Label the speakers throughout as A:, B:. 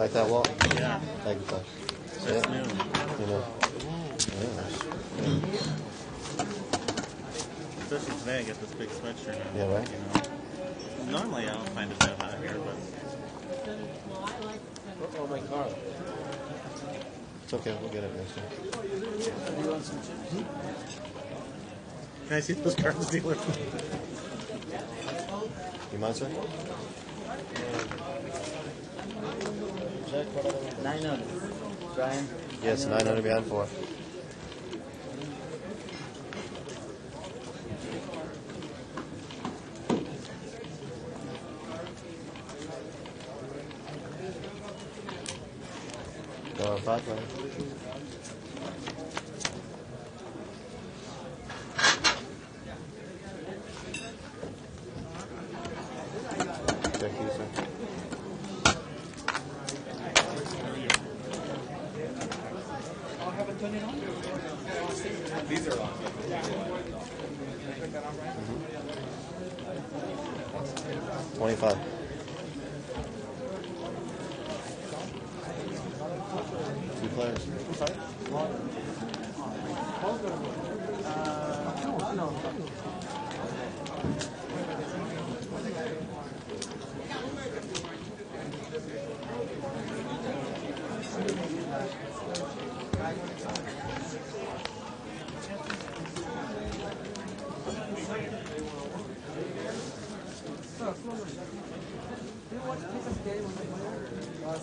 A: Like that, Walt?
B: Yeah.
A: Thank you, Flash.
B: That's new.
A: You know. Yeah.
B: Especially today, I get this big sweatshirt on.
A: Yeah, right?
B: You know. Normally, I don't find it that hot here, but...
C: Oh, my car.
A: It's okay, we'll get it next time.
C: Do you want some chips?
B: Can I see those cards dealer?
A: You mind, sir?
C: 900. Brian?
A: Yes, 900 behind 4. Go on 5, Brian. Check you, sir.
D: These are on.
A: 25. Two players.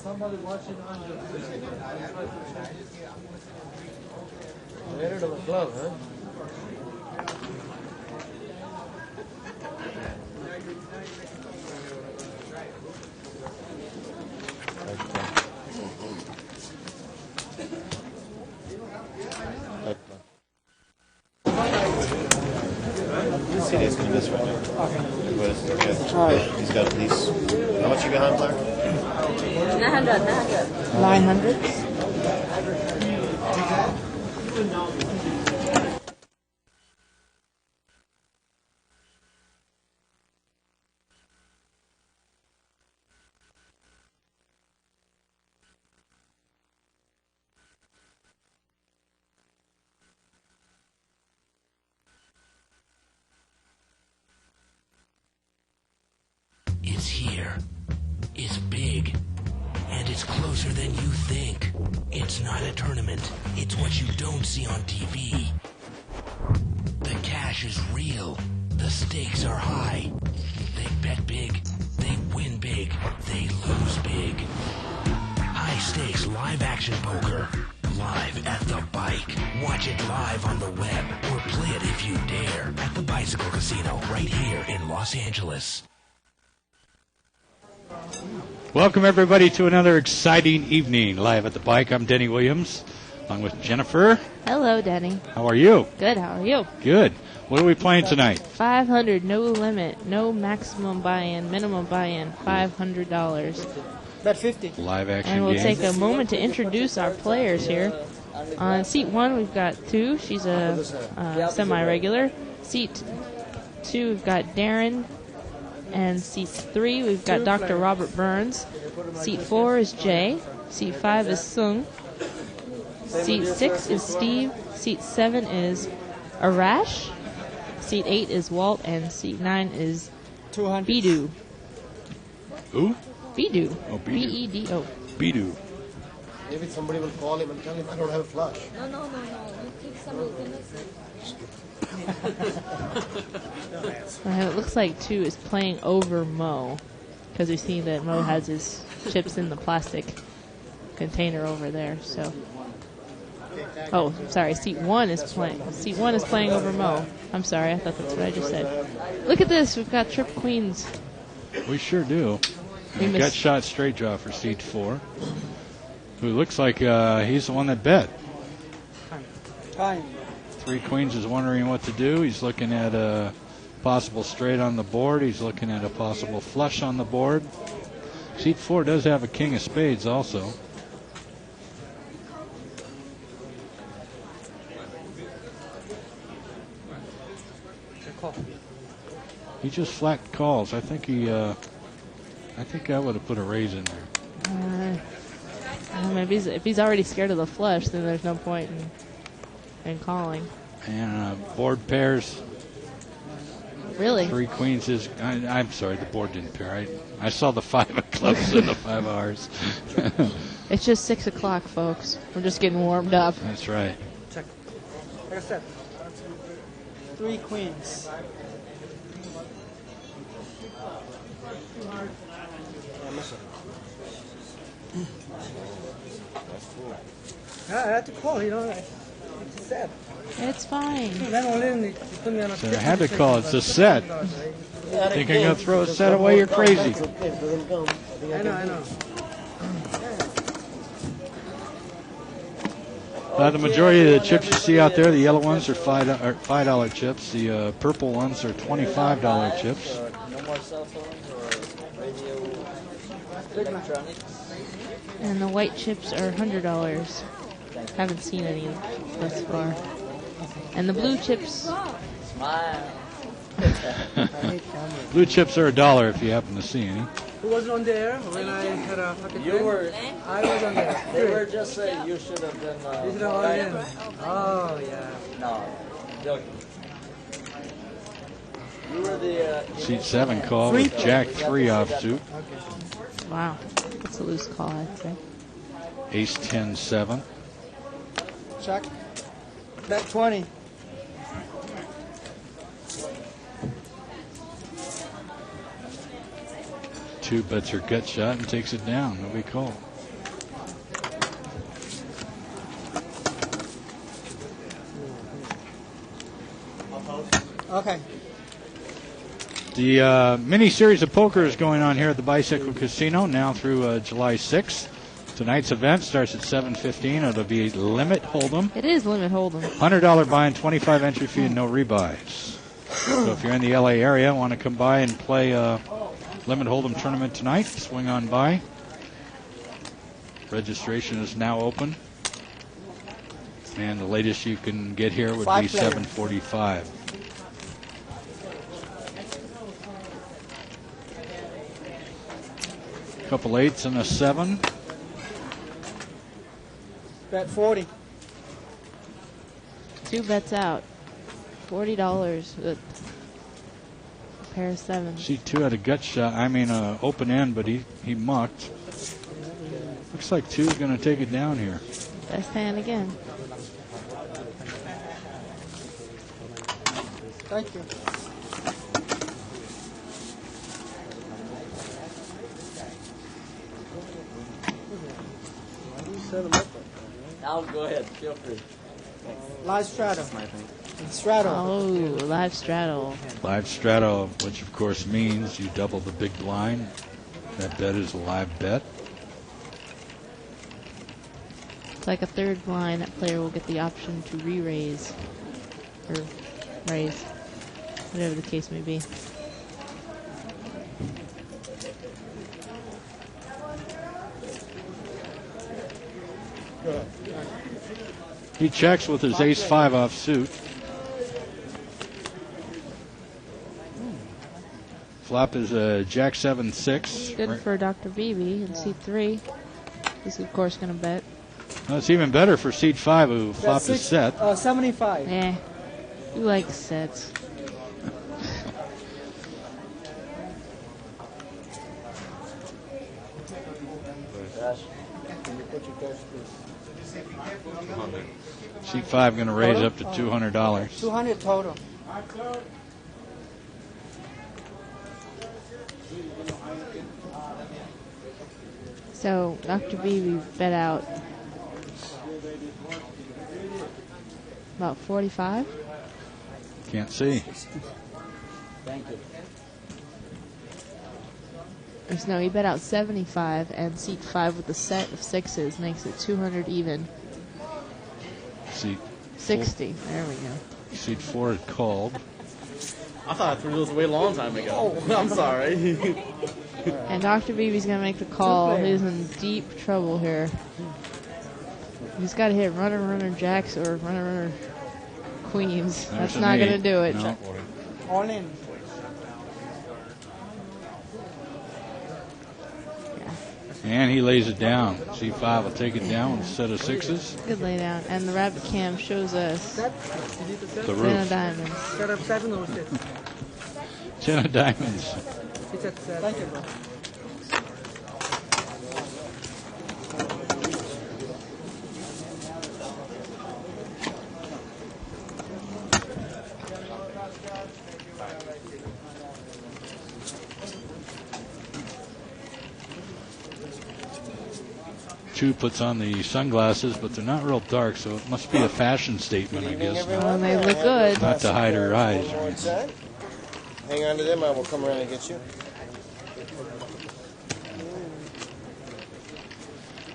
C: Somebody watching on the Wear it on the glove, huh?
A: CD's going to miss right now. But it's okay. He's got at least. How much you behind, Blair?
E: 900. 900.
F: It's here. It's big. And it's closer than you think. It's not a tournament. It's what you don't see on TV. The cash is real. The stakes are high. They bet big. They win big. They lose big. High stakes live action poker. Live at the bike. Watch it live on the web. Or play it if you dare. At the Bicycle Casino right here in Los Angeles.
G: Welcome, everybody, to another exciting evening live at the bike. I'm Denny Williams, along with Jennifer.
E: Hello, Denny.
G: How are you?
E: Good. How are you?
G: Good. What are we playing tonight?
E: 500. No limit. No maximum buy-in. Minimum buy-in. $500.
C: Bet 50.
G: Live action
E: And we'll
G: game.
E: take a moment to introduce our players here. On seat 1, we've got 2. She's a semi-regular. Seat 2, we've got Darren. And seat 3, we've got Dr. Robert Burns. Seat 4 is Jay. Seat 5 is Sung. Seat 6 is Steve. Seat 7 is Arash. Seat 8 is Walt. And seat 9 is
C: 200.
E: Bidu.
G: Who?
E: Bidu.
G: Oh, Bidu.
E: B-E-D-O.
G: Bidu.
C: Maybe somebody will call him and tell him I don't have a flush.
H: No. You think somebody can listen?
E: And it looks like 2 is playing over Mo. Because we see that Mo has his chips in the plastic container over there. So, oh, sorry. Seat 1 is playing. Seat 1 is playing over Mo. I'm sorry. I thought that's what I just said. Look at this. We've got trip queens.
G: We sure do. Gut shot straight draw for seat 4. Who looks like he's the one that bet.
C: Time.
G: 3 queens is wondering what to do. He's looking at a possible straight on the board. He's looking at a possible flush on the board. Seat 4 does have a king of spades also. He just flat calls. I think I would have put a raise in there.
E: if he's already scared of the flush, then there's no point in calling.
G: And board pairs.
E: Really?
G: 3 queens is. I'm sorry, the board didn't pair. I saw the 5 of clubs and the 5 R's.
E: It's just 6 o'clock, folks. We're just getting warmed up.
G: That's right.
B: Check. Like I said, 3 queens. I had to call, it's sad.
E: It's fine.
G: So I had to call it. It's a set. Think I'm going to throw a set away? You're crazy.
B: I know.
G: The majority of the chips you see out there, the yellow ones are $5 chips. The purple ones are $25 chips.
D: No more cell phones or radio electronics.
E: And the white chips are $100. Haven't seen any thus far. And the blue chips.
D: Smile.
G: Blue chips are $1 if you happen to see any.
B: Who was on there when I had a fucking
D: You were.
B: I was on there.
D: They were just saying you should have been.
B: You should have all in. Oh, yeah.
D: No, joking. You were the.
G: Seat 7 call with Jack 3 offsuit.
E: Wow. That's a loose call, I'd say.
G: Ace 10 7.
B: Check. Bet 20.
G: Two bets her gut shot and takes it down. No big call.
B: Okay.
G: The mini series of poker is going on here at the Bicycle Casino now through July 6th. Tonight's event starts at 7:15. It'll be limit hold'em.
E: It is limit hold'em.
G: $100 buy and 25 entry fee and no rebuys. So if you're in the LA area, want to come by and play limit hold'em tournament tonight, swing on by. Registration is now open. And the latest you can get here would be 7:45. Couple 8s and a 7.
B: Bet 40.
E: 2 bets out. $40 with a pair of 7s.
G: C2 had a gut shot. Open end, but he mucked. Looks like 2 is going to take it down here.
E: Best hand again.
B: Thank you.
D: Now go ahead, feel free.
B: Live straddle. Straddle.
E: Oh, live straddle.
G: Live straddle, which of course means you double the big blind. That bet is a live bet.
E: It's like a third blind. That player will get the option to re-raise. Or raise. Whatever the case may be.
G: He checks with his ace-5 offsuit. Flop is a jack 7-6.
E: Good for Dr. Beebe in C3. He's of course going to bet.
G: Well, it's even better for seat 5 who flopped his set.
B: 75.
E: Eh. You like sets.
G: Seat 5 going to raise up to $200.
B: 200 total.
E: So Dr. Beebe bet out about 45.
G: Can't see.
D: Thank you.
E: No, he bet out 75, and seat 5 with the set of 6s makes it 200 even.
G: Seat
E: 60. There we go.
G: Seat 4 is called.
I: I thought I threw those away a long time ago. I'm sorry.
E: And Dr. Beebe's going to make the call. He's in deep trouble here. He's got to hit runner jacks or runner queens. That's not going to do it.
G: No.
B: All in.
E: Yeah.
G: And he lays it down. C5 will take it down with a set of sixes.
E: Good lay down. And the rabbit cam shows us
G: The
E: 10 of
G: roof.
E: diamonds.
B: Set up 7 or 6?
G: 10 of diamonds.
B: It's at 7. Thank you, bro.
G: Chu puts on the sunglasses, but they're not real dark, so it must be a fashion statement, I guess.
E: Well, they look good.
G: Not to hide her eyes.
C: One more time. Hang on to them, I will come around and get you.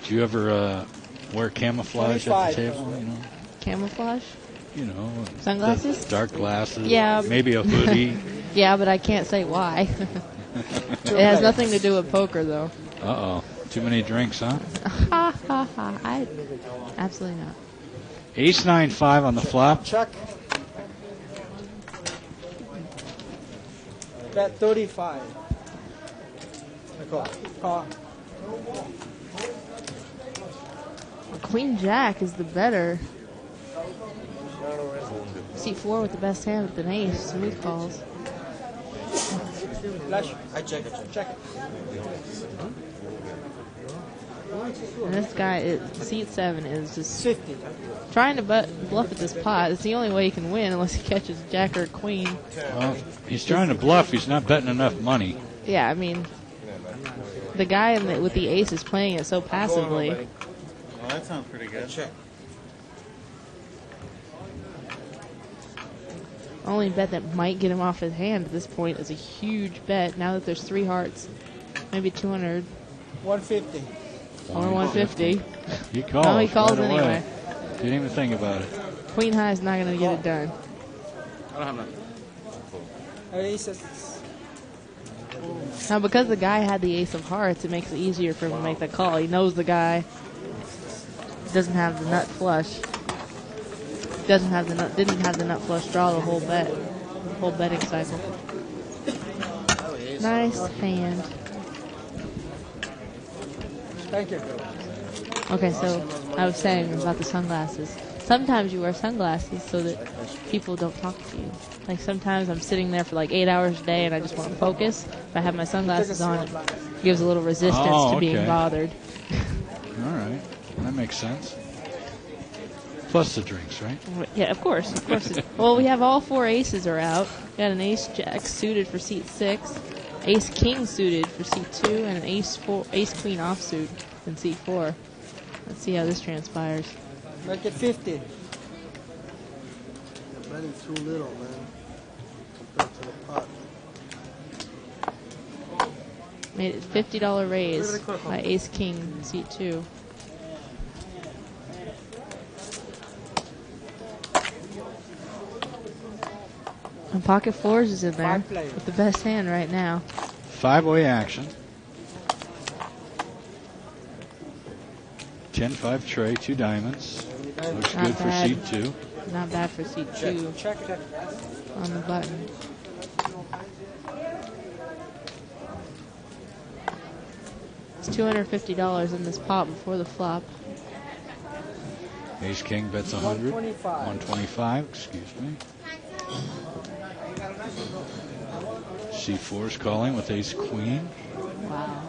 G: Do you ever wear camouflage at the table? You know,
E: Camouflage?
G: the
E: Sunglasses?
G: dark glasses.
E: Yeah.
G: Maybe a hoodie.
E: Yeah, but I can't say why. It has nothing to do with poker, though.
G: Uh-oh. Too many drinks, huh?
E: Ha ha ha. Absolutely not.
G: Ace 9-5 on the flop.
B: Check. Bet 35. I call. Call.
E: Queen Jack is the better. C4 with the best hand with an ace. Smooth calls.
B: Flash.
C: I check it.
B: Check it.
E: And this guy, seat 7, is just
B: 50.
E: trying to bluff at this pot. It's the only way he can win unless he catches Jack or Queen.
G: Well, he's trying to bluff. He's not betting enough money.
E: Yeah, I mean, the guy with the ace is playing it so passively.
A: Well, that sounds pretty good.
C: Check.
E: Only bet that might get him off his hand at this point is a huge bet. Now that there's 3 hearts, maybe 200
B: 150.
E: or 150.
G: He calls.
E: No, he calls
G: right away.
E: anyway.
G: Didn't even think about it.
E: Queen high is not going to get it done.
I: I don't have nothing.
B: Aces.
E: Now, because the guy had the ace of hearts, it makes it easier for him to make the call. He knows the guy doesn't have the nut flush. Didn't have the nut flush draw the whole betting cycle. Nice hand.
B: Thank you.
E: Okay, so I was saying about the sunglasses. Sometimes you wear sunglasses so that people don't talk to you. Like sometimes I'm sitting there for like 8 hours a day and I just want to focus. If I have my sunglasses on, it gives a little resistance to being
G: okay.
E: bothered.
G: All right. That makes sense. Plus the drinks, right?
E: Yeah, of course. Well, we have all 4 aces are out. We got an ace jack suited for seat 6, ace king suited for seat 2, and an ace queen offsuit in seat 4. Let's see how this transpires.
B: Make it 50.
C: You're betting too little, man. Compared to the pot.
E: Made it $50 raise by ace king seat 2. And pocket 4s is in there with the best hand right now.
G: 5-way action. 10-5 tray, 2 diamonds. Looks
E: Not
G: good for
E: bad.
G: seat 2.
E: Not bad for seat 2
B: Check.
E: on the button. It's $250 in this pot before the flop.
G: Ace king bets 100.
B: 125.
G: 125, excuse me. C4 is calling with ace queen.
E: Wow.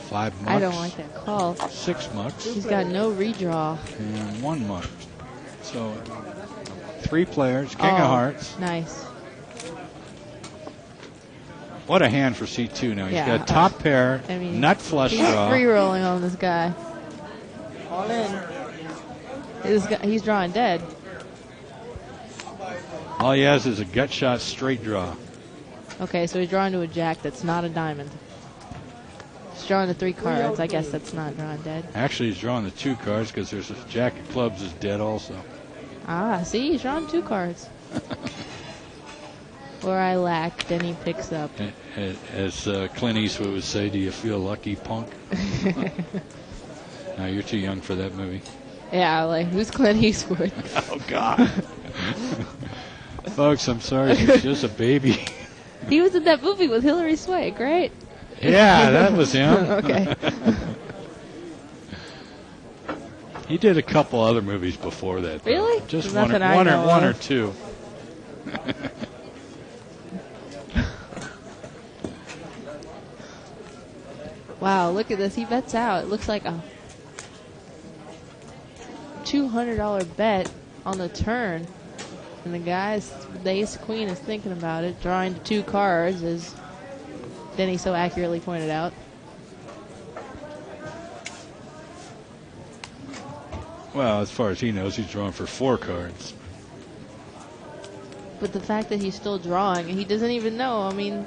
G: 5 mucks.
E: I don't like that call.
G: 6 mucks.
E: He's got no redraw.
G: And 1 muck. So 3 players, king of hearts.
E: Nice.
G: What a hand for C2 now. He's
E: Yeah.
G: got top pair,
E: I mean,
G: nut flush
E: He's
G: draw.
E: free rolling on this guy.
B: All in.
E: He's drawing dead.
G: All he has is a gut shot straight draw.
E: Okay, so he's drawing to a jack that's not a diamond. He's drawing to 3 cards. I guess that's not drawing dead.
G: Actually, he's drawing the 2 cards because there's a jack of clubs is dead also.
E: Ah, see, he's drawing 2 cards. Where I lack, then he picks up.
G: As Clint Eastwood would say, do you feel lucky, punk? No, you're too young for that movie.
E: Yeah, like, who's Clint Eastwood?
G: Oh, God. Folks, I'm sorry. She's just a baby.
E: He was in that movie with Hilary Swank, right?
G: Yeah, that was him.
E: Okay.
G: He did a couple other movies before that. Though.
E: Really?
G: Just
E: Nothing I
G: one
E: know
G: or
E: of.
G: two.
E: Wow, look at this. He bets out. It looks like a $200 bet on the turn. And the ace queen is thinking about it, drawing 2 cards, as Denny so accurately pointed out.
G: Well, as far as he knows, he's drawing for 4 cards.
E: But the fact that he's still drawing, he doesn't even know. I mean,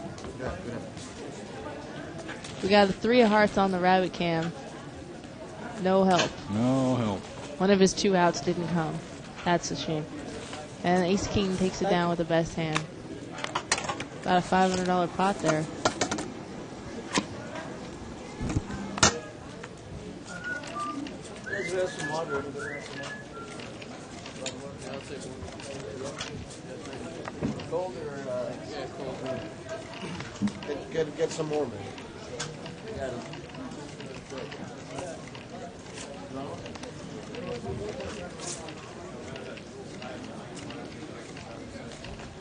E: we got a 3 of hearts on the rabbit cam. No help.
G: No help.
E: One of his 2 outs didn't come. That's a shame. And ace king takes it down with the best hand. About a $500 pot there.
C: Get some more, man.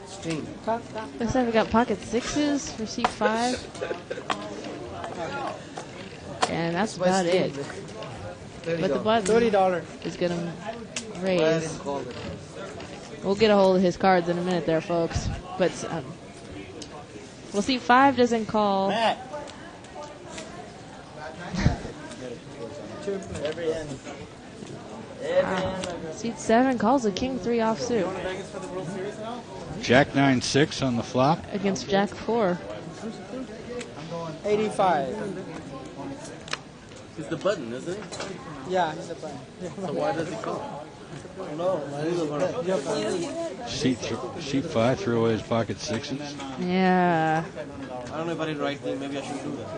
C: Steam.
E: Looks like we got pocket 6s for seat 5. And that's about it. But the button is going to raise. We'll get a hold of his cards in a minute there, folks. But well, seat 5 doesn't call. Seat 7 calls a king 3 offsuit
G: Jack 9-6 on the flop.
E: against Jack 4.
D: 85.
I: He's the button, isn't he?
D: Yeah, he's a button.
I: So why does he call?
G: Sheet 5 threw away his pocket 6s.
E: Yeah.
D: I don't know if I did the right thing. Maybe I should do that.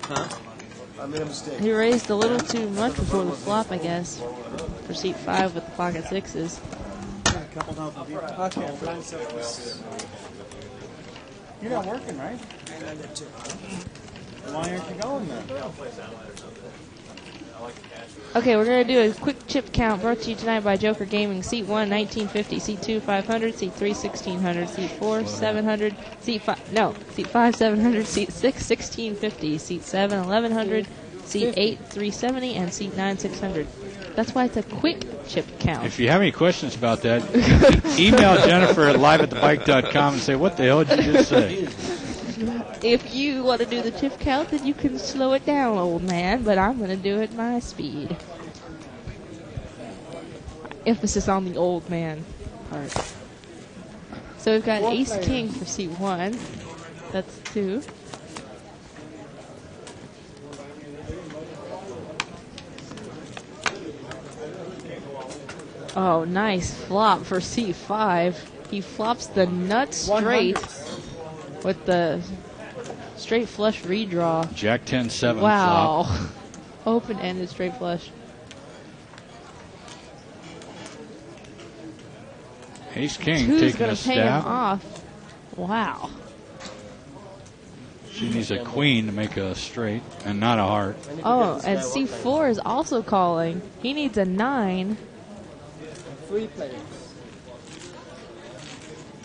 D: Huh?
C: I made a mistake.
E: He raised a little too much before the flop, I guess, for seat 5 with the pocket 6s.
D: Okay.
B: You're not working, right? Why aren't you going then?
E: Okay, we're going to do a quick chip count brought to you tonight by Joker Gaming. Seat 1, 1950. Seat 2, 500. Seat 3, 1600. Seat 4, 700. Seat 5, 700. Seat 6, 1650. Seat 7, 1100. Seat 8, 370. And Seat 9, 600. That's why it's a quick chip count.
G: If you have any questions about that, email Jennifer at liveatthebike.com and say, what the hell did you just say?
E: If you want to do the chip count, then you can slow it down, old man, but I'm going to do it my speed. Emphasis on the old man part. So we've got ace king for seat 1. That's 2. Oh, nice flop for seat 5. He flops the nut straight with the straight flush redraw.
G: Jack 10-7
E: wow.
G: flop.
E: Open-ended straight flush.
G: Ace king
E: Who's
G: taking
E: going
G: a
E: to pay him
G: stab.
E: off? Wow.
G: She needs a queen to make a straight and not a heart.
E: Oh, and C4 is also calling. He needs a 9.
D: 3 players.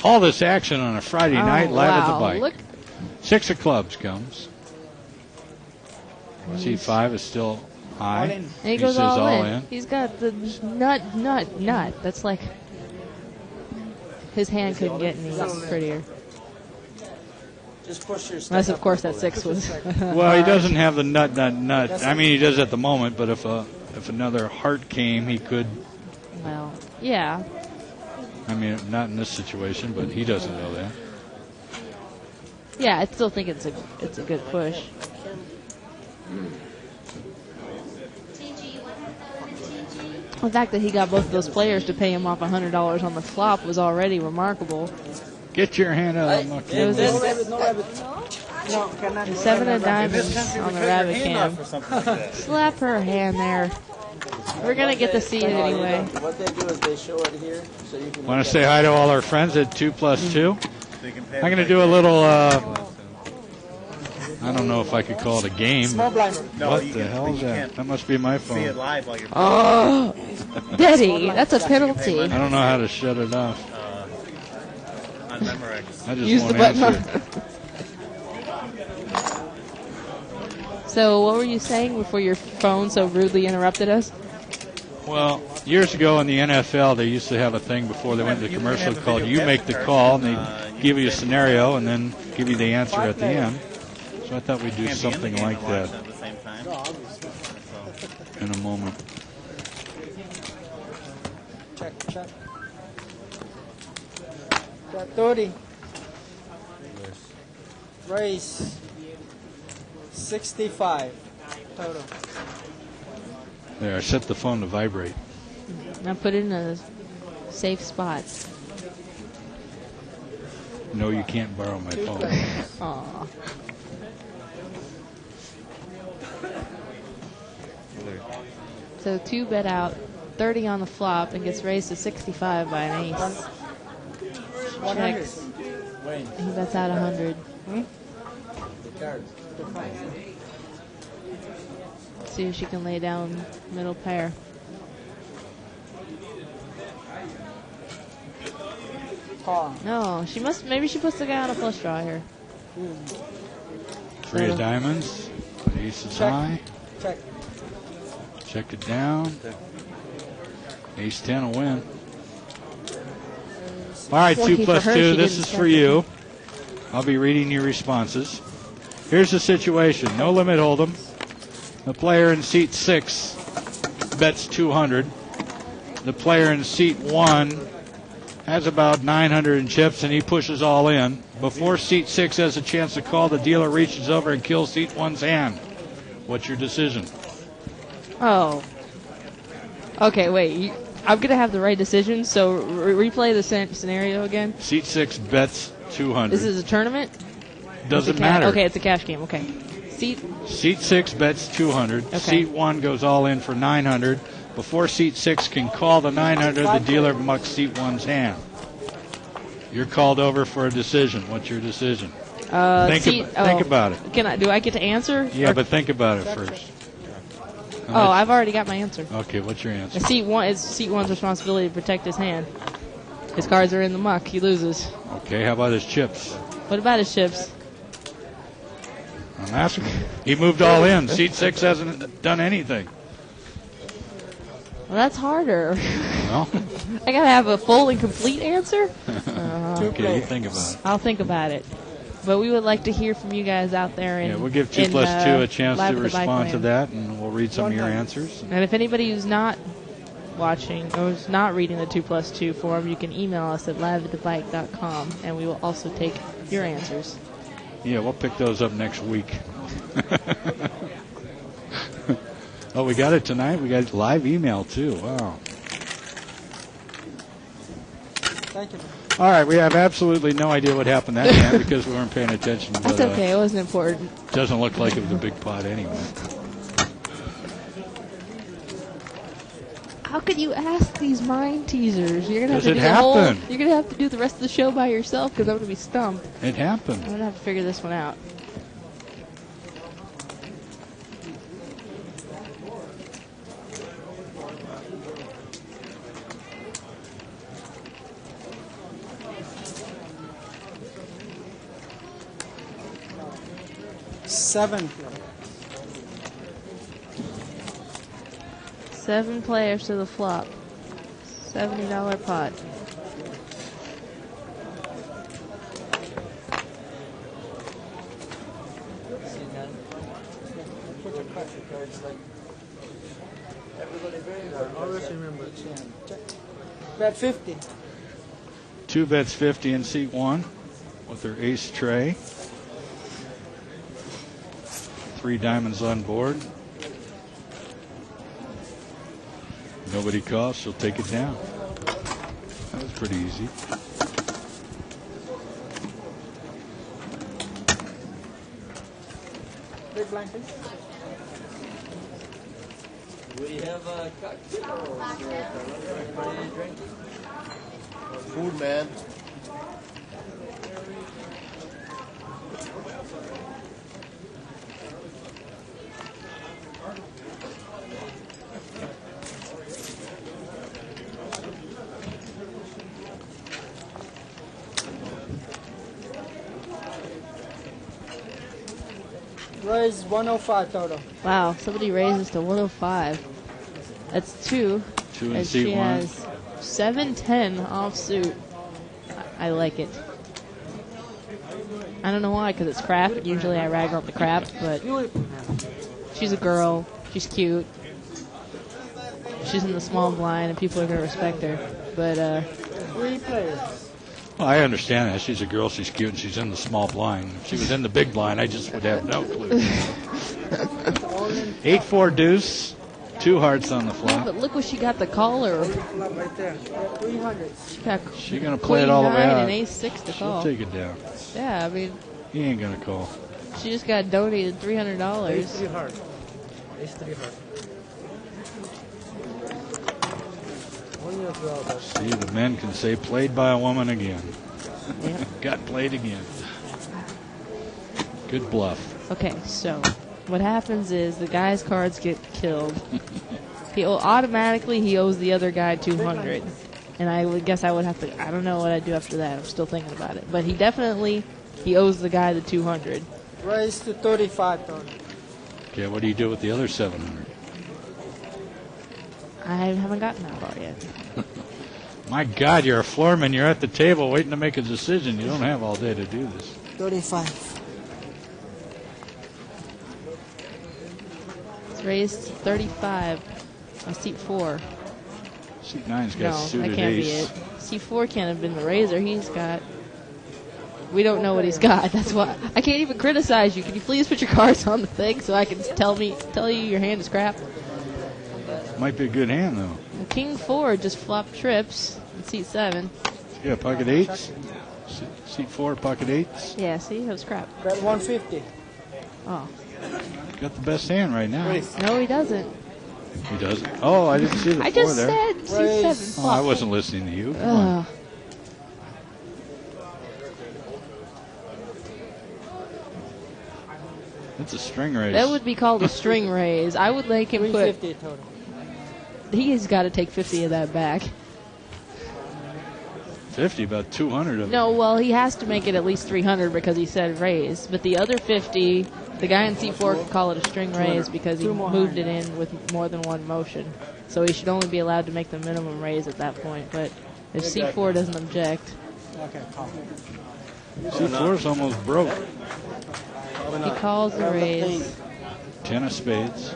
G: All this action on a Friday night live at the
E: wow.
G: bike.
E: Look.
G: 6 of clubs comes. C5 is still high.
E: And he goes
G: says
E: all in. He's got the nut. That's like his hand couldn't get any prettier.
D: Just push your
E: Unless, of course, that 6 was.
G: Well, he doesn't have the nut. I mean, he does at the moment, but if another heart came, he could.
E: Well, yeah.
G: I mean, not in this situation, but he doesn't know that.
E: Yeah, I still think it's a good push. The fact that he got both of those players to pay him off $100 on the flop was already remarkable.
G: Get your hand out.
E: It was
D: No rabbit. No, cannot.
E: 7 of diamonds on the rabbit cam. Slap her hand there. We're going to get to see it anyway.
D: What they do is they show it here, so you can.
G: Want to say hi to all our friends at 2+2? I'm going to do a little I don't know if I could call it a game.
B: Small blinder.
A: No,
G: What
A: you
G: the
A: can-
G: hell
A: but
G: is
A: you
G: that?
A: can't
G: That must be my
A: See it
G: phone.
A: live while you're
E: Oh, Daddy, that's a penalty.
G: I don't know how to shut it off.
A: on Memorex.
G: I just
E: Use the
G: won't
E: button.
G: answer.
E: So, what were you saying before your phone so rudely interrupted us?
G: Well, years ago in the NFL, they used to have a thing before they went to commercial called "You Make the Call," and they give you a scenario and then give you the answer at the end. So I thought we'd do
A: Can't be in the
G: something
A: game
G: like
A: and watch
G: that
A: at the same time. So,
G: in a moment.
B: Check. Got 30. Race 65 total.
G: There, I set the phone to vibrate.
E: Now put it in a safe spot.
G: No, you can't borrow my phone.
E: Aw. So 2 bet out, 30 on the flop, and gets raised to 65 by an ace.
B: 100.
E: Checks. He bets out 100. See if she can lay down middle pair.
B: Par.
E: No, maybe she puts the guy on a flush draw here.
G: 3 of diamonds. Ace is
B: Check.
G: high.
B: Check.
G: Check it down. Ace 10 will win. All right,
E: Lucky
G: 2
E: for
G: plus
E: her,
G: 2.
E: she
G: This
E: didn't
G: is
E: check
G: for
E: it.
G: you. I'll be reading your responses. Here's the situation. No limit hold'em. The player in seat 6 bets 200. The player in seat 1 has about 900 in chips, and he pushes all in. Before seat 6 has a chance to call, the dealer reaches over and kills seat 1's hand. What's your decision?
E: Oh. Okay, wait. I'm going to have the right decision, so replay the scenario again.
G: Seat 6 bets 200.
E: This is a tournament?
G: Doesn't
E: It's a
G: matter.
E: Okay, it's a cash game. Okay.
G: Seat 6 bets 200.
E: Okay.
G: Seat 1 goes all in for 900. Before seat 6 can call the 900, the dealer mucks seat 1's hand. You're called over for a decision. What's your decision? Think about it.
E: Do I get to answer?
G: Yeah,
E: Or-
G: but think about it first.
E: Oh, I've already got my answer.
G: Okay, what's your answer?
E: Seat 1 is seat 1's responsibility to protect his hand. His cards are in the muck. He loses.
G: Okay, how about his chips?
E: What about his chips?
G: I'm asking. He moved all in. Seat 6 hasn't done anything.
E: Well, that's harder.
G: Well,
E: I gotta have a full and complete answer.
G: okay, you think about it.
E: I'll think about it. But we would like to hear from you guys out there.
G: Yeah, we'll give 2 plus 2 a chance
E: Live
G: to
E: at the Bike
G: respond to
E: Land.
G: that, and we'll read some of your answers.
E: And if anybody who's not watching or is not reading the 2 plus 2 forum, you can email us at liveatthebike.com, and we will also take your answers.
G: Yeah, we'll pick those up next week. Oh, we got it tonight? We got live email, too. Wow.
B: Thank you.
G: All right, we have absolutely no idea what happened that time because we weren't paying attention. But,
E: That's okay. It wasn't important.
G: Doesn't look like it was a big pot anyway.
E: How could you ask these mind teasers? You're gonna have
G: Does
E: to
G: it
E: do the whole.
G: happen?
E: You're gonna have to do the rest of the show by yourself because I'm gonna be stumped.
G: It happened.
E: I'm gonna have to figure this one out.
B: Seven.
E: 7 players to the flop. $70 pot.
B: Always remember. Check. Bet 50.
G: 2 bets 50 in seat 1 with their ace tray. 3 diamonds on board. Nobody calls, she'll take it down. That was pretty easy.
B: Big blanket.
D: We have a cocktail. Anybody drinking?
C: Food, man.
J: Raise 105 total.
E: Wow, somebody raises to 105. That's 2.
G: Two in
E: And
G: seat
E: she
G: 1.
E: has 710 off suit. I like it. I don't know why, because it's crap. Usually I rag on the crap, but she's a girl. She's cute. She's in the small blind, and people are going to respect her. But,
J: 3 players.
G: Well, I understand that. She's a girl, she's cute, and she's in the small blind. If she was in the big blind, I just would have no clue. 8-4 deuce. 2 hearts on the flop.
E: but look what she got the caller.
J: Right there. 300.
E: She got
G: She's going to play it all the way
E: Queen 9
G: out.
E: and Ace-6 to
G: She'll
E: call.
G: take it down.
E: Yeah, I mean,
G: He ain't going to call.
E: she just got donated $300.
C: Ace 3 hard. Ace 3 hard.
G: See, the men can say played by a woman again.
E: Yeah.
G: Got played again. Good bluff.
E: Okay, so what happens is the guy's cards get killed. He automatically he owes the other guy 200, and I would guess I would have to. I don't know what I'd do after that. I'm still thinking about it, but he owes the guy the 200.
J: Raise to 35 total.
G: Okay, what do you do with the other 700?
E: I haven't gotten that far yet.
G: My God, you're a floorman. You're at the table waiting to make a decision. You don't have all day to do this.
J: 35.
E: It's raised to 35 on seat 4.
G: Seat 9's got
E: No,
G: suited
E: that can't
G: ace.
E: be it. Seat 4 can't have been the raiser. He's got. We don't know what he's got. That's why I can't even criticize you. Can you please put your cards on the thing so I can tell you your hand is crap?
G: Might be a good hand, though.
E: And King 4 just flopped trips in seat 7.
G: Yeah, pocket 8s. Seat 4, pocket 8s.
E: Yeah, see, that was crap.
J: Bet 150.
E: Oh.
G: Got the best hand right now.
E: No, he doesn't.
G: He doesn't. Oh, I didn't see the
E: I
G: 4
E: just
G: there.
E: said seat 7
G: Oh, I
E: flopped.
G: wasn't listening to you. Come on.
E: Ugh.
G: It's a string raise.
E: That would be called a string raise. I would make him put.
J: 350 total.
E: He's got to take 50 of that back.
G: 50, about 200 of it.
E: No, well, he has to make it at least 300 because he said raise. But the other 50, the guy in C4 could call it a string raise because he moved it in with more than one motion. So he should only be allowed to make the minimum raise at that point. But if C4 doesn't object,
J: Okay, call.
G: C4's almost broke.
E: he calls the raise.
G: 10 of spades.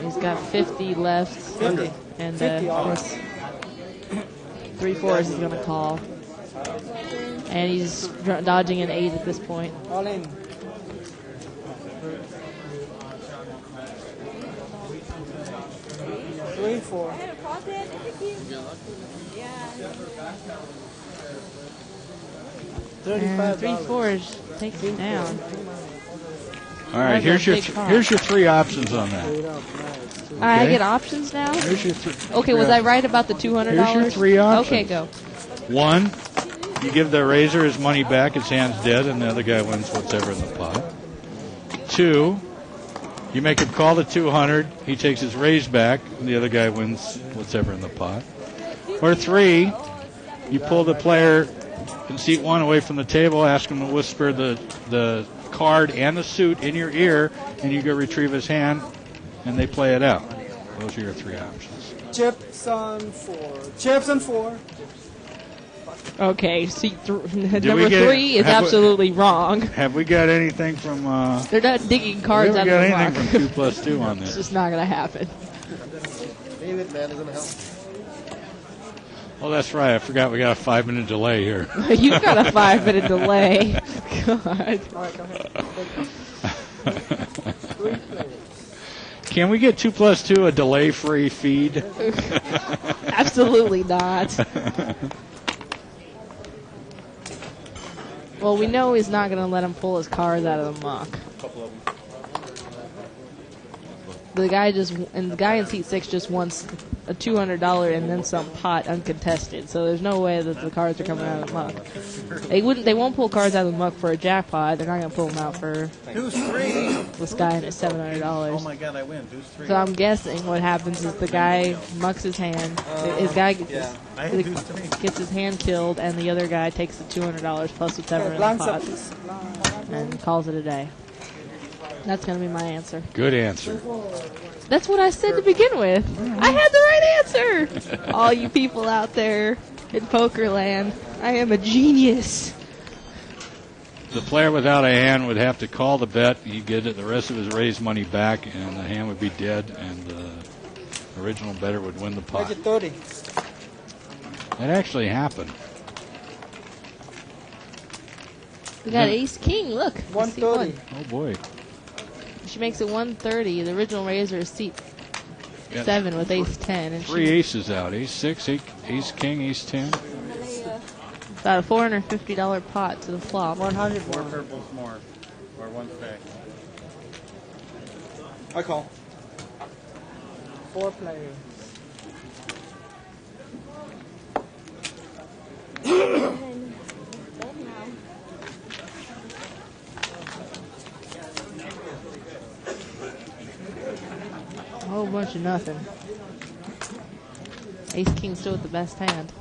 E: He's got 50 left.
J: 50.
E: And
J: 50
E: of course, 3/4 is going to call. And he's dodging an 8 at this point.
J: All in. Three, 4.
E: And 3/4 takes it down.
G: All right,
E: That's a big
G: here's your 3 options on that.
E: I
G: Okay.
E: get options now?
G: Here's your
E: Okay, was I right about the $200?
G: Here's your 3 options.
E: Okay, go.
G: 1, you give the raiser his money back, his hand's dead, and the other guy wins whatever in the pot. 2, you make him call the 200, he takes his raise back, and the other guy wins whatever in the pot. Or 3, you pull the player in seat 1 away from the table, ask him to whisper the card and the suit in your ear, and you go retrieve his hand, and they play it out. Those are your 3 options.
J: Chips on 4. Chips on 4.
E: Okay, seat number
G: we get-
E: 3 is
G: have we-
E: absolutely wrong.
G: Have we got anything from...
E: They're not digging cards
G: we
E: out
G: haven't
E: of
G: got
E: the
G: anything
E: muck.
G: from 2 plus 2 on
E: It's
G: this.
E: just not going to happen.
C: Leave it, man. It's gonna help.
G: Oh, that's right. I forgot we got a 5-minute delay here.
E: You've got a 5-minute delay. God.
J: All right, go ahead. 3 players.
G: Can we get 2 plus 2 a delay-free feed?
E: Absolutely not. Well, we know he's not going to let him pull his cards out of the muck. The guy in seat 6 just wants a $200 and then some pot uncontested. So there's no way that the cards are coming out of the muck. They won't pull cards out of the muck for a jackpot. They're not going to pull them out for
B: Deuce 3.
E: this guy and his $700.
B: Oh my God, I win. Deuce 3.
E: So I'm guessing what happens is the guy mucks his hand. His guy
B: I had Deuce 3.
E: gets his hand killed, and the other guy takes the $200 plus whatever in the
J: Blanks
E: pot
J: up.
E: and calls it a day. That's going to be my answer.
G: Good answer.
E: That's what I said to begin with. I had the right answer. All you people out there in Pokerland, I am a genius.
G: The player without a hand would have to call the bet. He'd get it, the rest of his raised money back, and the hand would be dead, and the original bettor would win the pot.
J: Make it 30.
G: That actually happened.
E: We got Ace King. Look,
J: 130.
G: Oh boy.
E: She makes it 130. The original raiser is seat 7 with Ace 10, and
G: Three
E: she
G: aces out. Ace 6, ace king, ace 10.
E: got a $450 pot to the flop.
J: 100
B: Four
J: more.
B: purples more. Or one fake.
J: I call. 4 players.
E: A whole bunch of nothing. Ace King still with the best hand.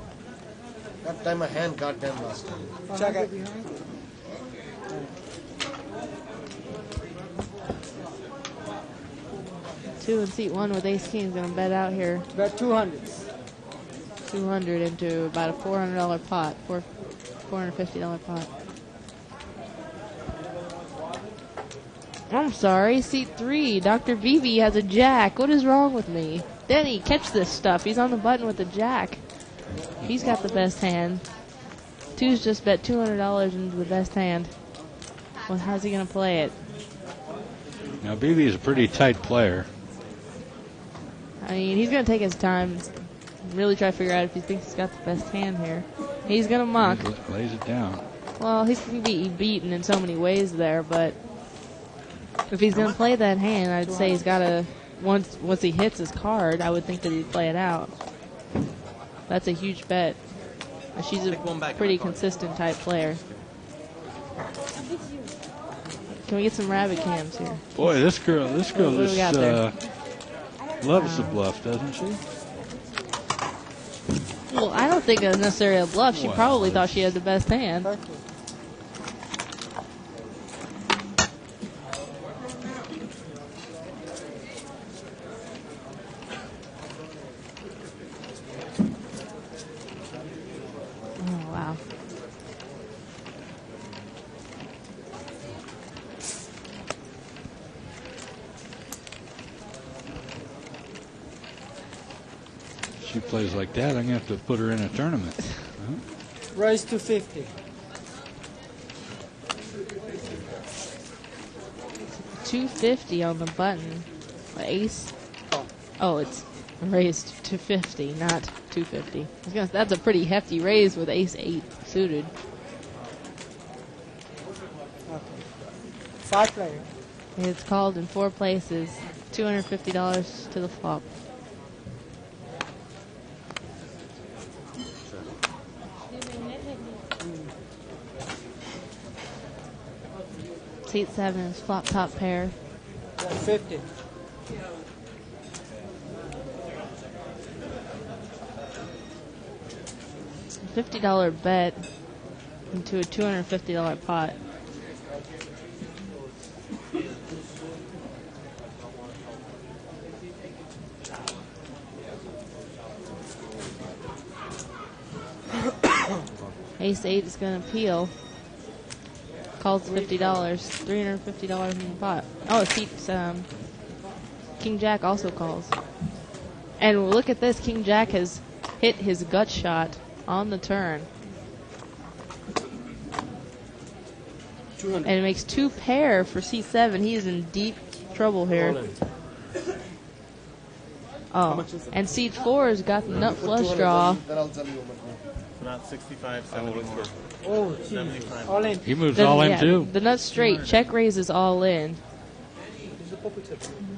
C: That time my hand got them last time.
J: Check it.
E: Two in seat 1 with Ace King is going to bet out here.
J: Bet 200.
E: 200 into about a $400 pot. $450 pot. I'm sorry, seat 3. Dr. Vivi has a jack. What is wrong with me? Denny, catch this stuff. He's on the button with the jack. He's got the best hand. Two's just bet $200 into the best hand. Well, how's he going to play it?
G: Now, Beebe is a pretty tight player.
E: I mean, he's going to take his time and really try to figure out if he thinks he's got the best hand here. He's going to muck.
G: He lays it down.
E: Well, he's going to be beaten in so many ways there, but if he's going to play that hand, I'd say he's got to, once he hits his card, I would think that he'd play it out. That's a huge bet. She's a pretty consistent type player. Can we get some rabbit cams here?
G: Boy, this girl
E: What do we got there?
G: loves the bluff, doesn't she?
E: Well, I don't think it was necessarily a bluff. She
G: Well,
E: probably thought she had the best hand. Oh, wow.
G: She plays like that, I'm going to have to put her in a tournament. Huh?
J: Raise to 50.
E: $250 on the button. Ace. Oh, it's raised to 50, not 250. That's a pretty hefty raise with Ace 8 suited.
J: 5 players.
E: It's called in 4 places. $250 to the flop. Seat 7 is flop top pair.
J: 50.
E: $50 bet into a $250 pot. Ace 8 is going to peel. Calls $50. $350 in the pot. Oh, seats. King Jack also calls. And look at this. King Jack has hit his gut shot on the turn. And it makes 2 pair for seat 7. He is in deep trouble here. Oh, and seat 4 has got the nut flush draw.
C: Then I'll tell you what.
B: About 65, 70 more.
J: Oh, geez.
B: 75.
J: All in.
G: He moves all in,
E: Yeah,
G: too.
E: the nut straight. Check raises all in.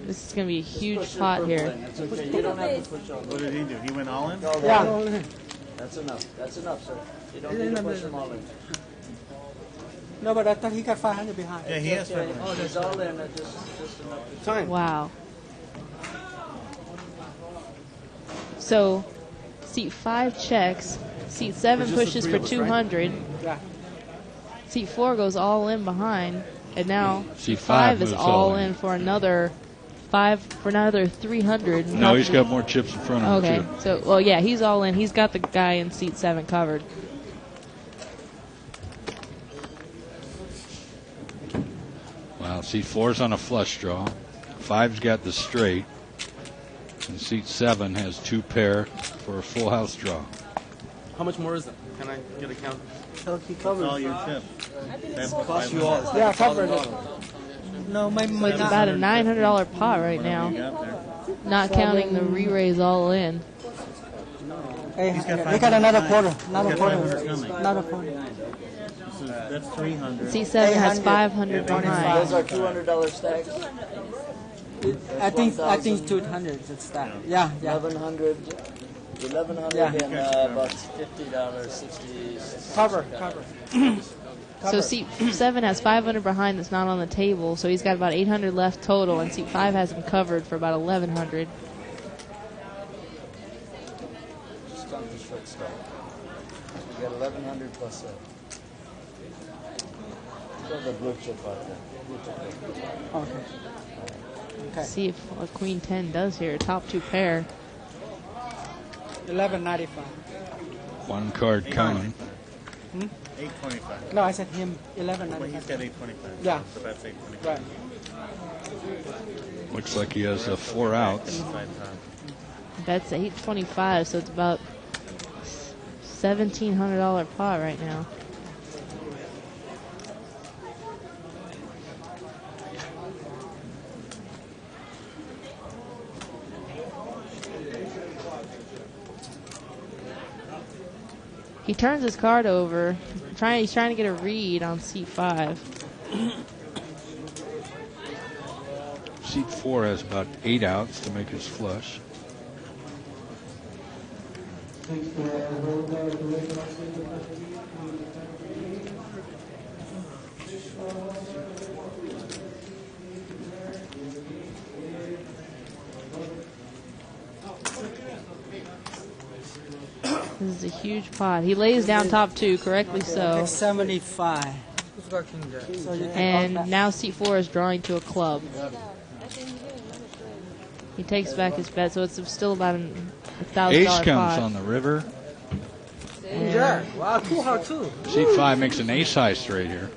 E: This is going to be a huge pot here.
B: What did he do? He went all in?
J: Yeah, all in.
D: That's enough. That's enough, sir. You don't need to push them all in.
J: No, but I thought he got 500 behind.
B: Yeah, he has 500.
D: Oh, it's all in. That's just enough.
J: Time.
E: Wow. So, seat 5 checks. Seat 7 pushes for 200.
J: Yeah.
E: Seat 4 goes all in behind. and now
G: C5
E: 5 is
G: moves
E: all
G: all in.
E: in for another 300.
G: No, he's got more chips in front of him,
E: Okay,
G: too.
E: so well, yeah, he's all in. He's got the guy in seat 7 covered.
G: Well, seat 4's on a flush draw. 5's got the straight. And seat 7 has 2 pair for a full house draw.
I: How much more is it? Can I get a count?
J: He covers.
A: All your chips.
J: Cost you all. Yeah, covered it. No, my
E: So it's about a $900 pot right now, not counting the re-raise all in.
J: Hey,
A: He's got
J: look at another
A: 500.
J: quarter. Another
A: He's got
J: quarter.
A: 500 coming.
J: Another quarter.
A: That's 300.
E: Seat 7 has 500
D: Those
E: behind.
D: are $200 stacks.
J: I think 200. It's that. Yeah, yeah.
D: 1100
J: Yeah.
D: and about $50, 60.
J: Cover.
E: So seat 7 has 500 behind that's not on the table, so he's got about 800 left total, and seat 5 has him covered for about 1,100.
D: Just on the short stack. You got 1100 plus that. Got the blue chip out there. Blue chip.
J: Okay. Okay.
E: See if what Queen 10 does here. Top 2 pair.
J: 1195.
G: One card coming.
A: 825.
J: No, I said him.
A: Well, he's
J: 1195.
A: got 825.
J: Yeah.
A: So that's 825.
J: Right.
G: Looks like he has 4 outs.
E: Bets 825, so it's about $1,700 pot right now. He turns his card over. He's trying to get a read on seat 5.
G: Seat 4 has about 8 outs to make his flush.
E: This is a huge pot. He lays down top 2, correctly so.
J: 75. So you
E: And now seat 4 is drawing to a club. He takes back his bet, so it's still about a $1,000
G: Ace
E: pot.
G: comes on the river.
J: Yeah. Wow, 2 hard too.
G: Seat 5 makes an ace high straight here.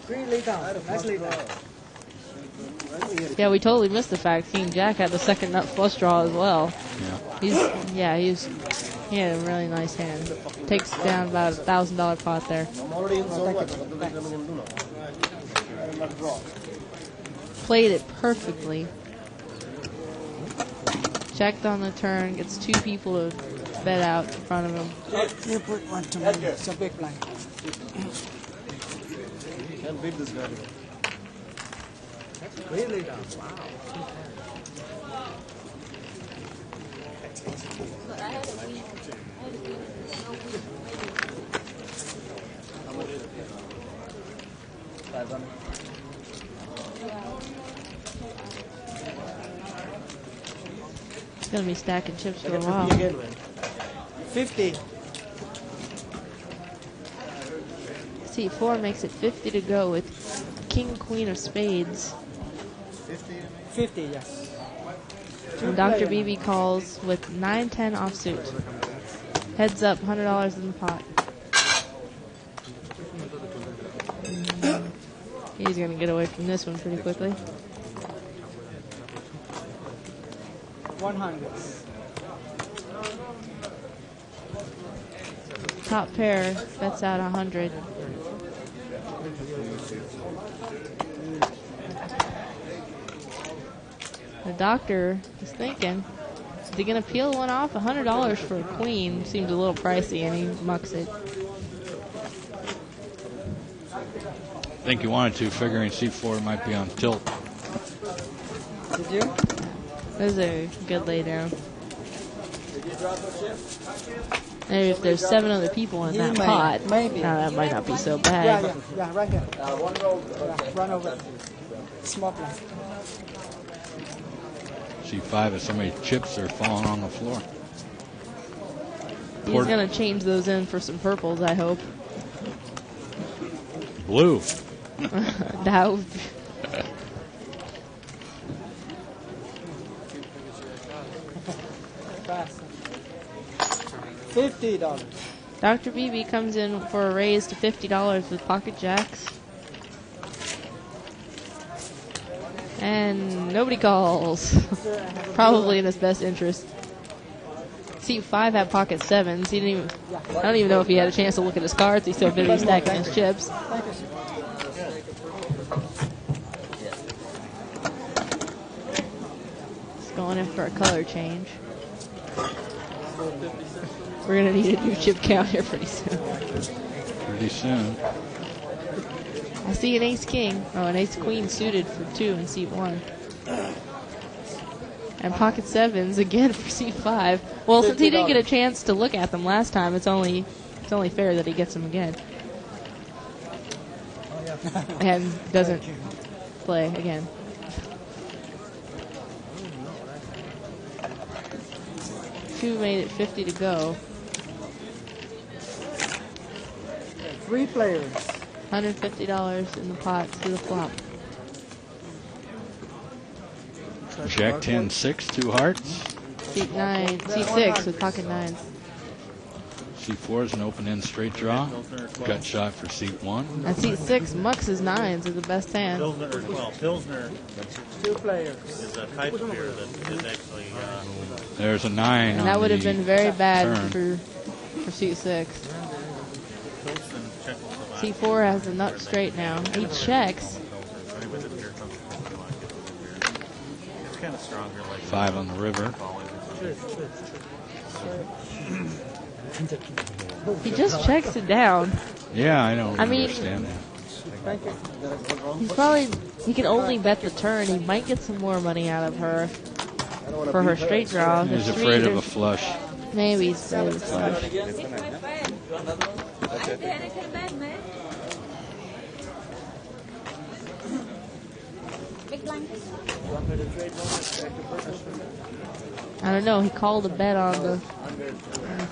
J: Green lay down. Nice lay down.
E: Yeah, we totally missed the fact King Jack had the second nut flush draw as well.
G: Yeah.
E: He had a really nice hand. Takes down about a $1,000 pot there.
C: I'm already in zone 1. What are they going to do now? Not draw.
E: Played it perfectly. Checked on the turn, gets 2 people to bet out in front of him.
J: You put one to me. It's a big blind.
C: Can't beat this guy.
J: Really down. Wow.
E: He's going to be stacking chips for a
C: Again,
E: while.
C: 50 again, man.
J: 50.
E: Seat 4 makes it 50 to go with King, Queen of Spades.
J: 50, yes.
E: And Dr. BB calls with 9-10 offsuit. Heads up, $100 in the pot. He's going to get away from this one pretty quickly.
J: 100.
E: Top pair bets out 100. The doctor is thinking, is he going to peel one off? $100 for a queen seems a little pricey, and he mucks it.
G: I think he wanted to, figuring seat 4 might be on tilt.
J: Did you?
E: This is a good lay down. Maybe if there's 7 other people in that
J: may,
E: pot,
J: maybe.
E: now that might not be so
J: Yeah,
E: bad.
J: yeah, right here. Yeah, run over. Small blind.
G: Seat 5 has so many chips they're falling on the floor.
E: He's going to change those in for some purples, I hope.
G: Blue.
E: That would
J: $50.
E: Dr. BB comes in for a raise to $50 with pocket jacks. And nobody calls. Probably in his best interest. Seat 5 had pocket 7s. He didn't even, I don't even know if he had a chance to look at his cards. He's so busy stacking his chips. He's going in for a color change. We're going to need a new chip count here pretty soon.
G: Pretty soon.
E: I see an ace-king. Oh, an ace-queen suited for 2 in seat 1. And pocket 7s again for seat 5. Well, since he didn't get a chance to look at them last time, it's only fair that he gets them again. And doesn't play again. Two made it 50 to go.
J: 3 players.
E: $150 in the pot to the flop.
G: Jack 10-6, 2 hearts.
E: Seat 6 with pocket 9s.
G: C4 is an open-end straight draw. Gut shot for seat 1.
E: And seat 6, Mux's 9s is the best hand.
B: Pilsner
J: 2 players.
B: is a type of beer that is actually.
G: There's a 9
E: And
G: on
E: that would have
G: the
E: been very bad
G: turn.
E: for seat 6. C4 has a nut straight now. He checks.
B: It's kind of stronger. Like
G: 5 on the river.
E: He just checks it down.
G: Yeah, I don't
E: I mean-
G: understand that.
E: He's probably, he can only bet the turn. He might get some more money out of her for her straight draw.
G: He's
E: The
G: afraid of
E: three-
G: a flush.
E: Maybe he's afraid of a flush. I don't know. He called a bet on the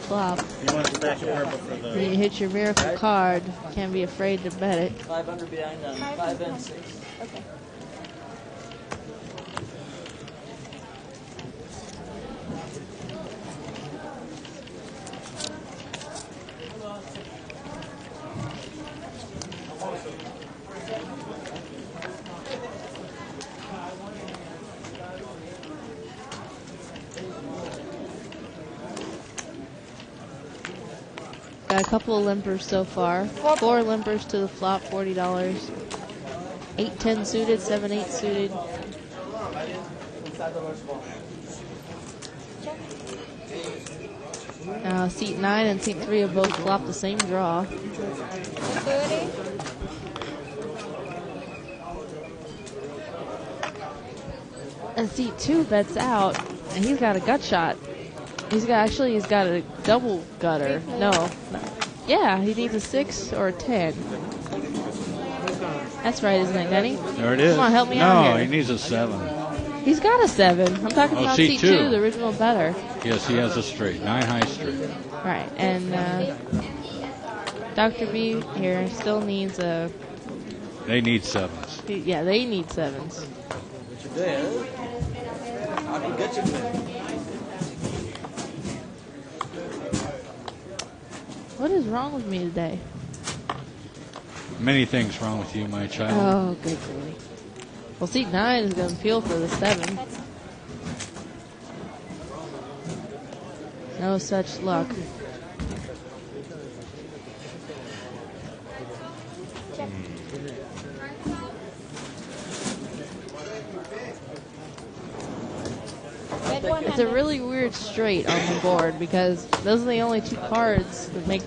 E: flop.
B: you want to back it purple for the.
E: When you hit your miracle card, can't be afraid to bet it.
J: 5 under behind on 5 and 6.
H: Okay.
E: Got a couple of limpers so far. 4 limpers to the flop, $40. 8-10 suited, 7-8 suited. Seat 9 and seat 3 have both flopped the same draw.
H: 30.
E: And seat 2 bets out, and he's got a gut shot. He's got a double gutter. No. Yeah, he needs a 6 or a 10. That's right, isn't it, Denny?
G: There it is.
E: Come on, help me out
G: No,
E: here.
G: he needs a 7.
E: He's got a 7. I'm talking
G: Oh,
E: about
G: seat
E: seat
G: 2.
E: 2, the original better.
G: Yes, he has a straight. 9 high straight.
E: Right, and Dr. B here still needs a.
G: They need 7s.
E: Yeah, they need 7s. What is wrong with me today?
G: Many things wrong with you, my child.
E: Oh, good grief. Well, seat 9 is going to feel for the 7. No such luck. It's a really weird straight on the board because those are the only 2 cards that make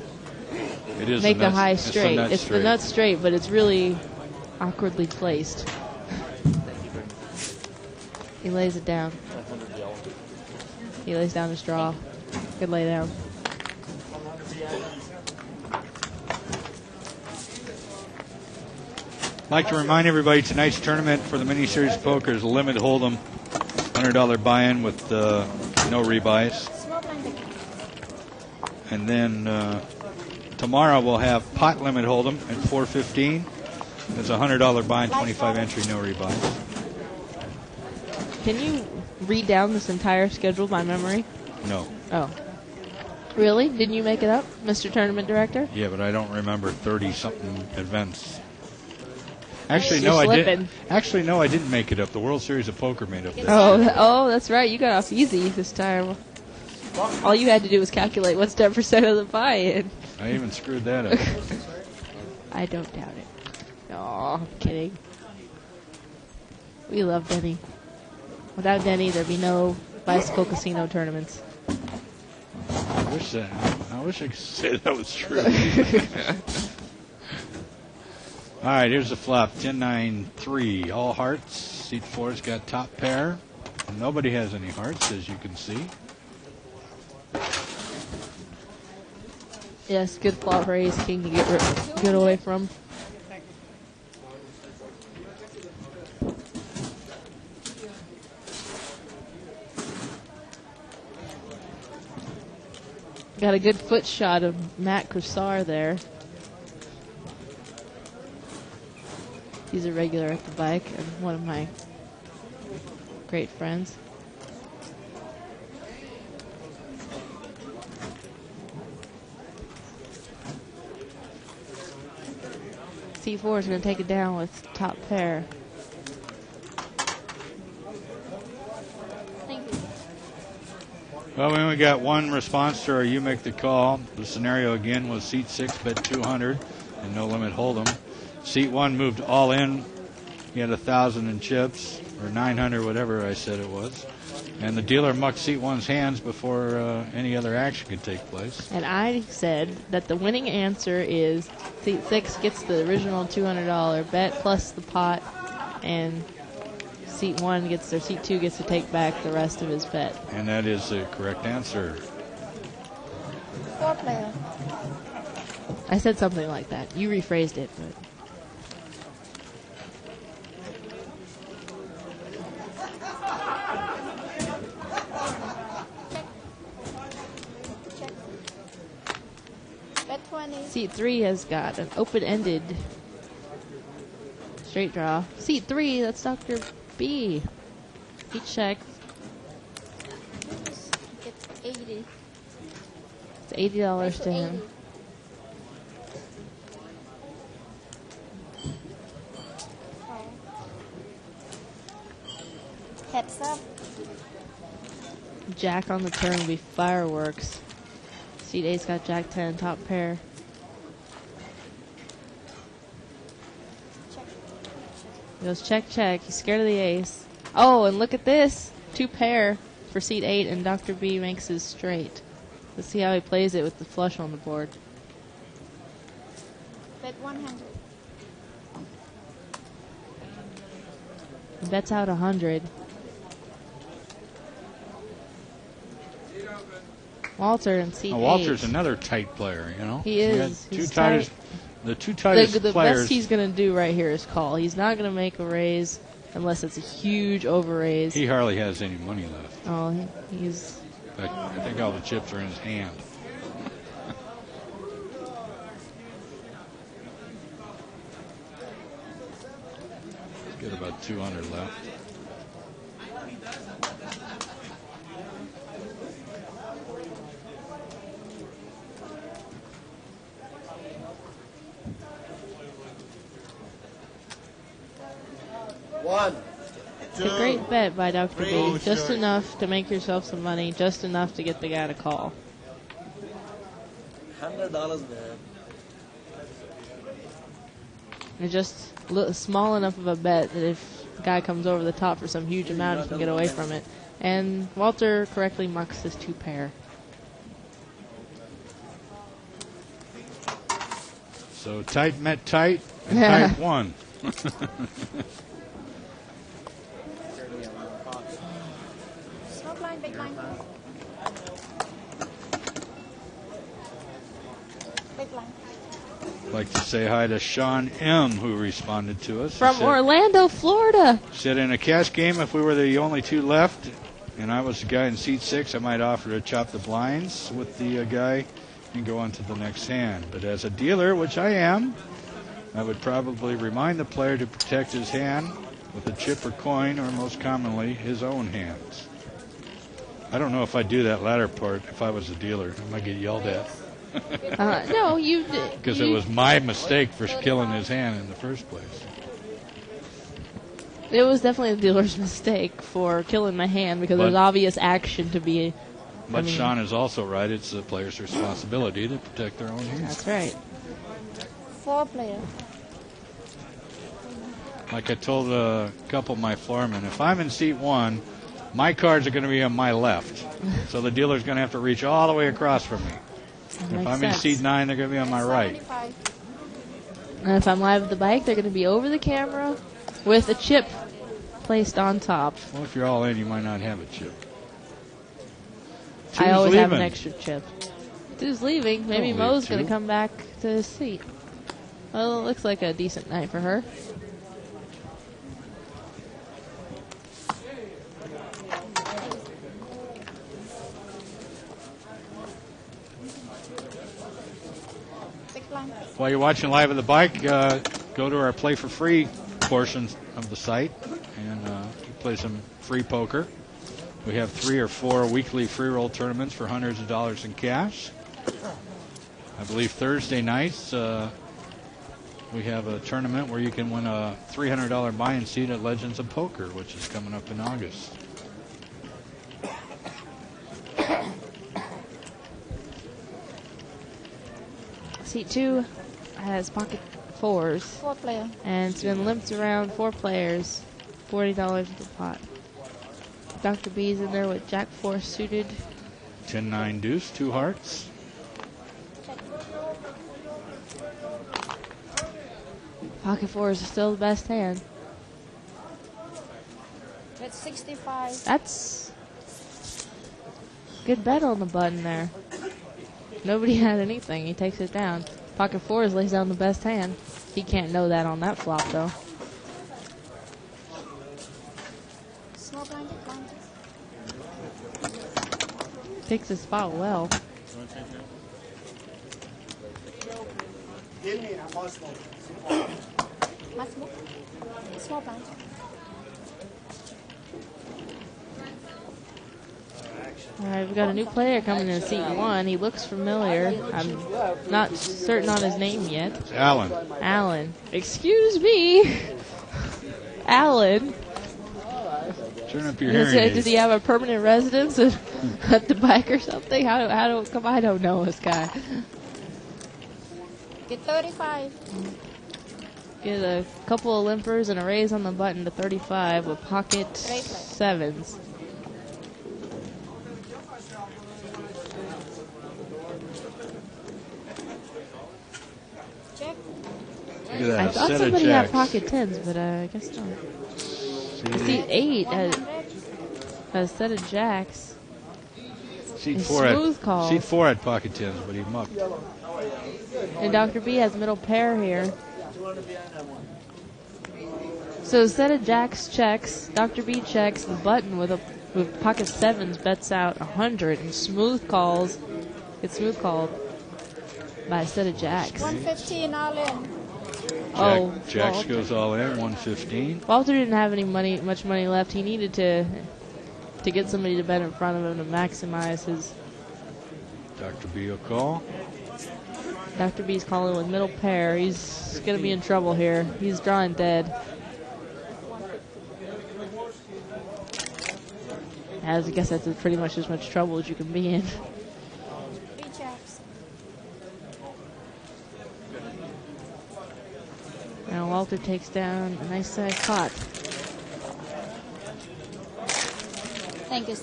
G: It is
E: the high
G: it's the
E: straight.
G: nut
E: It's the nut straight, but it's really awkwardly placed. He lays it down. He lays down his draw. Good lay down.
G: I'd like to remind everybody tonight's tournament for the mini series poker is a limit hold'em, $100 buy-in with no rebuys. And then tomorrow we'll have pot limit hold'em at 4:15, It's a $100 bind, 25 entry, no rebuys.
E: Can you read down this entire schedule by memory?
G: No.
E: Oh. Really? Didn't you make it up, Mr. Tournament Director?
G: Yeah, but I don't remember 30-something events. Actually,
E: You're
G: no, I
E: slipping.
G: didn't. Actually, no, I didn't make it up. The World Series of Poker made up.
E: Oh, that's right. You got off easy this time. All you had to do was calculate what's 10% of the buy-in.
G: I even screwed that up.
E: I don't doubt it. Aw, I'm kidding. We love Denny. Without Denny, there'd be no bicycle casino tournaments.
G: I wish I could say that was true. All right, here's the flop. 10-9-3, all hearts. Seat 4's got top pair. Nobody has any hearts, as you can see.
E: Yes, good flop for Ace King to get away from. Got a good foot shot of Matt Cressar there. He's a regular at the bike and one of my great friends. C4 is going to take it down with top pair.
H: Thank you.
G: Well, we only got one response to our You Make the Call. The scenario again was seat 6 bet 200 and no limit hold'em. Seat 1 moved all in. He had 1,000 in chips, or 900, whatever I said it was. And the dealer mucked seat 1's hands before any other action could take place.
E: And I said that the winning answer is seat 6 gets the original $200 bet plus the pot, and seat 1 gets, or seat 2 gets to take back the rest of his bet.
G: And that is the correct answer.
H: 4 player.
E: I said something like that. You rephrased it, but.
H: Bet 20.
E: Seat 3 has got an open-ended straight draw. Seat 3, that's Dr. B. He checked.
H: It's 80.
E: It's $80 to him.
H: Heads up.
E: Jack on the turn will be fireworks. Seat 8's got Jack 10, top pair. He goes check, check. He's scared of the ace. Oh, and look at this. 2 pair for seat 8, and Dr. B makes his straight. Let's see how he plays it with the flush on the board.
H: Bet 100.
E: He bets out 100. Walter in seat 8.
G: Walter's another tight player, you know.
E: He is.
G: He
E: He's
G: had
E: tight.
G: the two tightest
E: The
G: players.
E: best he's going to do right here is call. He's not going to make a raise unless it's a huge over raise.
G: He hardly has any money left.
E: Oh, he's.
G: In fact, I think all the chips are in his hand. He's got about 200 left.
C: One.
E: It's a great bet by Dr. B. Just enough to make yourself some money, just enough to get the guy to call.
D: $100, man.
E: It's just small enough of a bet that if the guy comes over the top for some huge amount, he can get away from it. And Walter correctly mucks his 2 pair.
G: So tight met tight, and tight won.
H: Small blind, big blind. Big blind.
G: I'd like to say hi to Sean M., who responded to us. He
E: From
G: said-
E: Orlando, Florida.
G: Said in a cash game, if we were the only 2 left, and I was the guy in seat 6, I might offer to chop the blinds with the guy and go on to the next hand. But as a dealer, which I am, I would probably remind the player to protect his hand with a chip or coin, or most commonly, his own hands. I don't know if I'd do that latter part if I was a dealer. I might get yelled at.
E: No, you did.
G: Because it was my mistake for killing his hand in the first place.
E: It was definitely the dealer's mistake for killing my hand because there's obvious action to be.
G: But Sean is also right. It's the player's responsibility to protect their own hands.
E: That's right.
H: 4 players.
G: Like I told a couple of my floormen, if I'm in seat 1, my cards are going to be on my left. So the dealer's going to have to reach all the way across from me. If I'm in seat 9, they're going to be on my right.
H: 75.
E: And if I'm live at the bike, they're going to be over the camera with a chip placed on top.
G: Well, if you're all in, you might not have a chip.
E: I always have an
G: leaving?
E: extra chip. Two's leaving. Maybe
G: Don't
E: Mo's
G: leave
E: going to
G: two.
E: come back to his seat. Well, it looks like a decent night for her.
H: Big blind.
G: While you're watching live at the bike, go to our Play for Free portion of the site and play some free poker. We have 3 or 4 weekly free roll tournaments for hundreds of dollars in cash. I believe Thursday nights we have a tournament where you can win a $300 buy-in seat at Legends of Poker, which is coming up in August.
E: Seat 2 has pocket 4s.
H: 4 players.
E: And it's been limped around 4 players. $40 in the pot. Dr. B's in there with Jack 4 suited.
G: 10-9 deuce, 2 hearts.
E: Pocket 4 is still the best hand.
H: That's 65.
E: That's good bet on the button there. Nobody had anything. He takes it down. Pocket 4 lays down the best hand. He can't know that on that flop, though.
H: Small blind, big blind.
E: Takes his spot well.
H: Maximum. Small blind.
E: All right, we've got a new player coming in seat 1. He looks familiar. I'm not certain on his name yet.
G: Alan.
E: Alan. Excuse me. Alan.
G: Turn up your hearing aids.
E: Did he have a permanent residence at the bike or something? I don't know this guy.
H: Get 35.
E: Get a couple of limpers and a raise on the button to 35 with pocket 7s.
H: Check.
G: Look at that,
E: I
G: a
E: thought
G: set of
E: somebody had
G: jacks.
E: pocket 10s, but I guess not. Seat 8 has a set of jacks.
G: Seat
E: And
G: 4
E: smooth calls.
G: Seat 4 had pocket 10s, but he mucked.
E: And Dr. B has middle pair here. So a set of jacks checks. Dr. B checks the button with pocket 7s, bets out 100, and smooth calls. Gets smooth called by a set of jacks.
H: 115 all in.
G: Jacks
E: Walter.
G: goes all in, 115.
E: Walter didn't have much money left. He needed to get somebody to bet in front of him to maximize his.
G: Dr. B will call.
E: Dr. B's calling with middle pair. He's going to be in trouble here. He's drawing dead. I guess that's pretty much as much trouble as you can be in.
H: 3 jacks.
E: Now Walter takes down a nice size pot.
H: Thank you.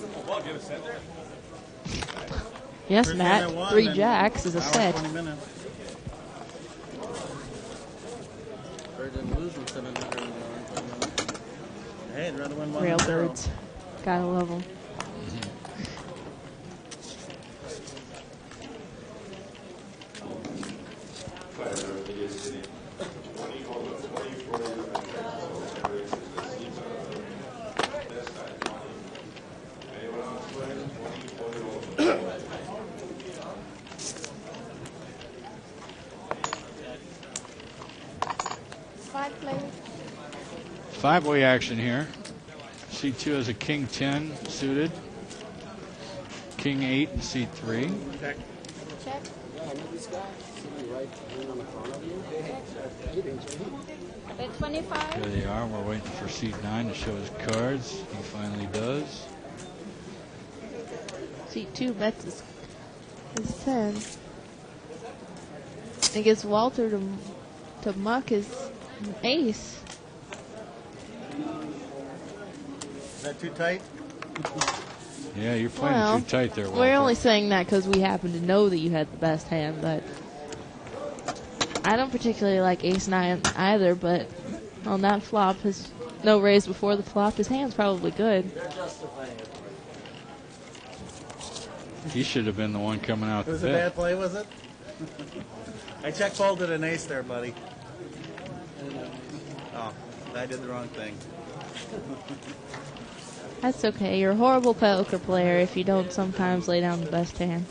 E: Yes,
B: First
E: Matt.
B: hand I won,
E: 3
B: and
E: jacks is a
B: hour,
E: set.
B: 20 minutes.
I: Better than losing 700.
B: Hey, I'd rather win 1 than 0.
E: Railbirds. Gotta love them.
G: 5-way action here. Seat 2 has a king 10 suited. King 8 in seat 3.
B: Check.
H: Check. Bet 25.
G: There they are. We're waiting for seat 9 to show his cards. He finally does.
E: Seat 2 bets his 10. And gets Walter to muck his ace.
B: Is that too tight?
G: Yeah, you're playing
E: Well,
G: too tight there, Walter.
E: we're only saying that because we happen to know that you had the best hand, but I don't particularly like ace 9 either, but on that flop, his no raise before the flop, his hand's probably good.
G: He should have been the one coming out
B: It was
G: to
B: a
G: bet.
B: bad play, was it? I check folded an ace there, buddy. Oh, I did the wrong thing.
E: That's okay. You're a horrible poker player if you don't sometimes lay down the best hand.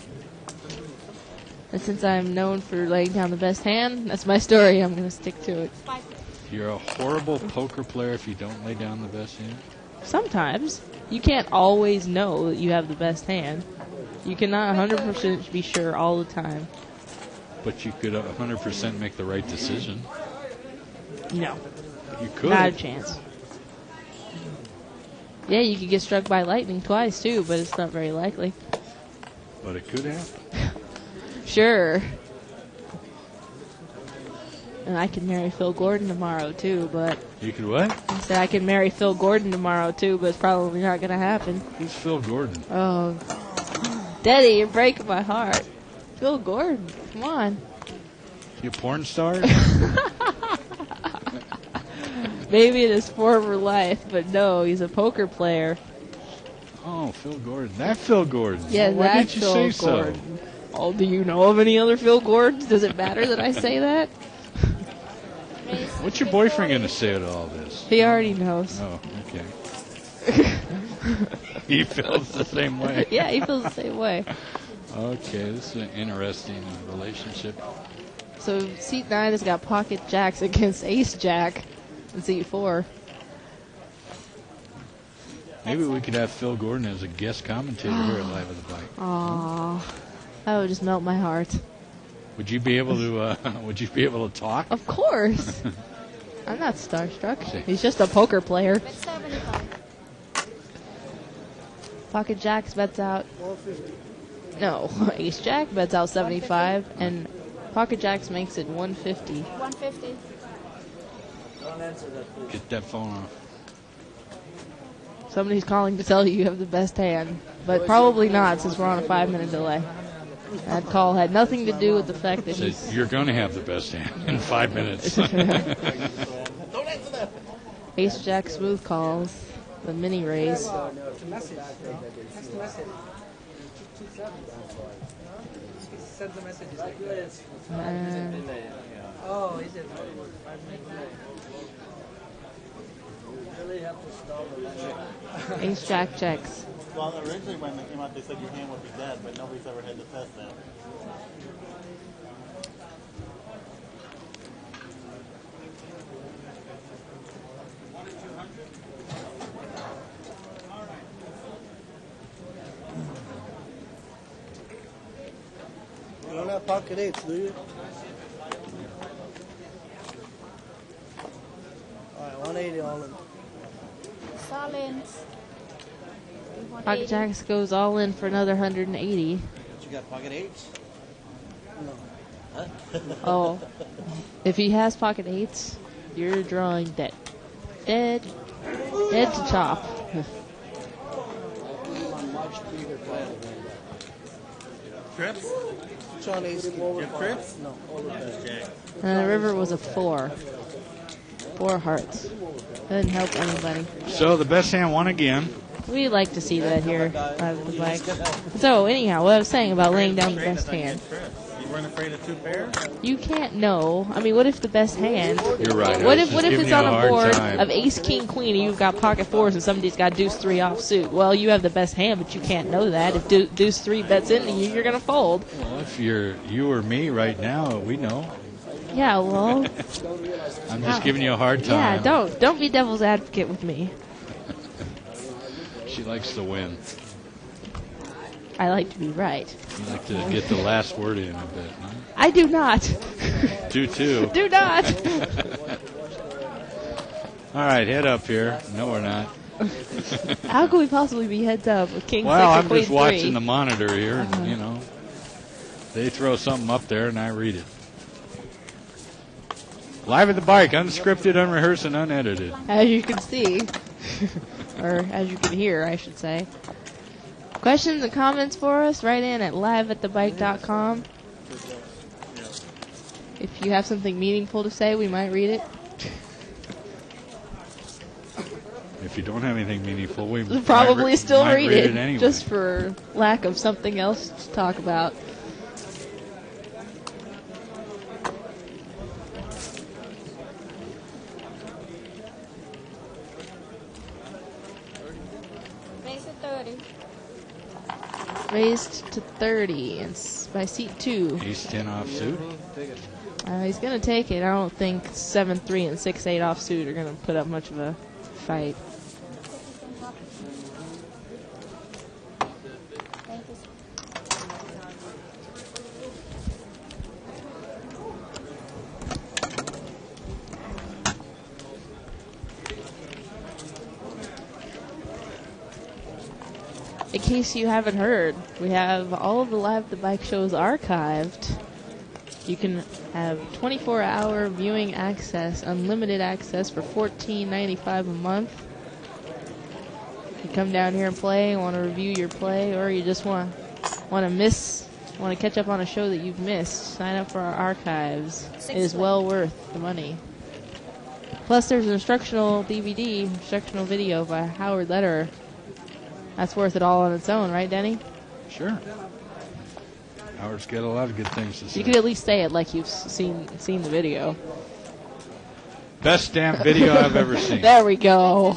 E: And since I'm known for laying down the best hand, that's my story. I'm going to stick to it.
G: You're a horrible poker player if you don't lay down the best hand.
E: Sometimes. You can't always know that you have the best hand. You cannot 100% be sure all the time.
G: But you could 100% make the right decision.
E: No.
G: You could.
E: Not a chance. Yeah, you could get struck by lightning twice, too, but it's not very likely.
G: But it could happen.
E: Sure. And I could marry Phil Gordon tomorrow, too, but...
G: You could what?
E: I said I could marry Phil Gordon tomorrow, too, but it's probably not going to happen.
G: Who's Phil Gordon?
E: Oh. Daddy, you're breaking my heart. Phil Gordon, come on.
G: You a porn star?
E: Maybe in his former life, but no, he's a poker player.
G: Oh, Phil Gordon. That Phil Gordon.
E: Yeah,
G: Why
E: that
G: did you
E: Phil
G: say
E: Gordon. Oh, do you know of any other Phil Gordons? Does it matter that I say that?
G: so? What's your boyfriend going to say to all this?
E: He already knows.
G: Oh, okay. He feels the same way.
E: Yeah, he feels the same way.
G: Okay, this is an interesting relationship.
E: So seat 9 has got pocket jacks against ace jack in seat 4.
G: Maybe we could have Phil Gordon as a guest commentator here at Live with the Bike.
E: Aww, that would just melt my heart.
G: Would you be able to? Would you be able to talk?
E: Of course. I'm not starstruck. He's just a poker player.
H: 75.
E: Pocket jacks bets out. No, ace jack bets out 75, and pocket jacks makes it 150.
H: 150.
G: Get that phone off.
E: Somebody's calling to tell you have the best hand, but probably not since we're on a 5-minute delay. That call had nothing to do with the fact that
G: So
E: he's...
G: you're going to have the best hand in 5 minutes.
E: Ace jack smooth calls, the mini raise.
J: Oh, is it?
E: Ace jack checks.
B: Well, originally when they came out, they said your hand would be dead, but nobody's ever had to test that.
C: You don't have pocket eights, do you? All right, 180 all in.
H: Silence.
E: Pocket jacks goes all in for another 180.
A: You got pocket eights?
E: Oh. If he has pocket eights, you're drawing dead. Dead. Dead to chop.
B: Trips?
C: John ace.
B: You have trips?
C: No.
E: And the river was a 4. 4 hearts. Doesn't help anybody.
G: So the best hand won again.
E: We like to see that here on the bike. So anyhow, what I was saying about laying down the best hand.
B: You weren't afraid of 2 pairs?
E: You can't know. I mean, what if the best hand?
G: You're right.
E: What
G: I
E: if
G: was just
E: it's
G: giving you
E: on
G: a
E: a
G: hard
E: board
G: time.
E: of ace, king, queen, and you've got pocket 4s, and somebody's got deuce 3 offsuit? Well, you have the best hand, but you can't know that. If deuce 3 bets into you, you're gonna fold.
G: Well, if you're you or me right now, we know.
E: Yeah, well,
G: I'm just giving you a hard
E: yeah,
G: time.
E: don't be devil's advocate with me.
G: She likes to win.
E: I like to be right.
G: You like to get the last word in a bit. Huh?
E: I do not.
G: Do too.
E: Do not.
G: All right, head up here. No, we're not.
E: How could we possibly be heads up with King
G: Well,
E: 6
G: I'm
E: or Queen
G: just watching
E: 3?
G: the monitor here, and, you know, they throw something up there, and I read it. Live at the bike, unscripted, unrehearsed, and unedited.
E: As you can see, or as you can hear, I should say. Questions and comments for us, write in at liveatthebike.com. If you have something meaningful to say, we might read it.
G: If you don't have anything meaningful, we
E: We'll probably
G: might
E: still
G: might
E: read it,
G: anyway.
E: just for lack of something else to talk about.
H: Raise it 30.
E: Raised to 30 and by seat 2.
G: Ace 10 offsuit.
E: He's going to take it. I don't think 7-3 and 6-8 offsuit are going to put up much of a fight.
H: Thank you.
E: In case you haven't heard, we have all of the Live at the Bike shows archived. You can have 24-hour viewing access, unlimited access for $14.95 a month. You come down here and play, want to review your play, or you just want to catch up on a show that you've missed. Sign up for our archives. It is well worth the money. Plus, there's an instructional DVD, instructional video by Howard Lederer. That's worth it all on its own, right, Denny?
G: Sure. Howard's got a lot of good things to say.
E: You could at least say it like you've seen the video.
G: Best damn video I've ever seen.
E: There we go.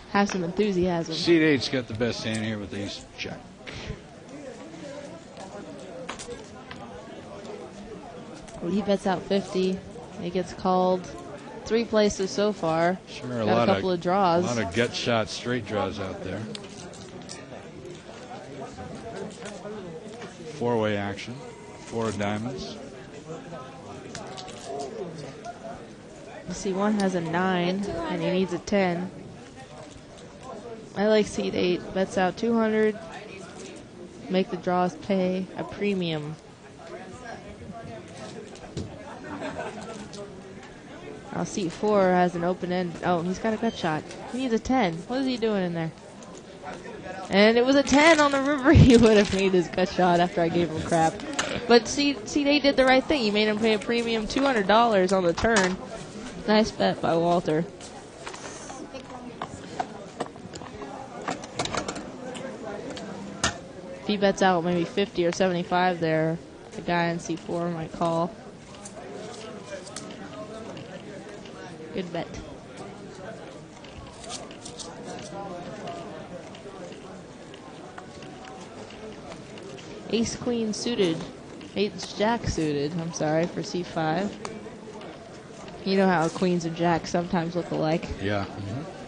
E: Have some enthusiasm.
G: Seat 8's got the best hand here with ace jack.
E: Well, he bets out 50. It gets called 3 places so far.
G: Sure,
E: Got a couple of draws.
G: A lot of gut shot straight draws out there. 4-way action. 4 of diamonds.
E: C1 has a 9, and he needs a 10. I like seat 8. Bets out 200. Make the draws pay a premium. Now seat 4 has an open end. Oh, he's got a gut shot. He needs a 10. What is he doing in there? And it was a 10 on the river. He would have made his gut shot after I gave him crap. But seat 8 did the right thing. He made him pay a premium $200 on the turn. Nice bet by Walter. If he bets out maybe 50 or 75 there, the guy in C4 might call. Good bet. Ace Queen suited. Ace Jack suited, I'm sorry, for C5. You know how queens and jacks sometimes look alike.
G: Yeah.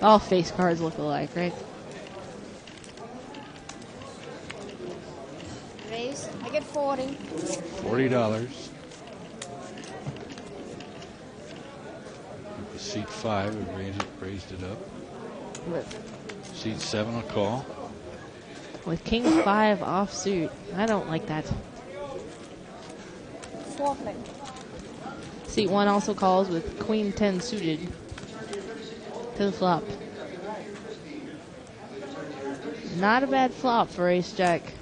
E: All face cards look alike, right?
H: Raise. I get 40.
G: $40. Seat 5, we raised it up. Seat 7 will call.
E: With King 5 offsuit. I don't like that.
H: 4 play.
E: Seat 1 also calls with Queen 10 suited to the flop. Not a bad flop for Ace Jack,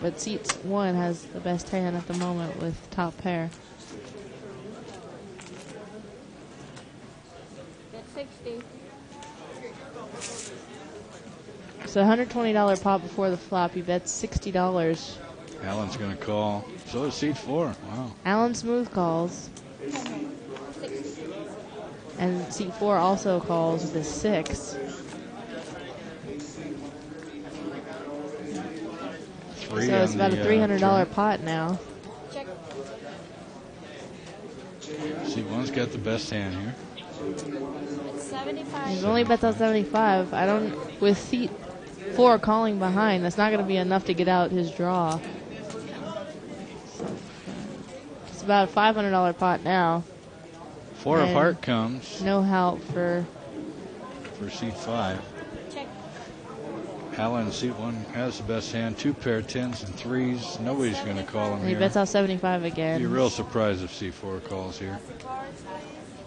E: but Seat 1 has the best hand at the moment with top pair.
H: Get 60.
E: So $120 pot before the flop. He bets $60.
G: Alan's going to call. So is seat 4. Wow.
E: Alan smooth calls. And seat 4 also calls with a 6.
G: 3
E: So it's
G: on
E: about a
G: the,
E: $300
G: turn.
E: pot now.
H: Check.
G: Seat 1's got the best hand here.
H: It's 75.
E: He's only bets out 75. I don't. With seat 4 calling behind, that's not going to be enough to get out his draw. It's about a $500 pot now.
G: 4 of
E: And
G: heart comes
E: no help for
G: seat 5.
H: Check.
G: Allen, seat 1 has the best hand. 2 pair 10s and 3s. Nobody's going to call him
E: and he
G: here.
E: bets out 75 again.
G: Be real surprised if C4 calls here.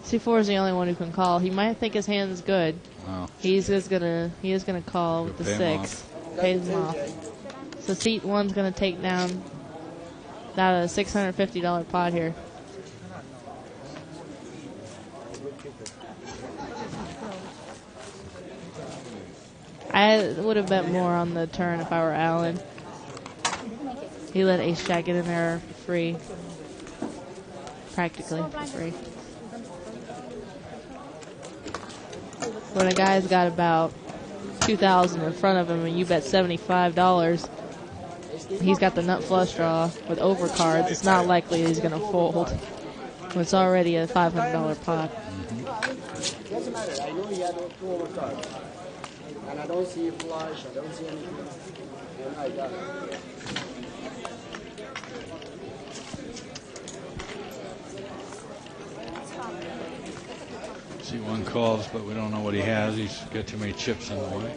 E: C4 is the only one who can call. He might think his hand's good.
G: Wow.
E: He is gonna call with the
G: pay him
E: 6. Pays him off. So seat 1's gonna take down that $650 pot here. I would have bet more on the turn if I were Allen. He let Ace Jack get in there for free. Practically for free. When a guy's got about 2,000 in front of him and you bet $75, he's got the nut flush draw with overcards. It's not likely he's going to fold. It's already a $500 pot.
D: Doesn't matter. I know he had 2 overcards. And I don't see a flush. I don't see anything. And I got it.
G: C1 calls, but we don't know what he has. He's got too many chips in the way.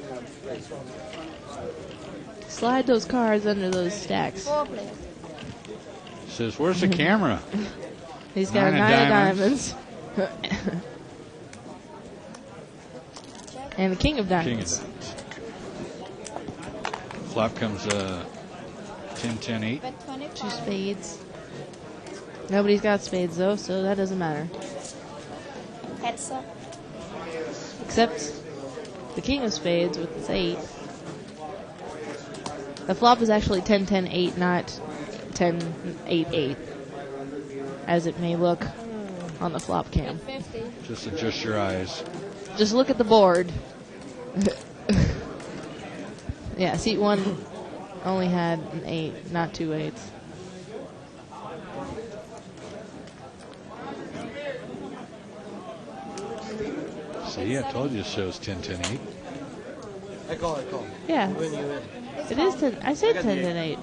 E: Slide those cards under those stacks.
H: 4, please.
G: Says, where's the camera?
E: He's got 9 of diamonds. And the king of diamonds.
G: Flop comes 10, 10, 8.
H: Bet 25.
E: 2 spades. Nobody's got spades though, so that doesn't matter.
H: Heads up.
E: Except the king of spades with his 8. The flop is actually 10, 10, 8, not 10, 8, 8. As it may look on the flop cam.
H: 50.
G: Just adjust your eyes.
E: Just look at the board. Yeah, seat 1 only had an 8, not 2 8s.
G: See, I told you it shows 10, 10, 8.
C: I call.
E: Yeah,
C: When you win.
E: it is 10. I said 10, 10, 8.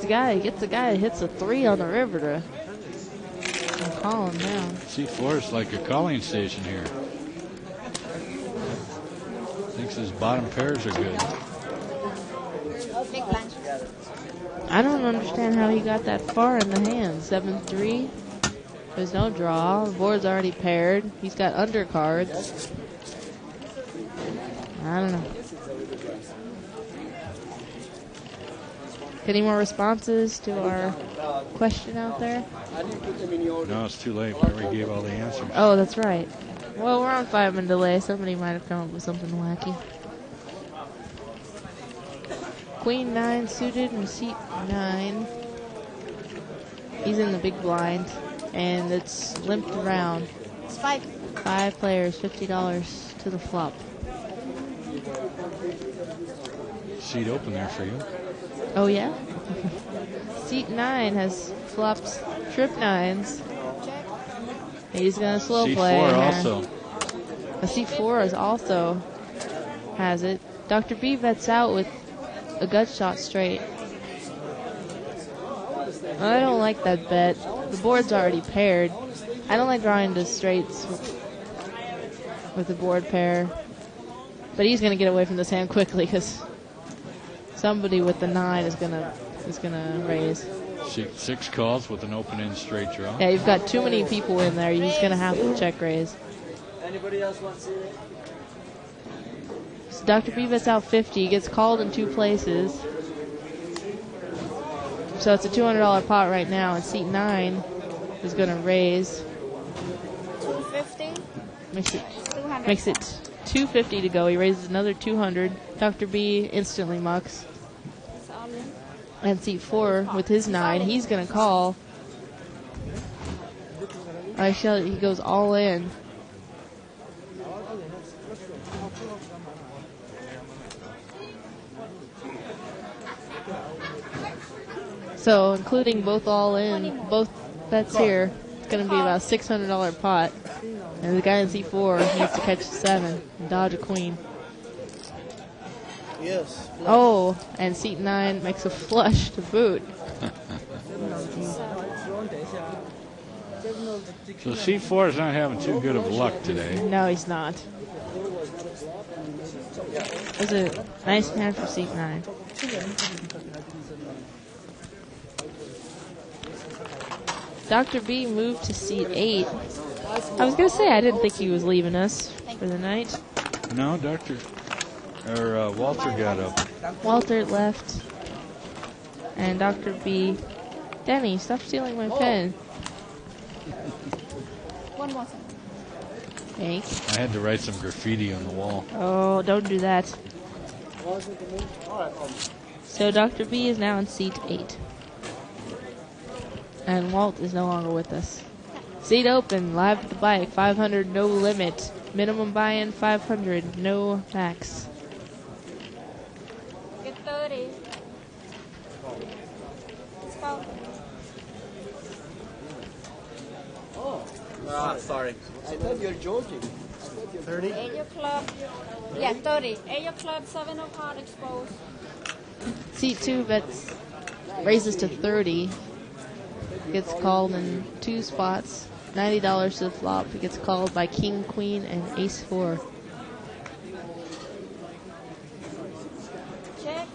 E: The guy hits a 3 on the river to call him down.
G: C4 is like a calling station here. Thinks his bottom pairs are good.
H: Big blind.
E: I don't understand how he got that far in the hand. 7-3. There's no draw. The board's already paired. He's got undercards. I don't know. Any more responses to our question out there?
G: No, it's too late. We already gave all the answers.
E: Oh, that's right. Well, we're on 5-minute delay. Somebody might have come up with something wacky. Queen 9 suited and seat 9. He's in the big blind, and it's limped around.
H: Spike.
E: 5 players, $50 to the flop.
G: Seat open there for you.
E: Oh, yeah? Seat 9 has flopped trip 9s. He's going to slow
G: Seat
E: play.
G: 4
E: here.
G: also.
E: Seat 4 is also has it. Dr. B bets out with a gut shot straight. I don't like that bet. The board's already paired. I don't like drawing to straights with the board pair. But he's going to get away from this hand quickly because somebody with the 9 is gonna raise.
G: 6 calls with an open-end straight draw.
E: Yeah, you've got too many people in there. He's gonna have to check raise.
J: Anybody else want to see it?
E: So Dr. B bets out 50. He gets called in 2 places. So it's a $200 pot right now, and seat 9 is gonna raise.
H: 250.
E: Makes it
H: 200.
E: Makes it $250 to go. He raises another 200. Dr. B instantly mucks.
H: It's all in.
E: And seat 4 with his 9, he's going to call. Actually, he goes all in. So including both all in, both bets here, it's going to be about $600 pot. And the guy in C4 needs to catch a 7 and dodge a queen.
C: Yes.
E: Oh, and seat 9 makes a flush to boot.
G: So C4 is not having too good of luck today.
E: No, he's not. It was a nice hand for seat 9. Dr. B moved to seat 8. I was going to say I didn't think he was leaving us for the night.
G: No, Walter got up.
E: Walter left. And Dr. B. Denny, stop stealing my pen.
H: One more thing.
E: Thanks.
G: I had to write some graffiti on the wall.
E: Oh, don't do that. So Dr. B is now in seat 8. And Walt is no longer with us. Seat open, live at the bike, 500, no limit. Minimum buy-in, 500, no max.
H: Get 30. Let's go.
I: Sorry.
D: I thought you were joking.
C: 30?
H: 8 your club. Yeah, 30. 8 your club, 7 of heart exposed.
E: Seat 2 bets raises to 30. Gets called in 2 spots. $90 to the flop. He gets called by King, Queen, and Ace 4.
H: Check.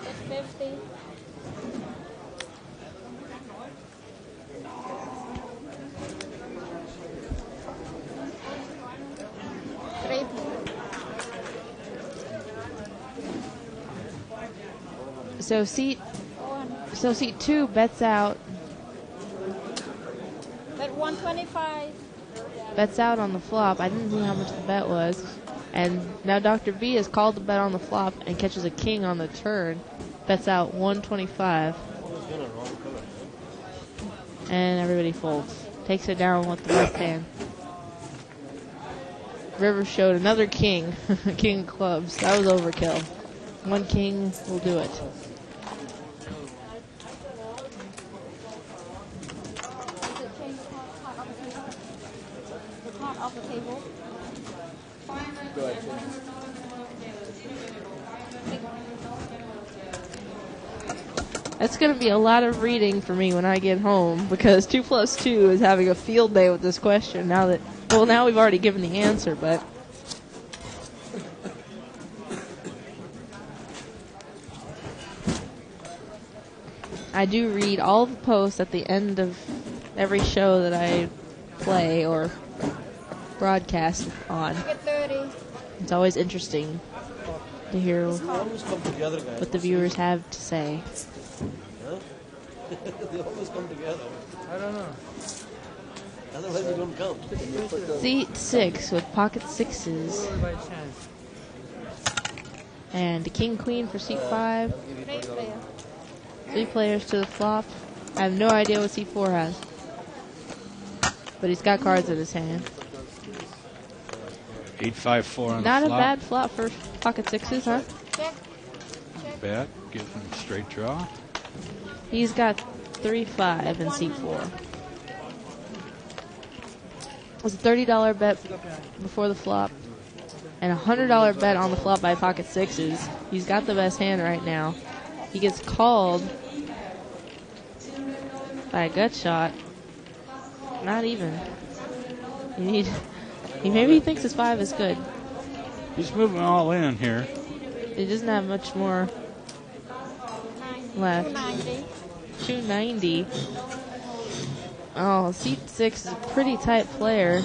H: Get 50.
E: So seat 2 bets out.
H: Bet 125.
E: Bets out on the flop. I didn't see how much the bet was. And now Dr. B has called the bet on the flop and catches a king on the turn. Bets out 125. And everybody folds. Takes it down with the left hand. River showed another king. King of clubs. That was overkill. One king will do it.
H: Off the table.
E: That's going to be a lot of reading for me when I get home because 2 plus 2 is having a field day with this question. Now we've already given the answer, but I do read all the posts at the end of every show that I play or broadcast on.
H: Get 30.
E: It's always interesting to hear
C: They always come together, guys.
E: what the viewers have to say.
C: Huh? They always come together.
B: I don't know.
C: Otherwise, they don't come.
E: Seat 6 with pocket 6s.
B: By chance.
E: And a king queen for seat 5.
H: 3 player.
E: 3 players to the flop. I have no idea what C4 has. But he's got cards in his hand.
G: 8-5-4 on
E: Not
G: the
E: a
G: flop.
E: bad flop for pocket 6s, huh?
H: Check.
G: Bet. Give him a straight draw.
E: He's got 3-5 in C4. It was a $30 bet before the flop. And a $100 bet on the flop by pocket 6s. He's got the best hand right now. He gets called by a gut shot. Not even. Maybe he thinks his 5 is good.
G: He's moving all in here.
E: He doesn't have much more left.
H: 290.
E: 290. Oh, seat 6 is a pretty tight player.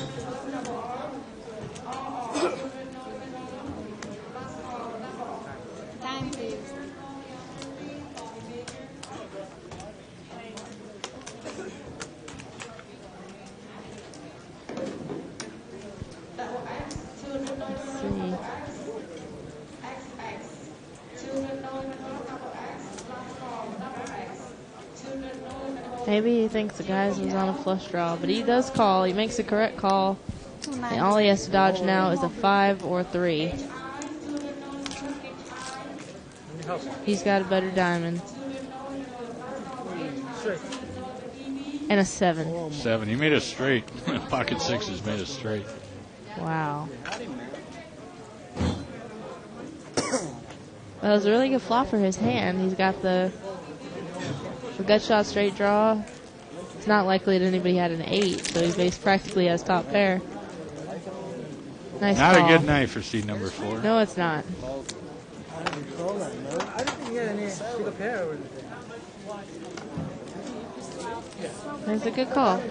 H: Time, please.
E: Let's see. Maybe he thinks the guys was on a flush draw, but he does call. He makes the correct call. And all he has to dodge now is a 5 or 3. He's got a better diamond. And a 7.
G: 7. He made a straight. Pocket sixes made a straight.
E: Wow. That was a really good flop for his hand. He's got the gut shot straight draw. It's not likely that anybody had an 8, so he practically has top pair. Nice
G: Not
E: call.
G: a good night for seed number 4.
E: No, it's not.
J: I don't think he had any single pair or anything.
E: That's a good call.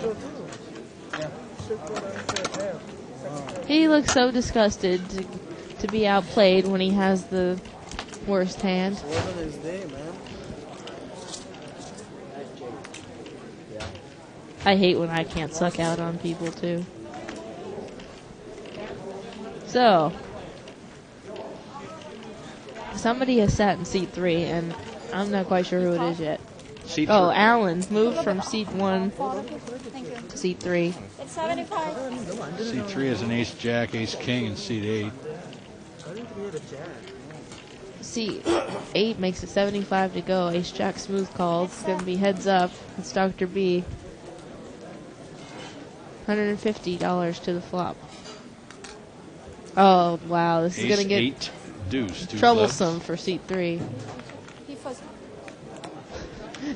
E: He looks so disgusted to be outplayed when he has the worst hand.
B: It wasn't his day, man.
E: I hate when I can't suck out on people, too. So, somebody has sat in seat 3, and I'm not quite sure who it is yet.
G: Seat
E: Oh,
G: 3.
E: Alan moved from seat 1 to seat 3.
H: It's 75.
G: Seat 3 is an ace jack, ace king, and seat 8.
E: Seat 8 makes it 75 to go. Ace jack smooth called. It's going to be heads up. It's Dr. B. $150 to the flop. Oh, wow. This is going to get
G: 8 deuce. 2
E: troublesome
G: clubs.
E: for seat 3.
H: He first.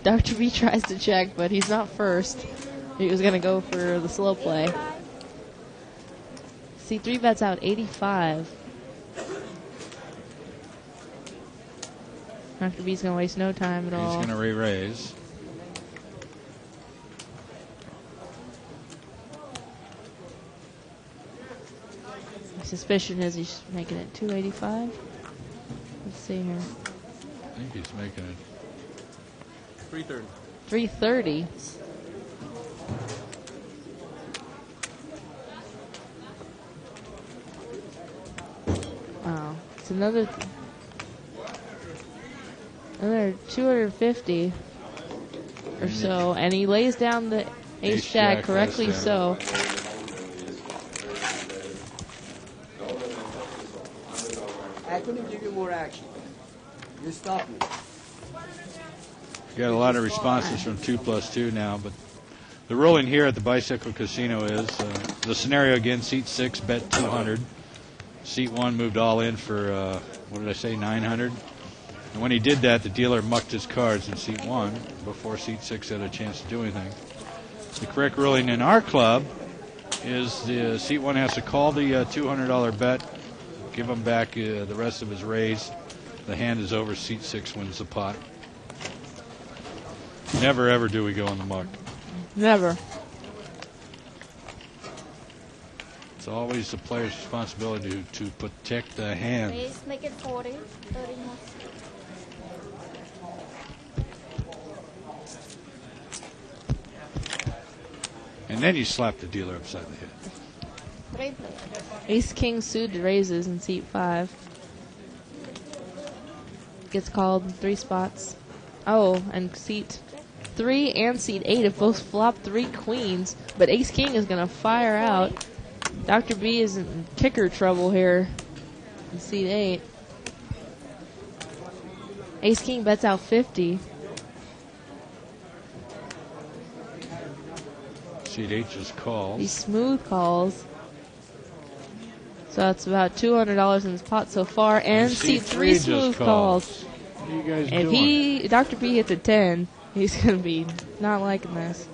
E: Dr. B tries to check, but he's not first. He was going to go for the slow play. Seat 3 bets out 85. Dr. B's going to waste no time at all.
G: He's going to re-raise.
E: My suspicion is he's making it 285. Let's see here.
G: I think he's making it
I: 330.
E: 330. Wow. It's another 250 or so, and he lays down the ace jack
G: jack
E: correctly
G: lays
E: so.
D: I couldn't give you more action. You stopped me.
G: Got a lot of responses from 2+2 now, but the ruling here at the Bicycle Casino is the scenario again, seat 6 bet 200. Seat 1 moved all in for, what did I say, 900? And when he did that, the dealer mucked his cards in seat 1 before seat 6 had a chance to do anything. The correct ruling in our club is the seat 1 has to call the $200 bet, give him back the rest of his raise. The hand is over, seat 6 wins the pot. Never ever do we go in the muck.
E: Never.
G: It's always the player's responsibility to protect the hand.
H: Please make it 40. 30 more.
G: And then you slap the dealer upside the head.
H: 3 please.
E: Ace king suited raises in seat 5. Gets called in 3 spots. Oh, and seat 3 and seat 8 have both flopped 3 queens, but ace king is going to fire out. Dr. B is in kicker trouble here in seat 8. Ace king bets out 50.
G: Seat 8 just calls.
E: He smooth calls. So that's about $200 in his pot so far, and seat 3 smooth calls.
G: What are you guys
E: If
G: doing?
E: Dr. B hits a 10, he's going to be not liking this.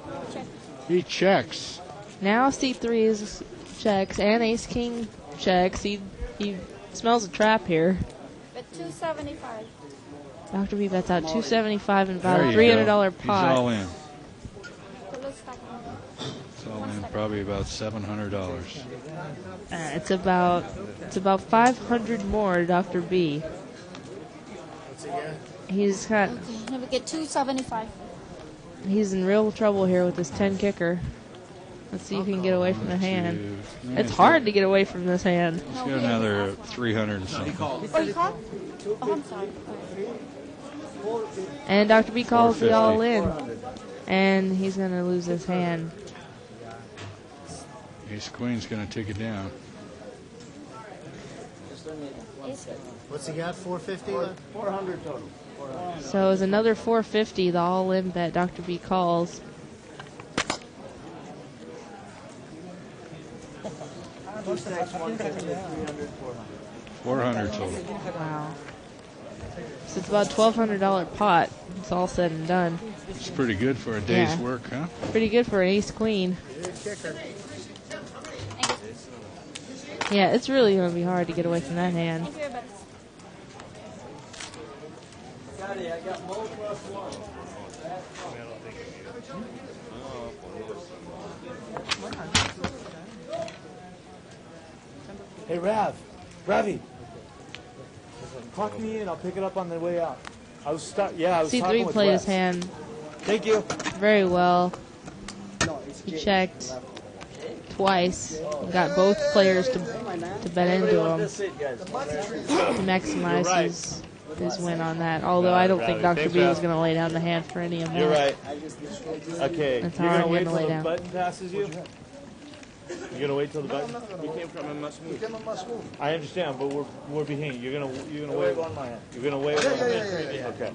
G: He checks.
E: Now seat 3 is checks, and ace king checks. He smells a trap here.
H: Bet 275.
E: Dr. B bets out 275 and about
G: There
E: a
G: you
E: $300
G: go.
E: pot.
G: He's all in.
H: Full stack.
G: It's all in probably about $700.
E: It's about 500 more, Dr. B.
B: What's he get?
E: He's got
H: Okay, we get 275.
E: he's in real trouble here with this 10 kicker. Let's see if he can get away from the hand. It's hard to get away from this hand.
G: He's got another 300 and something.
H: Oh, you called? Oh, I'm sorry.
E: And Dr. B calls the
G: 450.
E: all in. And he's going to lose his hand.
G: Ace Queen's going to take it down.
C: What's he got? 450 left?
D: 400 total.
E: So it's another 450, the all-in bet Dr. B calls.
D: What's the next one? 300,
G: 400 total.
E: Wow. So it's about $1,200 pot. It's all said and done.
G: It's pretty good for a day's
E: Yeah.
G: work, huh?
E: Pretty good for an ace queen. Yeah, it's really going to be hard to get away from that hand.
J: Daddy, I got Mo plus one.
B: Hey, Ravi, clock me in. I'll pick it up on the way out. I was talking
E: C3
B: with
E: played
B: Wes.
E: his hand
B: Thank you.
E: very well. He checked twice and got both players to bet into him. He maximizes his win on that. Although I don't think Dr. B was going to lay down the hand for any of that.
B: You're right. Okay,
E: That's
B: you're
E: hard
B: gonna wait
E: to
B: till
E: lay
B: the
E: down.
B: button passes you. You're gonna wait till the button.
I: We came from a must move.
B: I understand, but we're behind. You're gonna wait on my hand. You're gonna wait on my hand. Okay.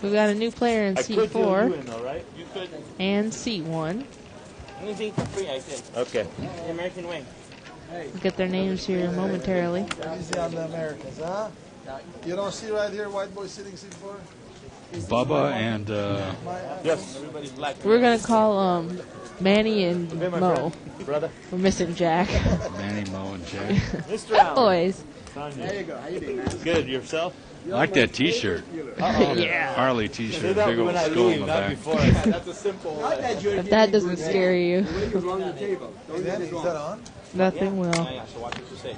E: We've got a new player in
B: I
E: seat
B: could deal
E: 4
B: you in though, right?
I: You could.
E: and seat 1.
I: Anything for free, I think.
B: Okay.
I: The American way.
E: We'll get their names here momentarily.
C: Easy on the Americans, huh? You don't see right here, white boy sitting seat 4?
G: Bubba and
B: Yes.
I: Everybody's black.
E: We're going to call Manny and
B: Hey, my
E: Mo.
B: friend. Brother.
E: We're missing Jack.
G: Manny, Mo, and Jack.
B: Mr. Allen.
E: Boys.
D: There you go. How you doing, man?
B: Good. Yourself?
G: I like that T-shirt.
E: Yeah.
G: Harley
B: Say
G: T-shirt,
B: that
G: big old
B: when I
G: skull in
B: leave,
G: the
B: not
G: back.
B: before.
I: That's a simple.
E: If that doesn't scare you,
C: Is that on?
E: nothing will.
I: Yeah, so watch what you say.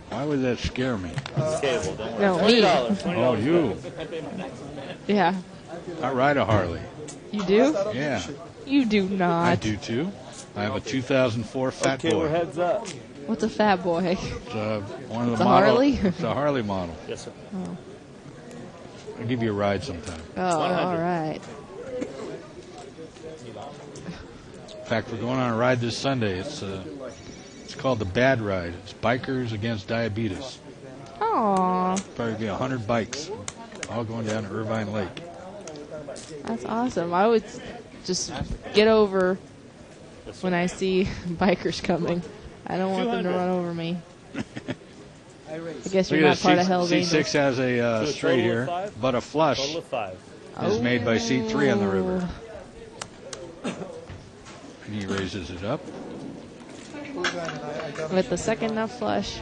G: Why would that scare me?
B: Cable, don't worry.
E: No, me.
B: $20.
G: Oh, you.
E: Yeah.
G: I ride a Harley.
E: You do?
G: Yeah,
E: You do
G: I
E: not.
G: do too. I have a 2004 Fat
B: Okay, we're
G: Boy.
B: heads up.
E: What's a fat boy?
G: It's one of the
E: It's a
G: model-
E: Harley?
G: It's a Harley model.
B: Yes, sir.
G: I'll give you a ride sometime.
E: Oh, all right.
G: In fact, we're going on a ride this Sunday. It's called the Bad Ride. It's Bikers Against Diabetes.
E: Aw,
G: Probably be 100 bikes, all going down to Irvine Lake.
E: that's awesome. I would just get over when I see bikers coming. I don't want them to
B: 200.
E: run over me. I guess you're
G: Look
E: not
G: at
E: part of
G: this.
E: Hell's
G: C6
E: Angels.
G: has a
B: So a
G: straight
B: total of
G: here,
B: 5?
G: but a flush
B: Total of 5.
G: is made by C3 on the river.
E: Oh.
G: And he raises it up.
E: With the second enough flush.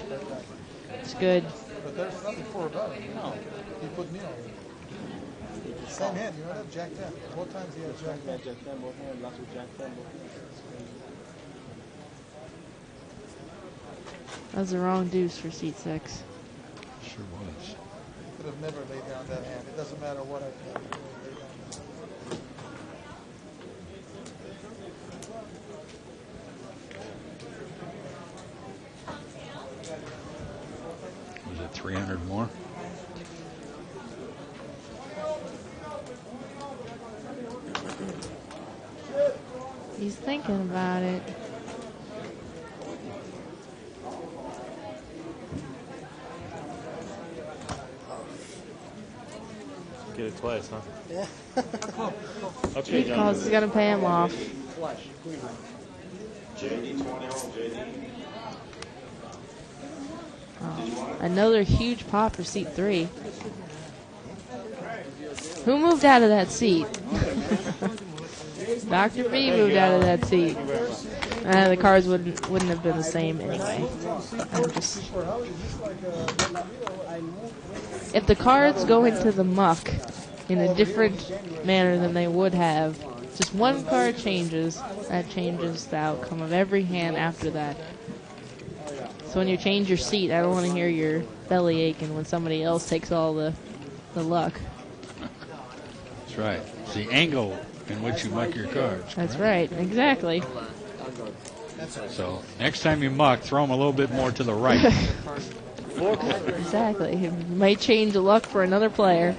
E: It's good.
C: But there's nothing for about it. No. He put me on. Same hand, you know that? Jack 10. Both times he had Jack 10.
E: That was the wrong deuce for seat 6.
G: Sure was.
C: Could have never laid down that hand. It doesn't matter what I do. Lay down that.
G: Was it 300 more?
E: He's thinking about it.
B: Get it twice, huh? Yeah.
E: He
B: Okay, John.
E: calls, he's going to pay him off. Oh, another huge pot for seat 3. Who moved out of that seat? Dr. B moved out of that seat. The cards wouldn't have been the same anyway. If the cards go into the muck in a different manner than they would have, just one card changes, that changes the outcome of every hand after that. So when you change your seat, I don't want to hear your belly aching when somebody else takes all the luck.
G: That's right. It's the angle in which you muck your cards.
E: That's
G: correct?
E: right, exactly.
G: So next time you muck, throw them a little bit more to the right.
E: Exactly. It might change the luck for another player.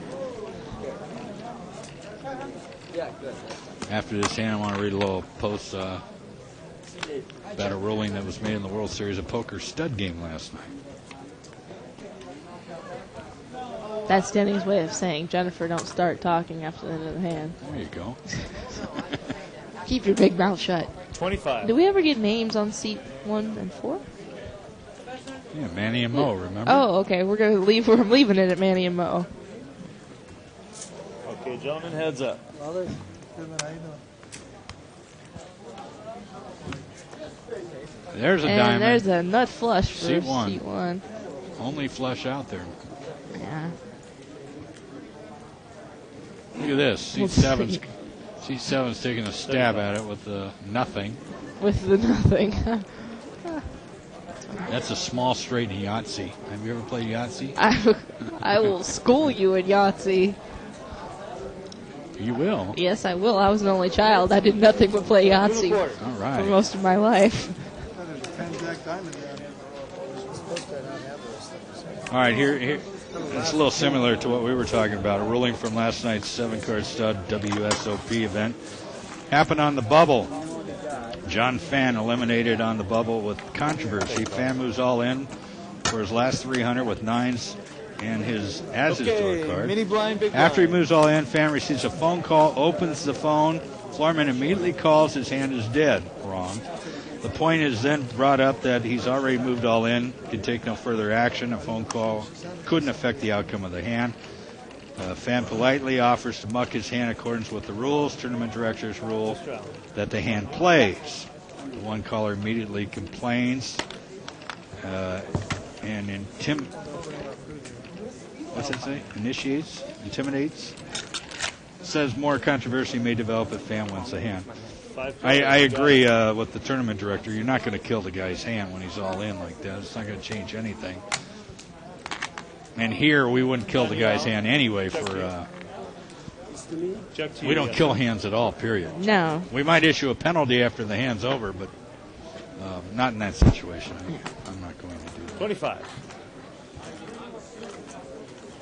G: After this hand, I want to read a little post about a ruling that was made in the World Series of Poker stud game last night.
E: That's Denny's way of saying, Jennifer, don't start talking after the end of the hand.
G: There you go.
E: Keep your big mouth shut.
B: 25.
E: Do we ever get names on seat 1 and 4?
G: Yeah, Manny and Mo, remember?
E: Oh, okay. We're gonna leave. We're leaving it at Manny and Mo.
B: Okay, gentlemen, heads up.
C: Brother, good man, how you doing?
G: There's a
E: And
G: diamond.
E: there's a nut flush for
G: Seat 1.
E: seat 1.
G: Only flush out there.
E: Yeah.
G: Look at this. Seat
E: Let's
G: 7's
E: see.
G: Seat 7's taking a stab at it with the nothing.
E: With the nothing.
G: That's a small straight in Yahtzee. Have you ever played Yahtzee?
E: I will school you in Yahtzee.
G: You will.
E: Yes, I will. I was an only child. I did nothing but play Yahtzee
G: All
E: for
G: right.
E: most of my life.
C: There's a 10 Jack Diamond down here. We're supposed to not have those things.
G: All right, here. It's a little similar to what we were talking about. A ruling from last night's 7-card stud WSOP event happened on the bubble. John Fan eliminated on the bubble with controversy. Fan moves all in for his last 300 with 9s and his as-is-door card.
B: Mini blind, big
G: After he
B: blind.
G: moves all in, Fan receives a phone call, opens the phone. Floorman immediately calls his hand is dead. Wrong. The point is then brought up that he's already moved all in, can take no further action. A phone call couldn't affect the outcome of the hand. Fan politely offers to muck his hand in accordance with the rules. Tournament directors rule that the hand plays. The one caller immediately complains and what's it say? Intimidates. Says more controversy may develop if Fan wins the hand. I agree with the tournament director. You're not going to kill the guy's hand when he's all in like that. It's not going to change anything. And here, we wouldn't kill the guy's hand anyway for... we don't kill hands at all, period.
E: No.
G: We might issue a penalty after the hand's over, but not in that situation. I'm not going to do that.
B: 25.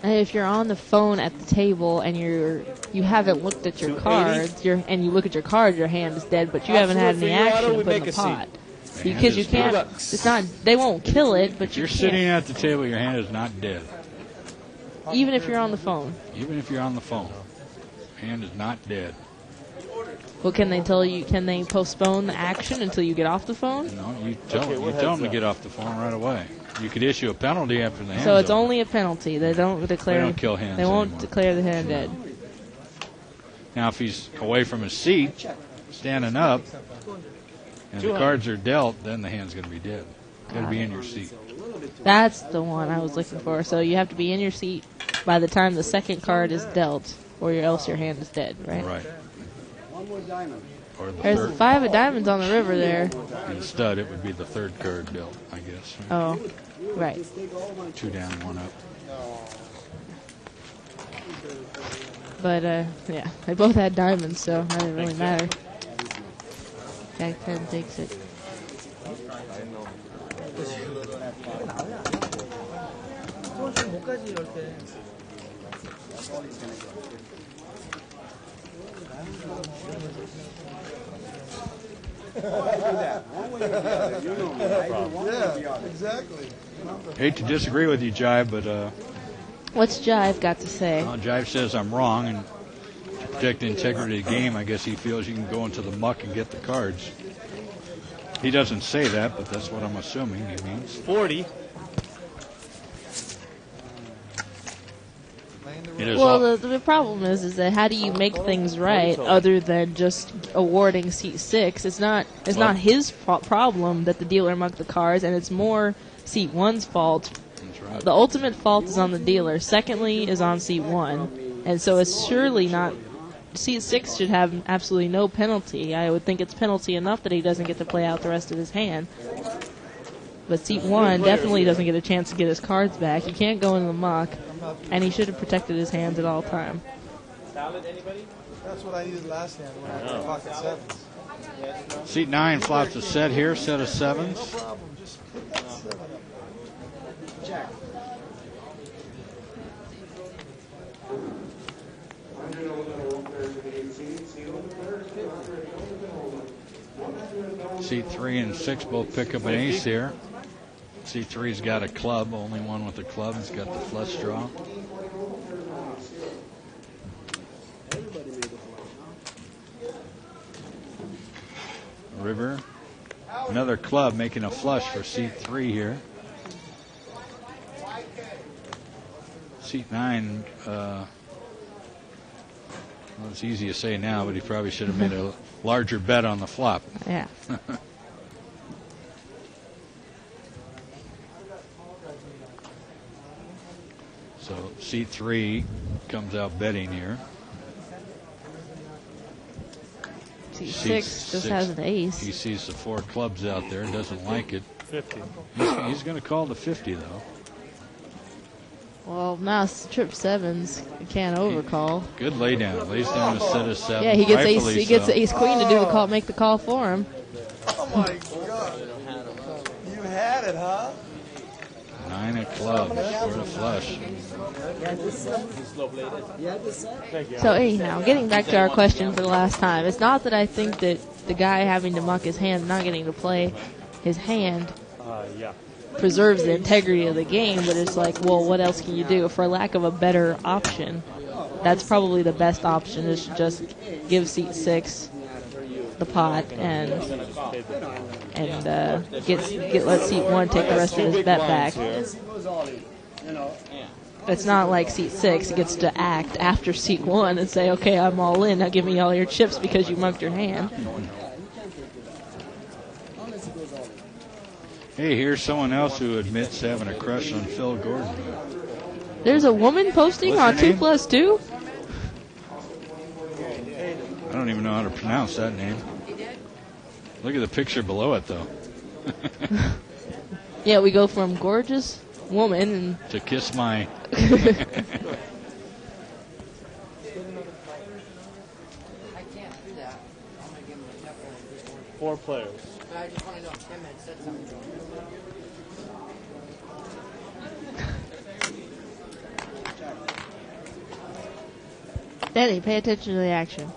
E: And if you're on the phone at the table and you haven't looked at your
B: 280.
E: cards, and you look at your card, your hand is dead, but you haven't had any
B: Absolute
E: action
B: figure
E: to put in
B: auto, we
E: the
B: make a
E: pot.
G: seat.
E: Because you can't.
B: $2.
E: It's not. They won't kill it, but
G: If
E: you
G: you're
E: can't.
G: sitting at the table, your hand is not dead.
E: Even if you're on the phone.
G: Even if you're on the phone. Hand is not dead.
E: Well, can they tell you? Can they postpone the action until you get off the phone?
G: No, you tell them to
B: up?
G: get off the phone right away. You could issue a penalty after the hand's
E: So it's
G: over.
E: only a penalty. They don't declare.
G: They don't kill hands
E: They won't
G: anymore.
E: declare the hand dead.
G: Now, if he's away from his seat, standing up, and the cards are dealt, then the hand's going to be dead. Got to be in your seat.
E: That's the one I was looking for. So you have to be in your seat by the time the second card is dealt, or else your hand is dead, right?
G: Right.
D: One more diamond.
G: Or the
E: There's the
G: third.
E: 5 of diamonds on the river there.
G: Instead, it would be the third card dealt, I guess.
E: Oh, right.
G: 2 down, 1 up.
E: But yeah, they both had diamonds, so that didn't really matter. Jack 10 takes it.
C: Yeah, exactly.
G: Hate to disagree with you, Jive, but
E: What's Jive got to say?
G: Jive says I'm wrong, and to protect the integrity of the game, I guess he feels you can go into the muck and get the cards. He doesn't say that, but that's what I'm assuming he means.
B: 40.
G: It is
E: Well,
G: all,
E: the problem is that how do you make things right other than just awarding seat 6? It's not his problem that the dealer mucked the cards, and it's more seat 1's fault.
G: that's right.
E: The ultimate fault is on the dealer. Secondly is on seat 1, and so it's surely not. Seat 6 should have absolutely no penalty. I would think it's penalty enough that he doesn't get to play out the rest of his hand. But seat 1 definitely doesn't get a chance to get his cards back. He can't go into the muck, and he should have protected his hands at all time.
B: Salad, anybody?
C: That's what I used last hand when I had pocket sevens.
G: Seat 9 flops a set here, set of 7s.
C: No problem, just pick that 7 up.
D: Jack.
G: Seat 3 and 6 both pick up an ace here. Seat 3's got a club, only one with a club. He's got the flush draw. River. Another club making a flush for seat 3 here. Seat 9, well, it's easy to say now, but he probably should have made a larger bet on the flop.
E: Yeah.
G: So seat 3 comes out betting here.
E: Seat 6 just has an ace.
G: He sees the 4 clubs out there and doesn't like it.
B: 50.
G: He's going to call the 50 though.
E: Well, now it's trip 7s. You can't overcall.
G: Good laydown. Lays down a set of 7.
E: Yeah, he gets ace.
G: Rightfully
E: He gets
G: so.
E: the ace queen to do the call, make the call for him.
C: Oh my God! You had it, huh?
G: 9 of clubs for the flush.
E: So anyhow, getting back to our question for the last time, it's not that I think that the guy having to muck his hand, not getting to play his hand,
B: Yeah.
E: preserves the integrity of the game, but it's like, well, what else can you do? For lack of a better option, that's probably the best option, is to just give seat 6 the pot and let seat 1 take the rest of his bet back. It's not like seat 6 gets to act after seat 1 and say, okay, I'm all in, now give me all your chips because you mucked your hand.
G: Hey, here's someone else who admits having a crush on Phil Gordon.
E: There's a woman posting
G: What's
E: on
G: her
E: 2
G: name?
E: plus 2?
G: I don't even know how to pronounce that name. Look at the picture below it, though.
E: Yeah, we go from gorgeous woman and
G: To kiss my...
B: 4 players.
K: I just want to know if Tim had said something wrong.
E: Daddy, pay attention to the action.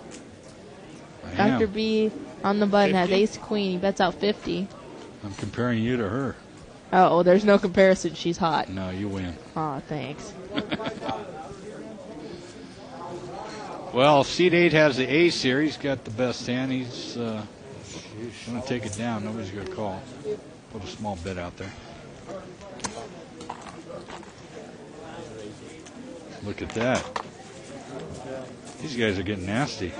G: I am.
E: Dr. B on the button has ace queen. He bets out 50.
G: I'm comparing you to her.
E: Oh, there's no comparison. She's hot.
G: No, you win.
E: Aw, thanks.
G: Well, seat 8 has the ace here. He's got the best hand. He's going to take it down. Nobody's going to call. Put a small bet out there. Look at that. These guys are getting nasty.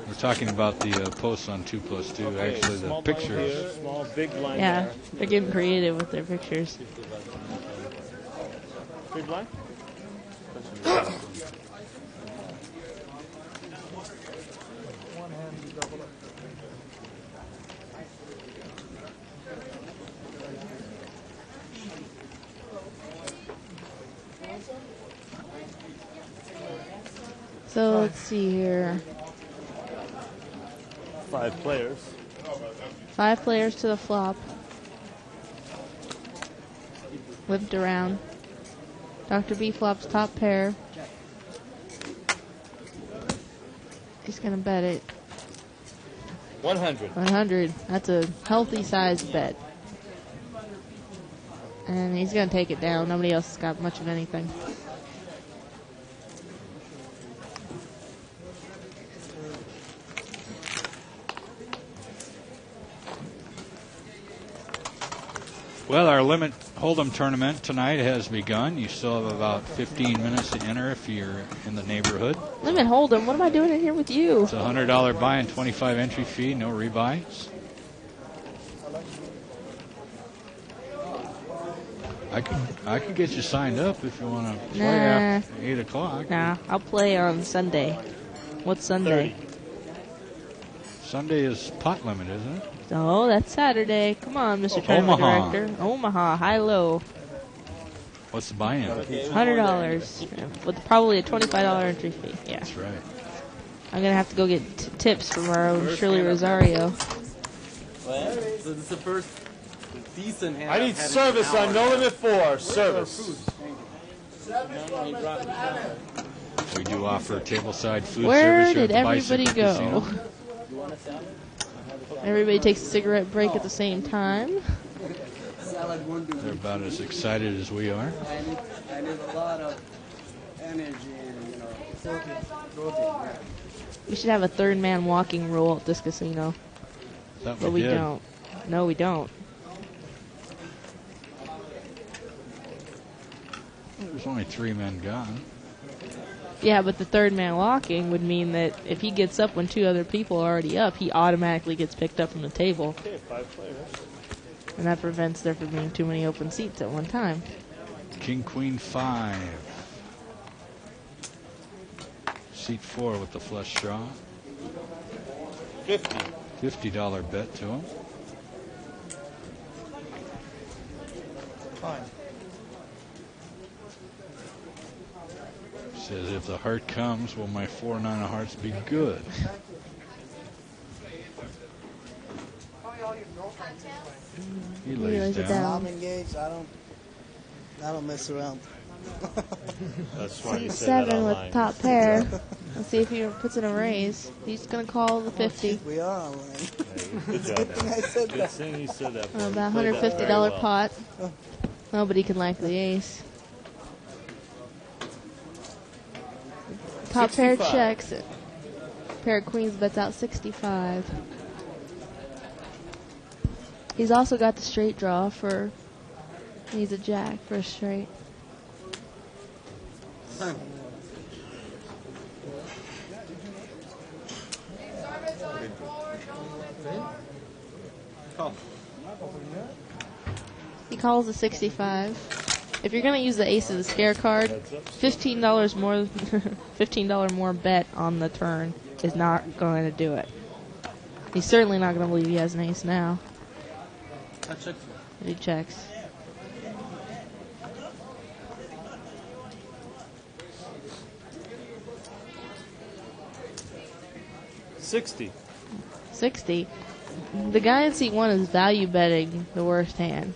G: We're talking about the posts on 2 plus 2. Actually, the
B: Small blind
G: pictures.
B: here, small, big line
E: Yeah,
B: there.
E: they're getting creative with their pictures.
B: Big blind?
C: One hand, you double up.
E: So let's see here.
B: 5 players.
E: 5 players to the flop. Whipped around. Dr. B flops top pair. He's going to bet it.
B: 100.
E: 100. That's a healthy sized bet. And he's going to take it down. Nobody else has got much of anything.
G: Well, our limit hold'em tournament tonight has begun. You still have about 15 minutes to enter if you're in the neighborhood.
E: Limit Hold'em. What am I doing in here with you?
G: It's a $100 buy and 25 entry fee, no rebuys. I could get you signed up if you want to play after 8 o'clock.
E: Nah, I'll play on Sunday. What's Sunday?
G: Sunday is pot limit, isn't it?
E: Oh, that's Saturday. Come on, Mr. Tournament
G: Omaha.
E: Director. Omaha, high-low.
G: What's the buy-in?
E: $100 with probably a $25 entry fee. Yeah.
G: That's right.
E: I'm going to have to go get tips from our own Shirley Rosario.
I: Well, so this is the first decent hand.
B: I need
I: I've had in
B: service
I: an
B: on
I: hour.
B: No Limit 4. Service.
G: We do offer tableside food
E: Where
G: service here at
E: did
G: the
E: everybody
G: Bicycle
E: go?
G: Casino.
E: Everybody takes a cigarette break at the same time.
G: They're about as excited as we are.
D: I need a lot of energy and, protein.
E: We should have a third man walking rule at this casino.
G: Thought
E: But we
G: did.
E: don't. No, we don't.
G: There's only 3 men gone.
E: Yeah, but the third man walking would mean that if he gets up when 2 other people are already up, he automatically gets picked up from the table.
B: Okay, 5 players.
E: And that prevents there from being too many open seats at one time.
G: King, Queen, 5. Seat 4 with the flush draw.
B: 50.
G: $50 bet to him.
C: Fine.
G: Says if the heart comes, will my 4-9 of hearts be good? He lays down.
C: I'm engaged. I don't mess around.
A: That's why you
E: Seat
A: say that
E: 7
A: online.
E: with top pair. Let's see if he puts in a raise. He's going to call the 50.
C: We are online.
A: Good job, man.
C: I said
A: Good
C: that.
A: thing you said that.
E: About
A: Played that very
E: $150
A: well.
E: pot. Nobody can like the ace. Top pair
B: 65.
E: checks. Pair of queens bets out 65. He's also got the straight draw for. He's a jack for a straight. He calls the 65. If you're gonna use the ace of the scare card, $15 more, $15 more bet on the turn is not going to do it. He's certainly not going to believe he has an ace now.
I: I checked.
E: He checks.
B: $60.
E: 60. The guy in seat 1 is value betting the worst hand.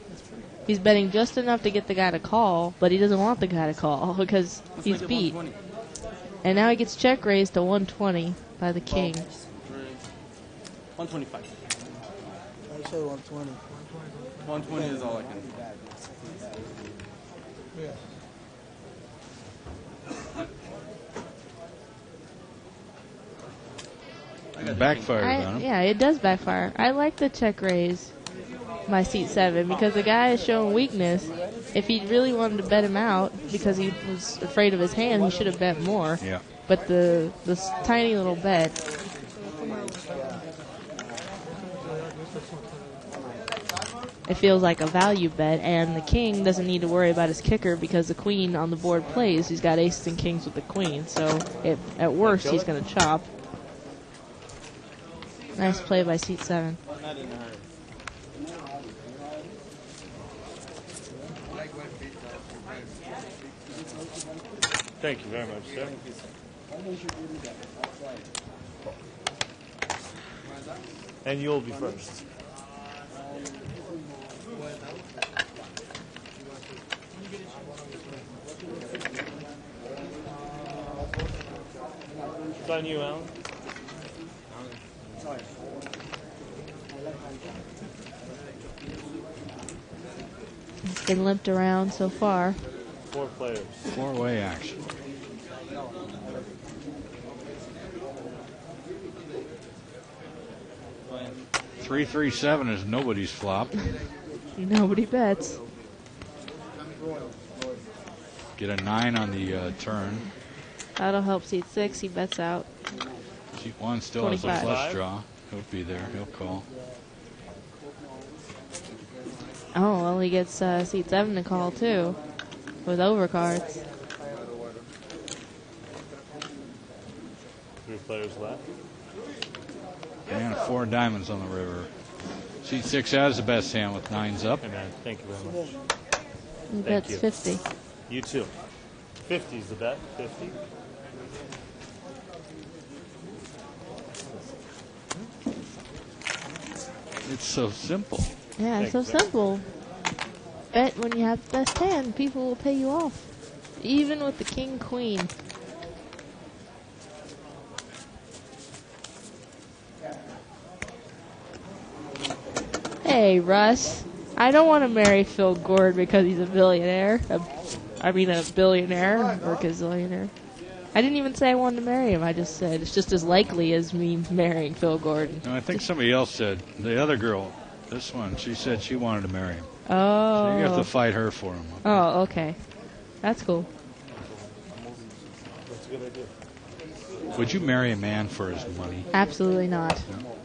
E: He's betting just enough to get the guy to call, but he doesn't want the guy to call because he's beat. And now he gets check raised to 120 by the king.
I: 125.
C: I said 120.
I: 120 is all I can.
C: Yeah.
G: It backfires on him.
E: Yeah, it does backfire. I like the check raise by seat 7 because the guy is showing weakness. If he really wanted to bet him out because he was afraid of his hand, he should have bet more.
G: Yeah.
E: But this tiny little bet. It feels like a value bet, and the king doesn't need to worry about his kicker because the queen on the board plays. He's got aces and kings with the queen, so at worst he's going to chop. Nice play by seat 7.
B: Thank you very much, sir. And you'll be first. It's on you, Alan.
E: It's been limped around so far.
B: 4 players.
G: 4-way action. $3-3-7 is nobody's flop.
E: Nobody bets.
G: Get a 9 on the turn.
E: That'll help seat 6. He bets out.
G: Seat 1 still has a
E: 25.
G: flush draw. He'll be there. He'll call.
E: Oh, well, he gets seat 7 to call, too, with overcards.
B: 3 players left.
G: And 4 diamonds on the river. Seat 6 has the best hand with 9s up.
B: Hey, man, thank you very much.
E: He
B: Thank
E: bets
B: you.
E: 50.
B: You too. 50 is the bet. 50.
G: It's so simple.
E: Yeah, it's so simple. Bet when you have the best hand, people will pay you off. Even with the king queen. Hey, Russ. I don't want to marry Phil Gord because he's a billionaire. A billionaire or gazillionaire. I didn't even say I wanted to marry him. I just said it's just as likely as me marrying Phil Gordon.
G: No, I think somebody else said, the other girl, this one, she said she wanted to marry him.
E: Oh.
G: So you have to fight her for him.
E: Oh, okay. That's cool.
B: That's a good idea.
G: Would you marry a man for his money?
E: Absolutely not.
G: No?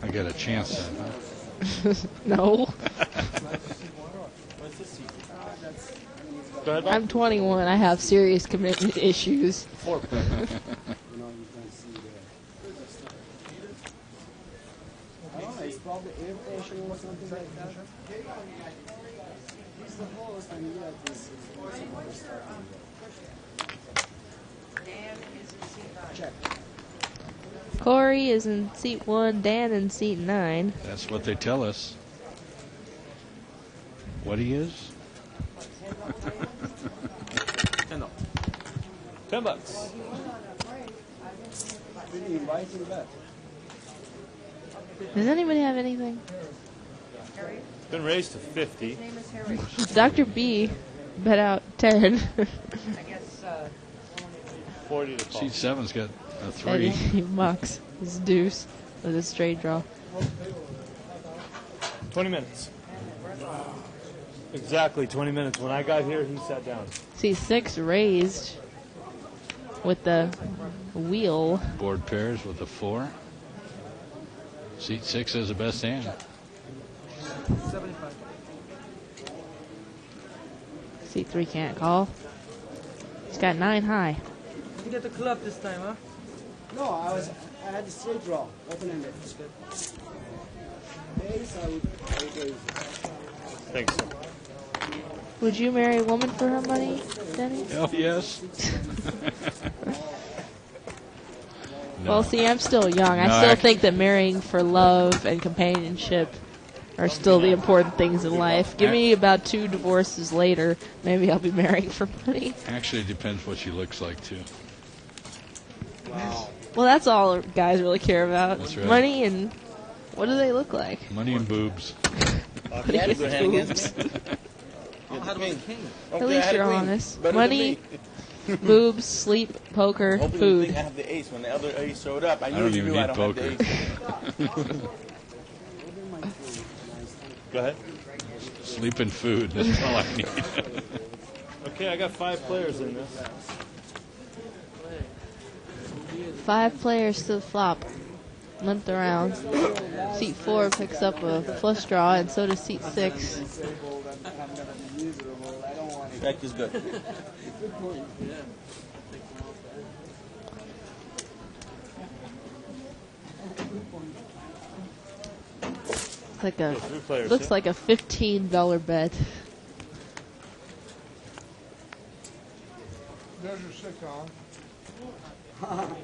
G: I get a chance then, huh?
E: No.
B: Go ahead, Bob.
E: I'm 21. I have serious commitment issues.
B: Four player.
D: You know, you can see there. I don't know, it's probably air pressure or something like that. He's the host and yet this is some other stuff in there. Check.
E: Corey is in seat 1, Dan in seat 9.
G: That's what they tell us. What he is?
B: $10.
D: Really inviting that.
E: Does anybody have anything?
B: Been raised to 50.
E: Dr. B bet out 10.
B: 40 to call.
G: Seat 7's got a
E: And
G: 3.
E: he mucks his deuce with a straight draw.
B: 20 minutes. Exactly 20 minutes. When I got here, he sat down.
E: Seat 6 raised with the wheel.
G: Board pairs with a 4. Seat 6 has the best hand.
J: 75.
E: Seat 3 can't call. He's got 9 high.
J: You get the club this time, huh?
D: No, I had the straight draw, open-ended. Base, I would raise it.
B: Thanks, sir.
E: Would you marry a woman for her money, Denny?
G: Oh, yes.
E: Well, see, I'm still young. I still think that marrying for love and companionship are still the important things in life. Give me about 2 divorces later, maybe I'll be marrying for money.
G: Actually, it depends what she looks like, too.
D: Wow.
E: Well, that's all guys really care about.
G: That's right.
E: Money and what do they look like?
G: Money and boobs.
E: Money and boobs. At least you're honest. Money, boobs, sleep, poker,
I: Hopefully you
E: food.
I: think I have the ace. When the other ace showed up, I knew
G: don't
I: you
G: even
I: knew I
G: need
I: don't have the
G: poker.
I: ace.
B: Go ahead.
G: Sleep and food. That's all I need.
B: Okay, I got 5 players in this.
E: 5 players to the flop. Limped around. Seat 4 picks up a flush draw, and so does seat 6.
I: That is good.
E: Looks like a $15 bet.
C: There's your 6 on.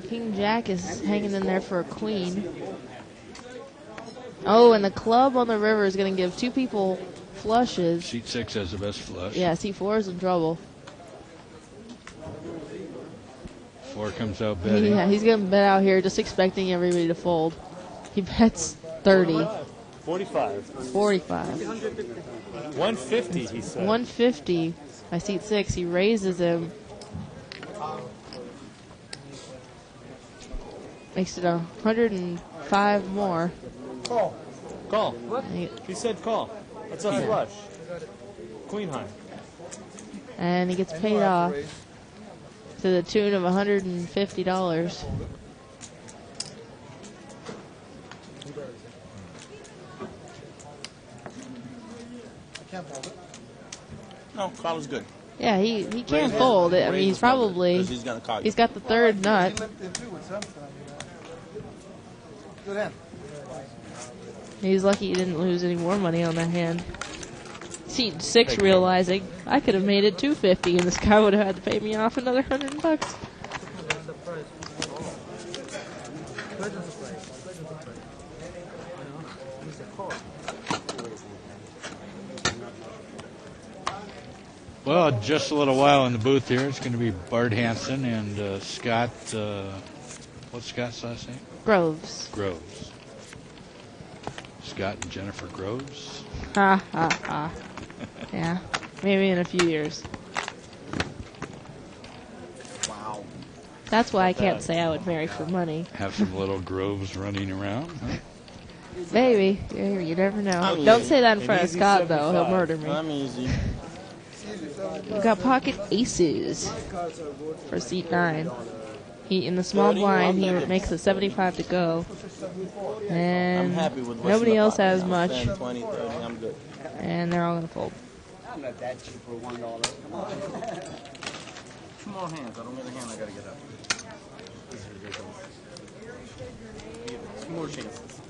E: King Jack is hanging in there for a queen. Oh, and the club on the river is going to give 2 people flushes.
G: Seat 6 has the best flush.
E: Yeah, seat 4 is in trouble.
G: 4 comes out betting.
E: Yeah, he's going to bet out here just expecting everybody to fold. He bets 30.
B: 45.
E: 45.
B: 150, he said.
E: 150 by seat 6. He raises him. Makes it 105 more.
B: Call. Call.
E: What?
B: He said call. That's a flush. Queen high.
E: And he gets paid off to the tune of $150.
C: Can't fold it.
I: No, call is good.
E: Yeah, he can't fold it. I mean, he's probably,
I: He's gonna call you.
E: he's got the 3rd nut.
C: He limped in too with something, Good hand.
E: He's lucky he didn't lose any more money on that hand. Seat 6 realizing I could have made it $250 and this guy would have had to pay me off another $100.
G: Well, just a little while in the booth here. It's going to be Bart Hansen and Scott What's Scott's last name?
E: Groves.
G: Groves. Scott and Jennifer Groves.
E: Ha ha ha. Yeah, maybe in a few years.
I: Wow.
E: That's why I can't say I would marry for money.
G: Have some little Groves running around. Huh?
E: Maybe. You never know.
I: I'm
E: Don't
I: easy.
E: say that in front of
B: easy
E: Scott, though. He'll
B: 75.
E: murder me.
I: I'm easy.
E: We've got pocket aces for seat 9. He in the small blind, he makes a 75 to go.
I: I'm
E: And
I: happy with what's
E: nobody
I: in the
E: else
I: pocket.
E: has
I: I'm
E: much.
I: spending 20, 30, I'm good.
E: And they're all going to fold.
D: I'm not that cheap for $1. Come on.
I: 2 more hands. I don't get a hand. I gotta get up. This is ridiculous. 2 more chances.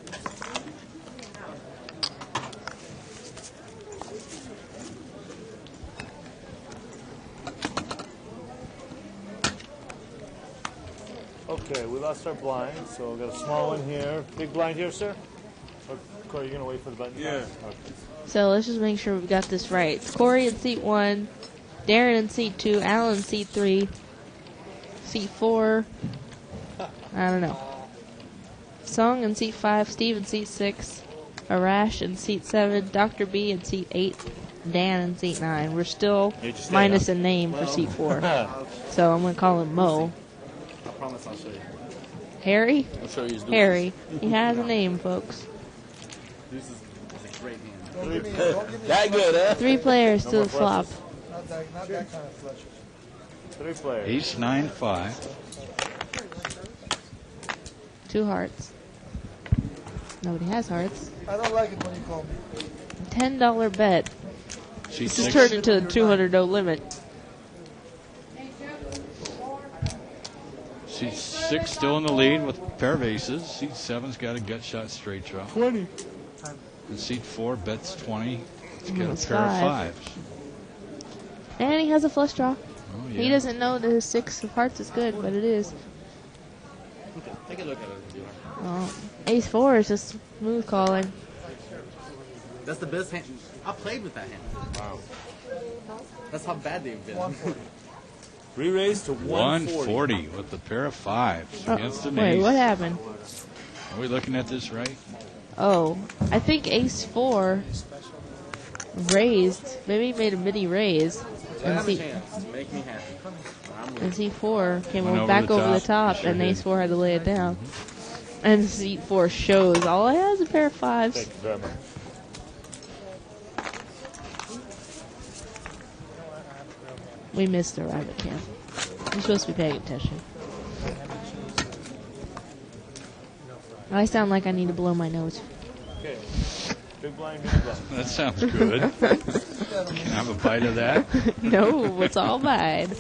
B: Okay, we lost our blind, so we got a small one here. Big blind here, sir? Or, Corey, you going to wait for the button?
A: Yeah.
B: Okay.
E: So let's just make sure we've got this right. It's Corey in seat 1, Darren in seat 2, Alan in seat 3, seat 4, I don't know. Song in seat 5, Steve in seat 6, Arash in seat 7, Dr. B in seat 8, Dan in seat 9. We're still minus a name for seat 4. So I'm going to call him Mo.
I: I promise I'll show you.
E: Harry?
I: I'll show you his
E: Harry. He has a name, folks.
I: This is a great hand.
C: Don't give me
I: That good, huh?
E: 3 players to the flop.
C: Not that kind of flushes.
B: 3 players.
G: Ace 9-5.
E: 2 hearts. Nobody has hearts.
C: I don't like it when you call me.
E: $10 bet.
G: Seat
E: This has
G: 6.
E: turned into a 200 no limit.
G: Seat 6 still in the lead with a pair of aces. Seat 7's got a gut shot straight draw.
B: 20.
G: And seat 4 bets 20. It's got
E: It's
G: a pair of
E: 5.
G: 5s.
E: And he has a flush draw.
G: Oh, yeah.
E: He doesn't know that his 6 of hearts is good, but it is.
I: Take a look at it.
E: Well, ace 4 is just smooth calling.
I: That's the best hand. I played with that hand.
B: Wow.
I: That's how bad they've been.
B: Re-raise to 140.
G: 140 with a pair of 5s against an
E: Wait,
G: ace.
E: what happened?
G: Are we looking at this right?
E: Oh, I think ace 4 raised. Maybe he made a mini raise. And
I: Have a
E: seat,
I: chance. Make me happy. I'm
E: and seat 4 came
G: Went over
E: back
G: the
E: over the
G: top.
E: top,
G: Sure
E: and
G: did.
E: ace 4 had to lay it down. And seat 4 shows all it has is a pair of 5s.
B: Thank you very much.
E: We missed the rabbit can. You're supposed to be paying attention. I sound like I need to blow my nose.
B: Okay. Big blind, big blind.
G: That sounds good. Can I have a bite of that?
E: No, it's all mine.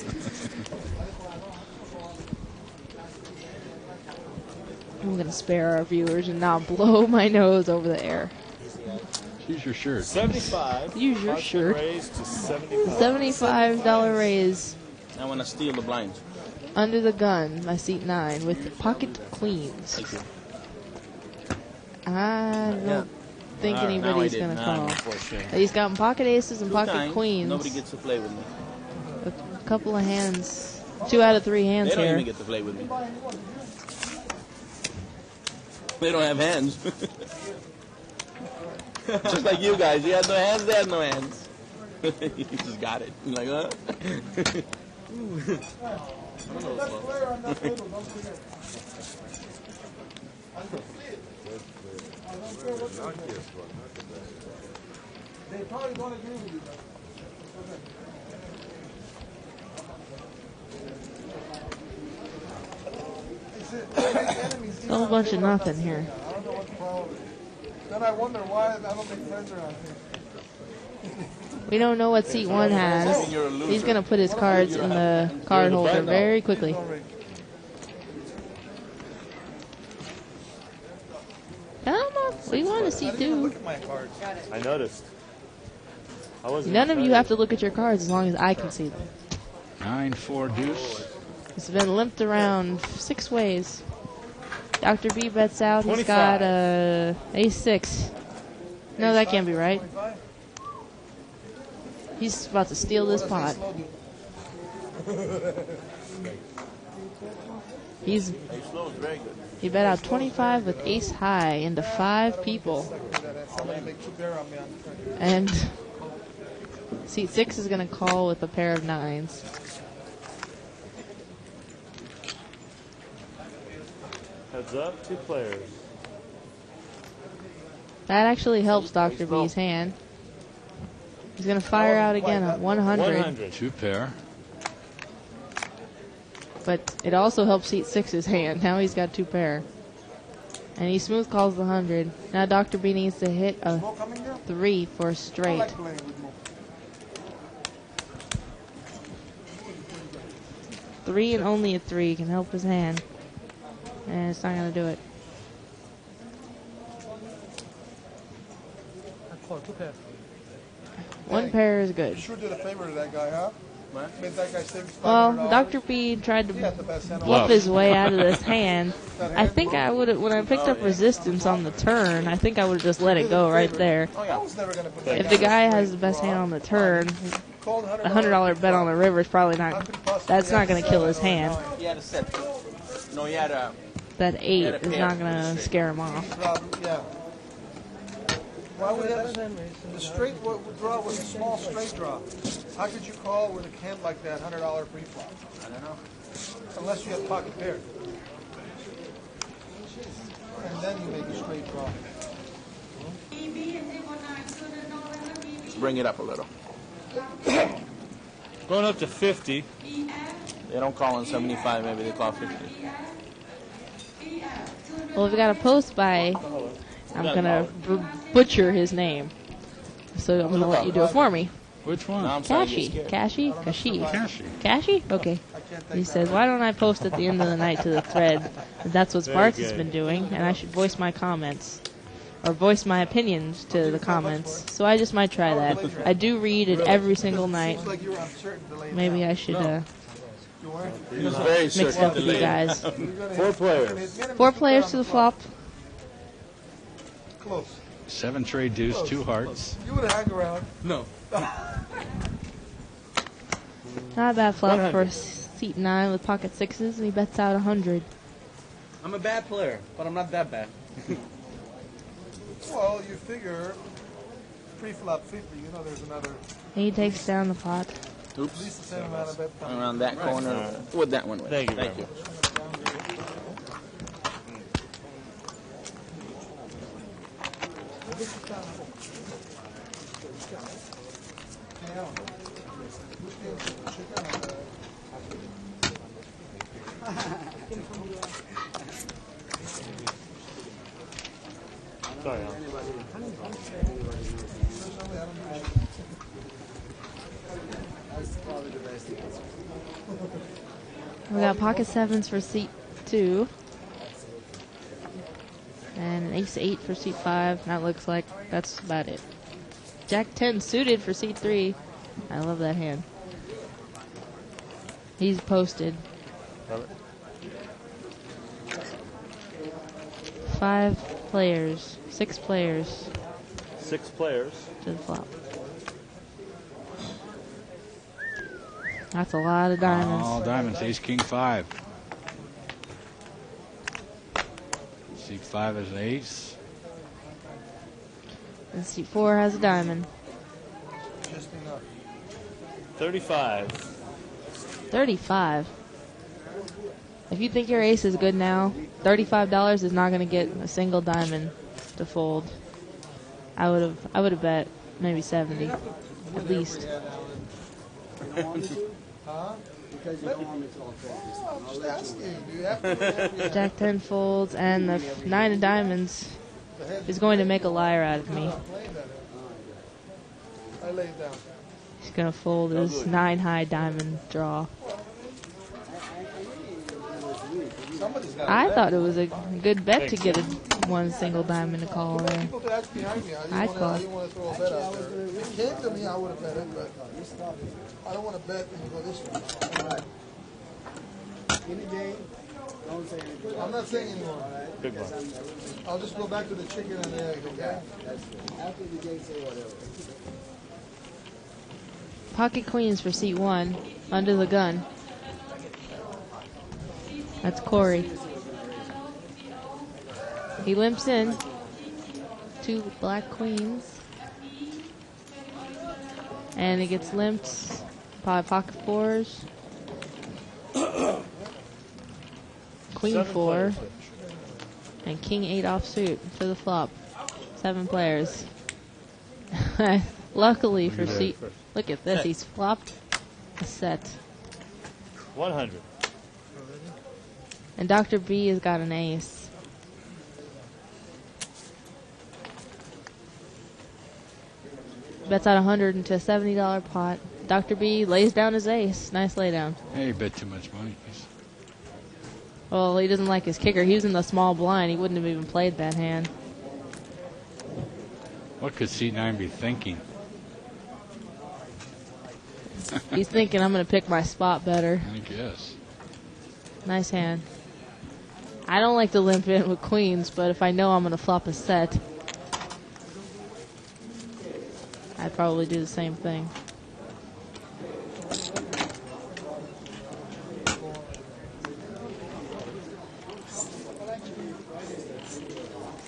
E: I'm going to spare our viewers and not blow my nose over the air.
G: Use your shirt.
B: 75.
E: Use your
B: Pocket
E: shirt.
B: Raise to 75.
E: $75 raise
I: I want to steal the blinds.
E: under the gun by seat 9 with pocket queens.
I: Thank you.
E: I don't think
I: All right, now I
E: anybody's
I: did.
E: going to
I: Nah,
E: call.
I: unfortunately.
E: He's got pocket aces and
I: 2
E: pocket
I: times,
E: queens.
I: Nobody gets to play with me.
E: A couple of hands. 2 out of 3 hands
I: They don't
E: here.
I: even get to play with me. They don't have hands. Just like you guys. You have no hands, they have no hands. You just got it. You're like, huh?
C: They probably don't agree with you.
E: A whole bunch of nothing here.
C: I don't know what the problem is. Then I wonder why I don't make friends around here.
E: We don't know what seat 1 has. He's going to put his cards in the card holder very quickly. Come on. We want to see 2.
B: I noticed. I wasn't
E: None of you
B: excited.
E: have to look at your cards as long as I can see them.
G: 9-4 deuce.
E: It's been limped around 6 ways. Dr. B bets out. He's
B: 25.
E: got ace 6. No, that can't be right. He's about to steal this pot. He bet out 25 with ace high into 5 people.
C: Somebody make 2 pair on me on the turn.
E: And seat 6 is going to call with a pair of 9s.
B: Heads up, 2 players.
E: That actually helps Dr. B's hand. He's going to fire out again at 100.
G: 2 pair.
E: But it also helps seat 6's hand. Now he's got 2 pair. And he smooth calls the 100. Now Dr. B needs to hit a 3 for a straight. Three and only a 3 can help his hand. And it's not going to do it. One pair is good.
C: You sure did a favor to that guy, huh? Made that guy save
E: Well,
C: $500.
E: Dr. B tried to
C: He had the best hand.
E: bluff his way out of this hand. I think I would have, when I picked up resistance on the turn, I think I would have just let it go right there.
C: I was never gonna put
E: If the guy has the best hand on the turn, a $100 bet on the river is probably not, that's not going to kill his hand.
I: He had a set. No, he had a.
E: That 8 is not going to scare him off.
C: Yeah. Why would that? The straight draw was a small straight draw. How could you call with a hand like that $100 pre-flop?
I: I don't know.
C: Unless you have pocket pair. And then you make a straight draw.
I: Let's bring it up a little.
B: Going up to 50.
I: They don't call on 75, maybe they call 50.
E: Well, we've got a post by, I'm going to butcher his name. So I'm going to let you do it for me.
G: Which one?
E: Kashi. Kashi? Kashi? Okay. He says, why don't I post at the end of the night to the thread? That's what Sparks has been doing, and I should voice my comments. Or voice my opinions to the comments. So I just might try that. I do read it every single night. Maybe I should mix it up with you guys.
B: 4 players.
E: 4 players to the flop.
C: Close.
G: 7 trade deuce, 2 hearts.
C: You would have hung around.
I: No.
E: Not a bad flop for seat 9 with pocket 6s, and he bets out 100.
I: I'm a bad player, but I'm not that bad.
C: Well, you figure pre-flop 50, you know there's another.
E: He takes down the pot.
C: At least the same amount of bet.
I: Around that corner with that one.
B: Thank you.
I: Thank you.
B: Sorry,
E: We got pocket 7s for seat 2. And an ace 8 for seat 5. That looks like that's about it. Jack 10 suited for seat 3. I love that hand. He's posted.
B: Love it.
E: 5 players. 6 players
B: 6 players.
E: to the flop. That's a lot of diamonds.
G: All diamonds. Ace, king, 5. Seat 5 is an ace.
E: And seat 4 has a diamond.
C: Just enough.
B: 35.
E: 35. If you think your ace is good now, $35 is not going to get a single diamond to fold. I would have bet maybe 70 at least.
C: Huh?
D: Because you don't want me to all
C: I'm just asking. Do you have to?
E: Jack 10 folds, and the 9 of diamonds is going to make a liar out of me.
C: I lay it down.
E: He's going to fold his 9 high diamond draw. I thought it was a good bet to get a 1 single diamond to call there.
C: People could ask behind me.
E: I call.
C: I didn't want to throw a bet out there. If it came to me, I would have bet it, but I don't want to bet and go this way.
D: Any day, don't say anything.
C: I'm not saying anymore.
B: Good one.
C: I'll just go back to the chicken and the egg, okay?
D: After the game, say whatever.
E: Pocket queens for seat 1, under the gun. That's Corey. He limps in. 2 black queens. And he gets limped by pocket 4s. Queen
B: 7
E: 4.
B: players.
E: And King 8 offsuit for the flop. 7 players. Luckily for seat. Look at this. He's flopped a set.
B: 100.
E: And Dr. B has got an ace. Bets out 100 into a $70 pot. Dr. B lays down his ace. Nice laydown.
G: Hey, you bet too much money.
E: Well, he doesn't like his kicker. He was in the small blind. He wouldn't have even played that hand.
G: What could C9 be thinking?
E: He's thinking, I'm going to pick my spot better.
G: I guess.
E: Nice hand. I don't like to limp in with queens, but if I know I'm going to flop a set, I'd probably do the same thing.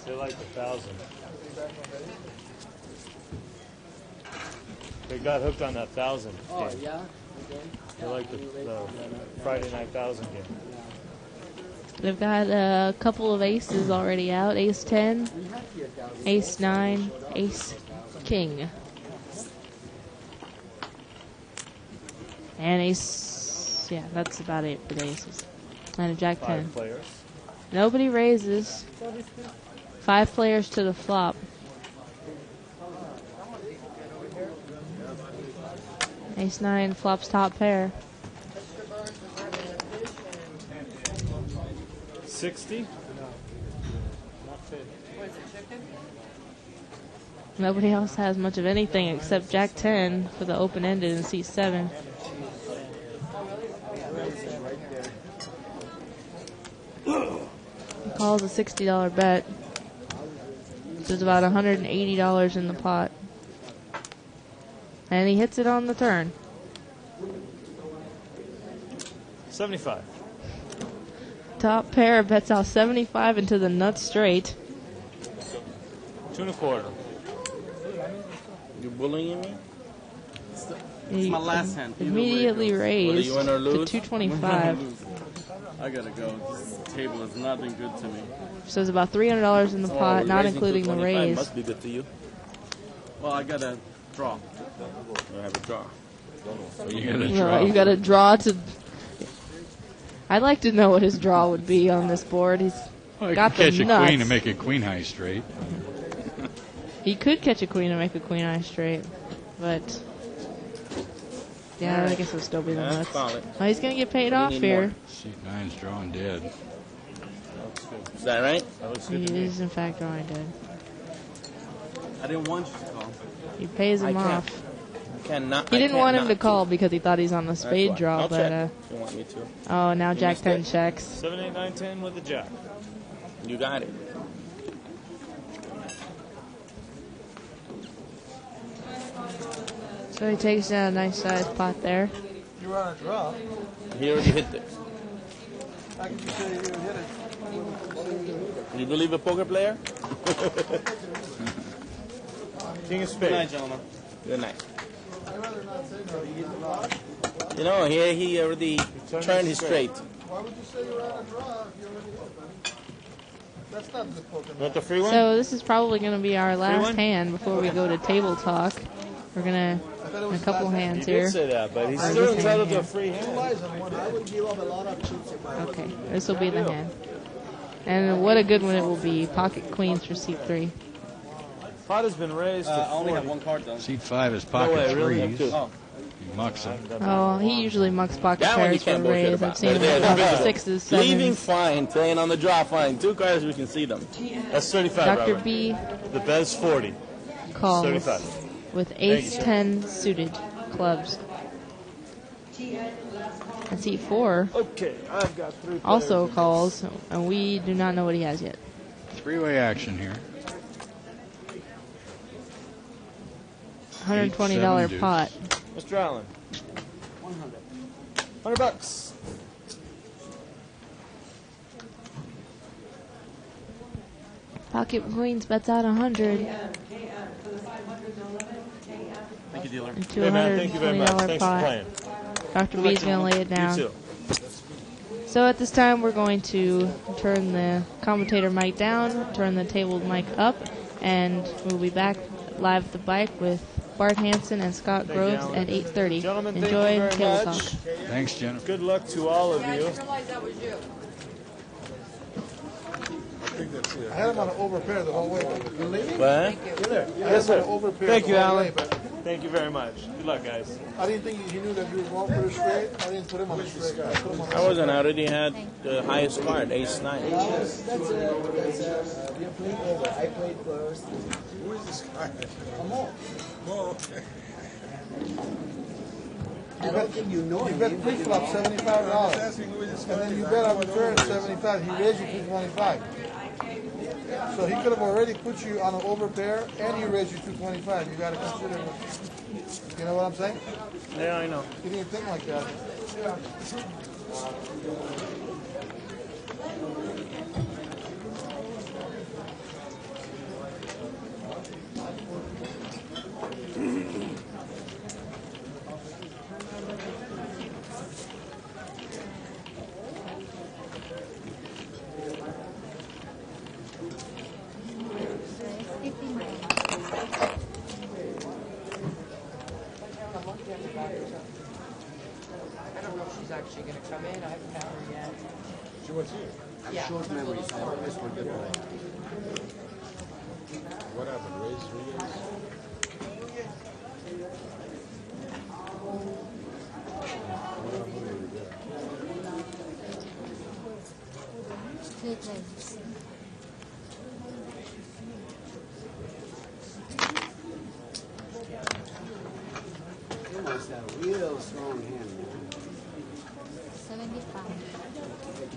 B: They like 1,000. They got hooked on that 1,000 game.
D: Oh, yeah? Okay.
B: They like the Friday night 1,000 game.
E: They've got a couple of aces already out. Ace 10, Ace 9, Ace King. And Ace, yeah, that's about it for the aces. And a Jack 10.
B: 5 players.
E: Nobody raises. 5 players to the flop. Ace 9 flops top pair.
B: 60.
E: Nobody else has much of anything except Jack 10 for the open-ended in seat 7. He calls a $60 bet. There's about $180 in the pot. And he hits it on the turn.
B: 75.
E: Top pair bets out 75 into the nut straight.
B: 2 1/4.
I: You bullying me?
E: He
I: my last hand. Either way it
E: immediately
I: goes.
E: raised
I: Whether you win or
E: to
I: lose,
E: 225.
I: I gotta go. This table has not been good to me.
E: So there's about $300 in the pot,
I: we're
E: not
I: raising
E: including the
I: 225.
E: raise.
I: Must be good to you. Well, I gotta draw. I have a draw.
G: You got to
E: Well,
G: draw.
E: you got to draw to. I'd like to know what his draw would be on this board. He's
G: Well, you
E: got
G: can
E: the
G: catch a
E: nuts.
G: queen and make a queen high straight.
E: He could catch a queen and make a queen eye straight, but yeah, I guess it'll still be the
I: That's
E: nuts.
I: solid.
E: Oh, he's gonna get paid
I: We
E: off
I: need
E: here.
G: C9's drawing dead.
I: Is that right?
B: That looks
E: He
B: good to me.
E: is in fact drawing dead.
I: I didn't want you to call.
E: He pays him
I: I can't.
E: off.
I: I cannot.
E: He
I: I
E: didn't
I: can't
E: want him
I: not
E: to call because he thought he's on the
I: That's
E: spade
I: why.
E: draw,
I: I'll
E: but
I: check if you want me to.
E: oh, now
I: You
E: Jack
I: missed
E: 10
I: it.
E: checks.
B: 7, 8, 9, 10 with the Jack.
I: You got it.
E: So he takes down a nice sized pot there.
C: You were on a draw.
I: He already hit it.
C: How could you say you hit it?
I: Do you believe a poker player?
B: King of
I: Good
B: spades.
I: night, gentlemen. Good night. You know, here he already turned his straight.
C: Why would you say you were on a draw if you already hit that? That's not good poker.
B: Want the free one?
E: So this is probably going to be our last
B: one?
E: hand before we go to table talk. We're going to a couple
B: he
E: hands
B: did
E: here.
B: say that, but he's
E: Or
B: still
E: this
B: entitled
E: hand
B: to a
E: here.
B: free hand.
C: I would give up a lot of chips if I was
E: Okay, this will be the hand. And what a good one it will be. Pocket queens for seat 3.
B: Pot has been raised to
I: I only
B: 40.
I: have one card though.
G: Seat 5 is
B: No
G: pocket
B: way, really?
G: threes.
I: Oh.
G: He mucks it.
E: Oh, he usually mucks pocket
I: That one you
E: pairs for
I: can't
E: a
I: bullshit
E: raise.
I: about.
E: I've seen him
I: They're
E: with
I: visible.
E: sixes,
I: Leaving
E: sevens.
I: fine, playing on the draw fine. 2 cards we can see them.
B: That's 35,
E: Dr.
B: Robert.
E: B
B: The bet's 40.
E: calls
B: 35.
E: with
B: Thank you,
E: ace
B: sir.
E: 10 suited clubs. And seat 4
B: Okay, I've got 3
E: also
B: players.
E: calls, and we do not know what he has yet.
G: Three-way action here.
E: $120
G: deuce.
E: pot.
B: Mr. Allen. 100 bucks.
E: Pocket Queens bets out 100
B: Thank you, dealer.
E: into
B: Hey, man, thank you very much.
E: $120
B: Thanks for
E: pot.
B: playing.
E: Dr.
B: Good
E: B is
B: luck,
E: going to lay it
B: gentlemen.
E: down.
B: You too.
E: So at this time, we're going to turn the commentator mic down, turn the table mic up, and we'll be back live at the bike with Bart Hansen and Scott
B: Thank you,
E: Groves
B: Alan.
E: at 8:30.
B: Gentlemen, thank
E: Enjoy
B: you very
E: Table
B: much.
E: Talk.
G: Thanks, Jennifer.
B: Good luck to all of you.
K: realize that was you.
C: I had him on an overpair the whole way.
B: What?
C: Yes, sir. Overpair
B: Thank
C: the
B: you,
C: whole
B: Alan.
C: way, but
B: Thank you very much. Good luck, guys.
C: I didn't think he knew that you were going for the straight. I didn't put him on the straight. I put him on the
I: I wasn't. I already had the highest card, ace nine.
D: You played over. I played first.
C: Who is this guy?
D: Amo.
C: Oh, okay.
D: I don't think you know
C: You
D: him.
C: bet pre-flop $75. And then you bet on return 75. He raised you to 25. So he could have already put you on an overpair and he raised you to 25. You got to consider. You know what I'm saying?
B: Yeah, I know.
C: He didn't think like that.
K: I don't know if she's actually going to come in. I haven't found her yet.
C: She was here.
K: Yeah.
D: Short memories. I always forget that.
C: What happened? Raise, raise?
D: You must have a real strong hand, man.
H: 75.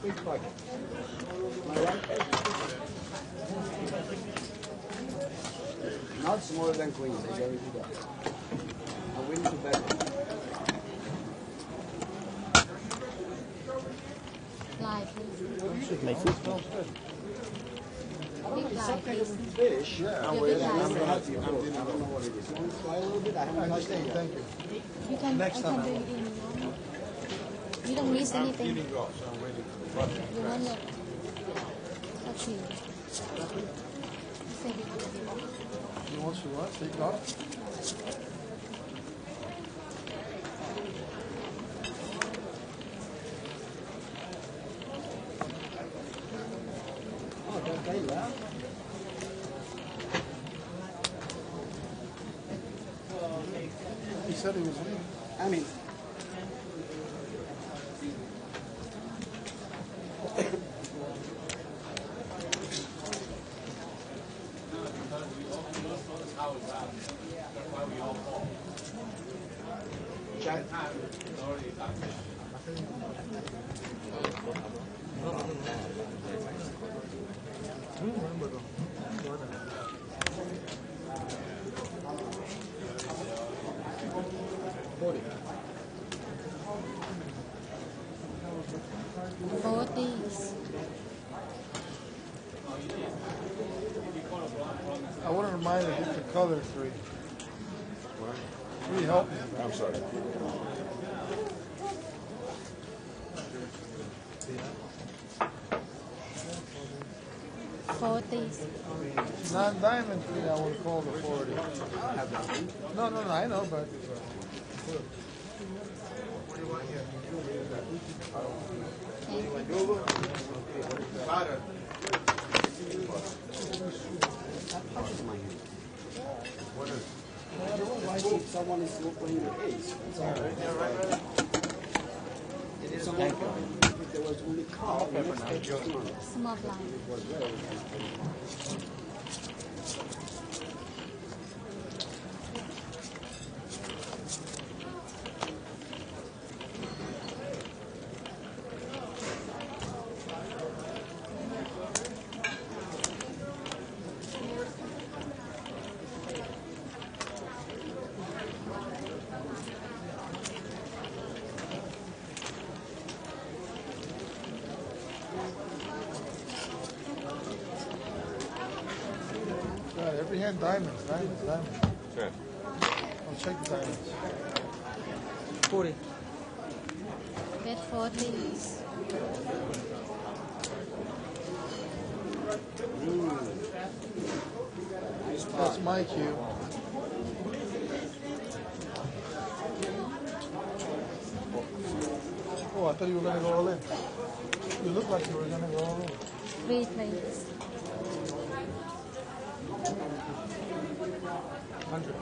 D: Big pocket. Am I right? Not smaller than queens, I guarantee that. I'm willing to bet.
H: Fly, please.
I: Should make it.
H: Big fly, please.
D: Fish.
H: Your big
D: I'm
H: fly.
D: happy. I don't know what it is. You want to try a little bit? I haven't touched it yet.
C: Thank you.
H: You can,
C: Next
H: I
C: time
H: can
C: I
H: do
C: will.
H: it in one. You don't miss anything.
C: Eating golf, so I'm waiting.
H: You want it. Up to you. Say it.
C: You want to what? Take off?
D: Oh, that guy left.
C: He said he was leaving.
D: I mean,
H: Forties.
C: I wouldn't mind a different color three. Three help me. I'm sorry.
H: Forties.
C: Non-diamond three, I would call the 40. No, I know, but.
D: why if someone is still playing the ace? That's all right. It is someone, if there was only call, the next pitch is one.
H: Small blind.
D: It was very
C: freehand diamonds.
A: Sure.
C: I'll check the diamonds.
J: 40.
H: Bet 40.
C: That's my cue. Oh, I thought you were going to go all in. You look like you were going to go all in.
H: 3 plates. 100.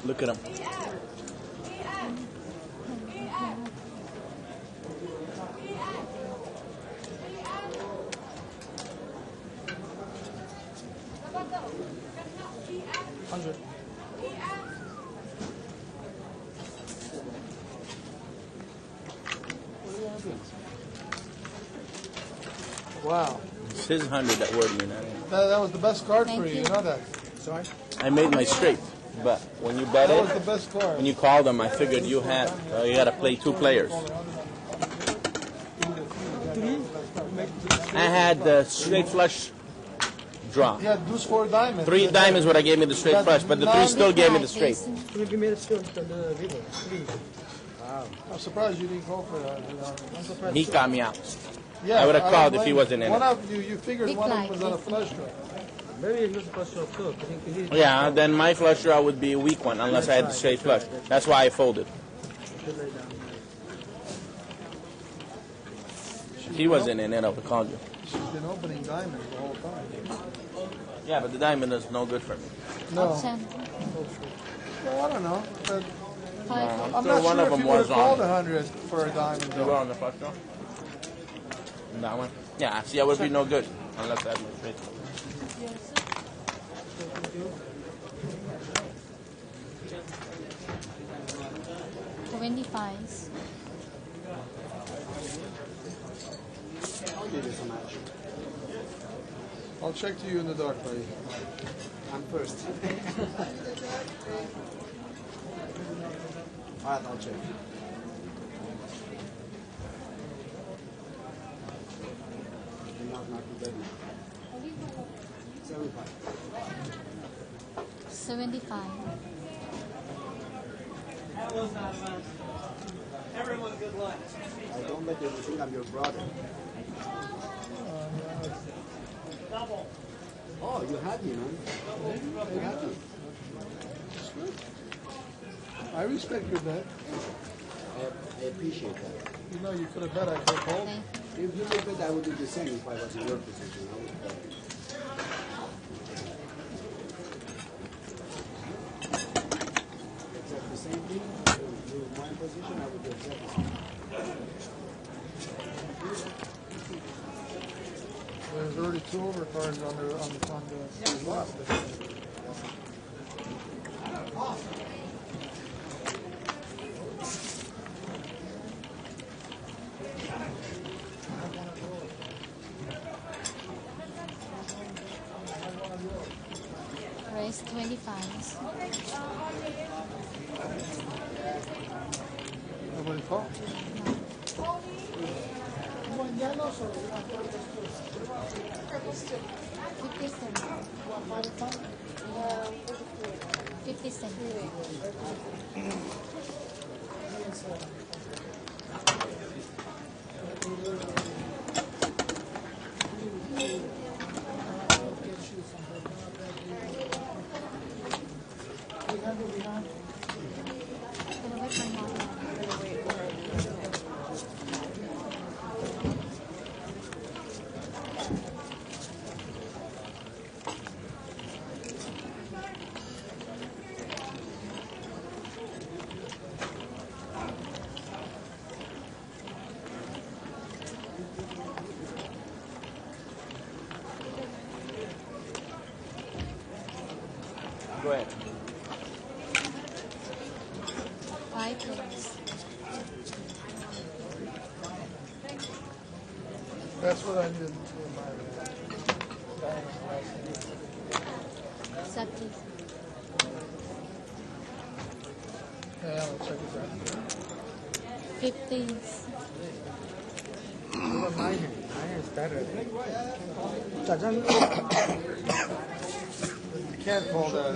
I: Look at him.
C: Wow.
I: It's his 100 that worried me. Not
C: That was the best card for you, you know that.
J: Sorry?
I: I made my straight, but when you bet
C: That was
I: it,
C: the best card.
I: when you called them, I figured you had you got to play 2 players. I had the straight flush draw.
C: Yeah, deuce 4 diamonds.
I: 3 diamonds would have gave me the straight flush, but the 3 still gave me the straight.
J: Give me the still the river. Wow.
C: I'm surprised you didn't go for that. You know. I'm surprised.
I: He got me out.
C: Yeah,
I: I would have
C: don't
I: called if he
C: blame
I: wasn't in
C: one
I: it.
C: Of you figured
H: Big
C: one of
H: blind,
C: them was on a
H: big
C: flush draw.
J: Maybe it was supposed to too. I think he
I: Yeah, then my flush draw would be a weak one unless I had the straight flush. That's why I folded. If he wasn't in it, I would have called you.
C: She's been opening diamonds the whole time.
I: Yeah, but the diamond is no good for me.
C: No.
H: Option.
C: Well, I don't know. But
H: 5.
C: I'm
I: sure
C: not
I: one
C: sure
I: of
C: if
I: them
C: you would have
I: was
C: called
I: on.
C: 100 for a diamond,
I: You were
C: though.
I: on the flush draw? That one? Yeah, see, I would be no good unless I had my straight.
H: 25.
D: I'll give you some action.
C: I'll check to you in the dark, buddy.
D: I'm first. All right, I'll check. Not too bad. 75.
H: 75.
D: Everyone, good luck. I don't bet you think I'm your brother. Oh, you're happy, man. You're happy.
C: I respect your bet.
D: I appreciate that.
C: You know, you could have bet I could have hold.
D: If you would bet, I would do the same if I was in your position. I would bet. Exactly the same thing. If you were in my position, I would do exactly the same.
C: There's already 2 overcards on the lot.
H: Raise 25.
C: Nobody called.
H: $50.
I: Go ahead.
H: 5 plays.
C: That's what I did in my
H: 30.
C: Yeah, let's check this out.
H: 15s.
J: Minor is better.
C: You can't call that.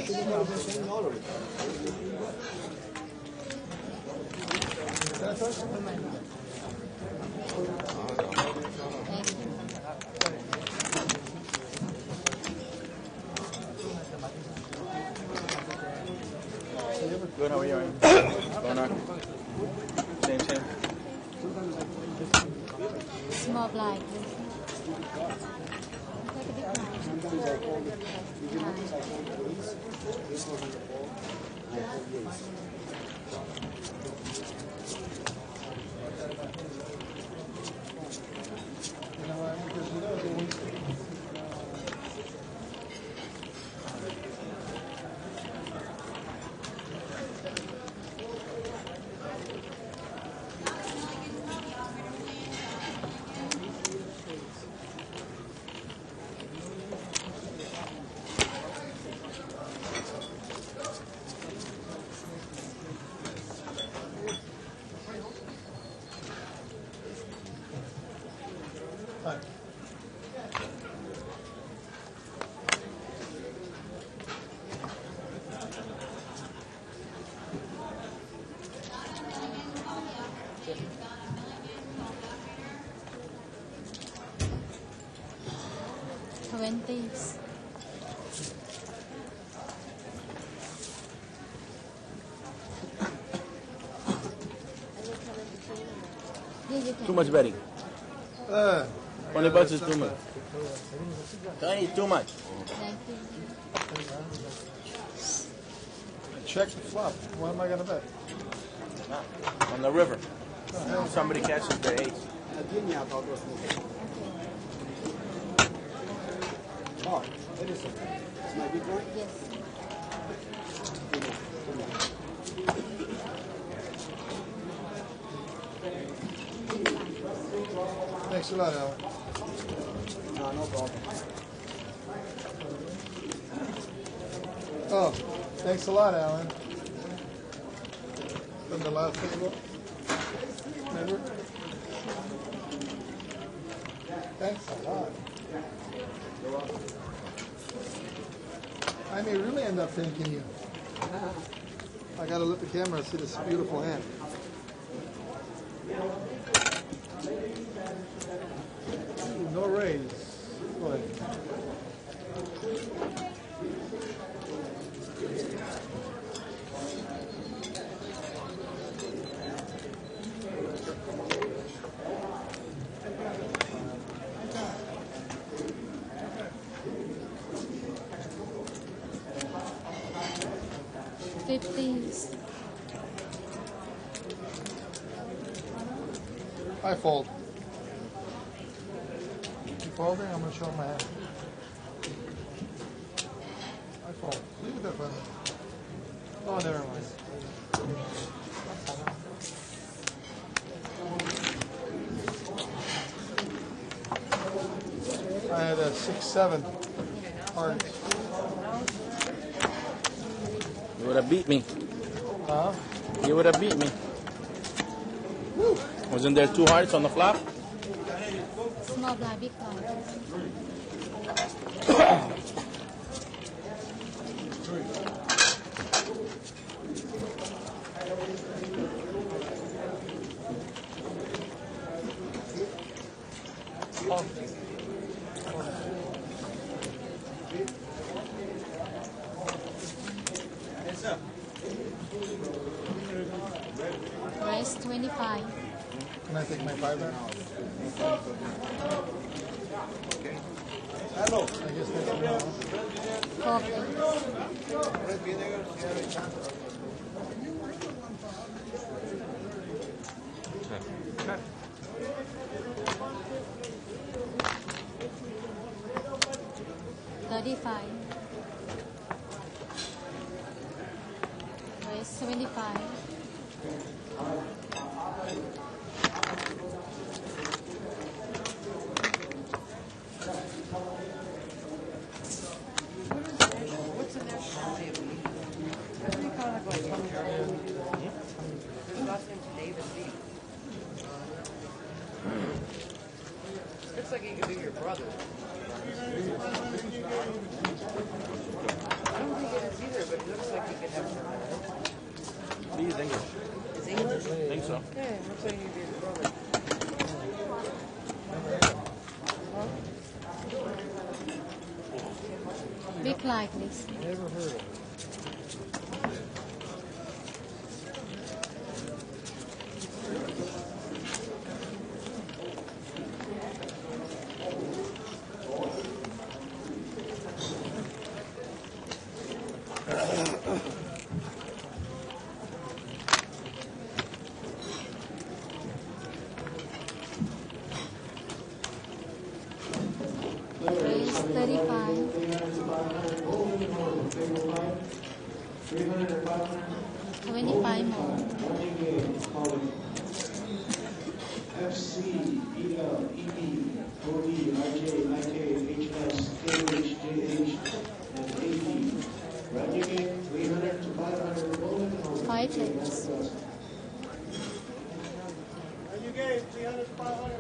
I: Good, how are you? What's going on? Same.
H: Small blind. Twenties.
I: Too much betting. 20 bucks is too much. Tony, too much.
C: Check the flop. What am I going to bet?
I: On the river. Somebody catches their ace.
D: Oh, it is. It's my big one?
H: Yes.
C: Thanks a lot, Alan.
D: No problem.
C: Oh, thanks a lot, Alan. From the last table. Remember? Thanks a lot. I may really end up thanking you. I gotta look at the camera and see this beautiful hand. No raise. Go ahead.
H: Fifties.
C: I fold. You folding? I'm going to show my hand. I fold. Leave it there, brother. Oh, never mind. I had a 6-7 heart.
I: You would have beat me.
C: Huh?
I: You would have beat me. Wasn't there 2 hearts on the flop?
H: Small blind, big blind. Raise 25.
C: Can I take my 5 there? Hello. I guess that's enough.
H: 4 plays. $35. 75.
K: What's the nationality of Lee? Doesn't he kind of look like some German? His last name's David Lee. Looks like he could be your brother. I don't think it is either, but it looks like he could have some.
I: He's English.
K: Is English?
I: I think so.
K: Yeah, it looks like he could be your brother.
H: Big like this.
C: Never heard of it.
H: Raise 35. 25 more.
L: FC, EL, EB, OD, IJ, IK, HS, KH, JH, and AD. Revenue gain 300 to 500 rolling over.
H: 5 tips.
C: Revenue gain 300 to 500.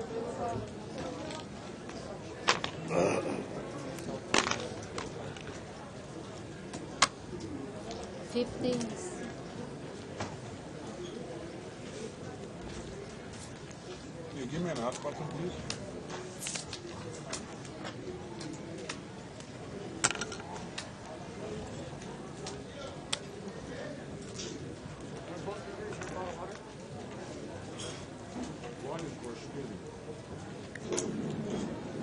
H: 50s.
C: Hey, give me an hot button, please.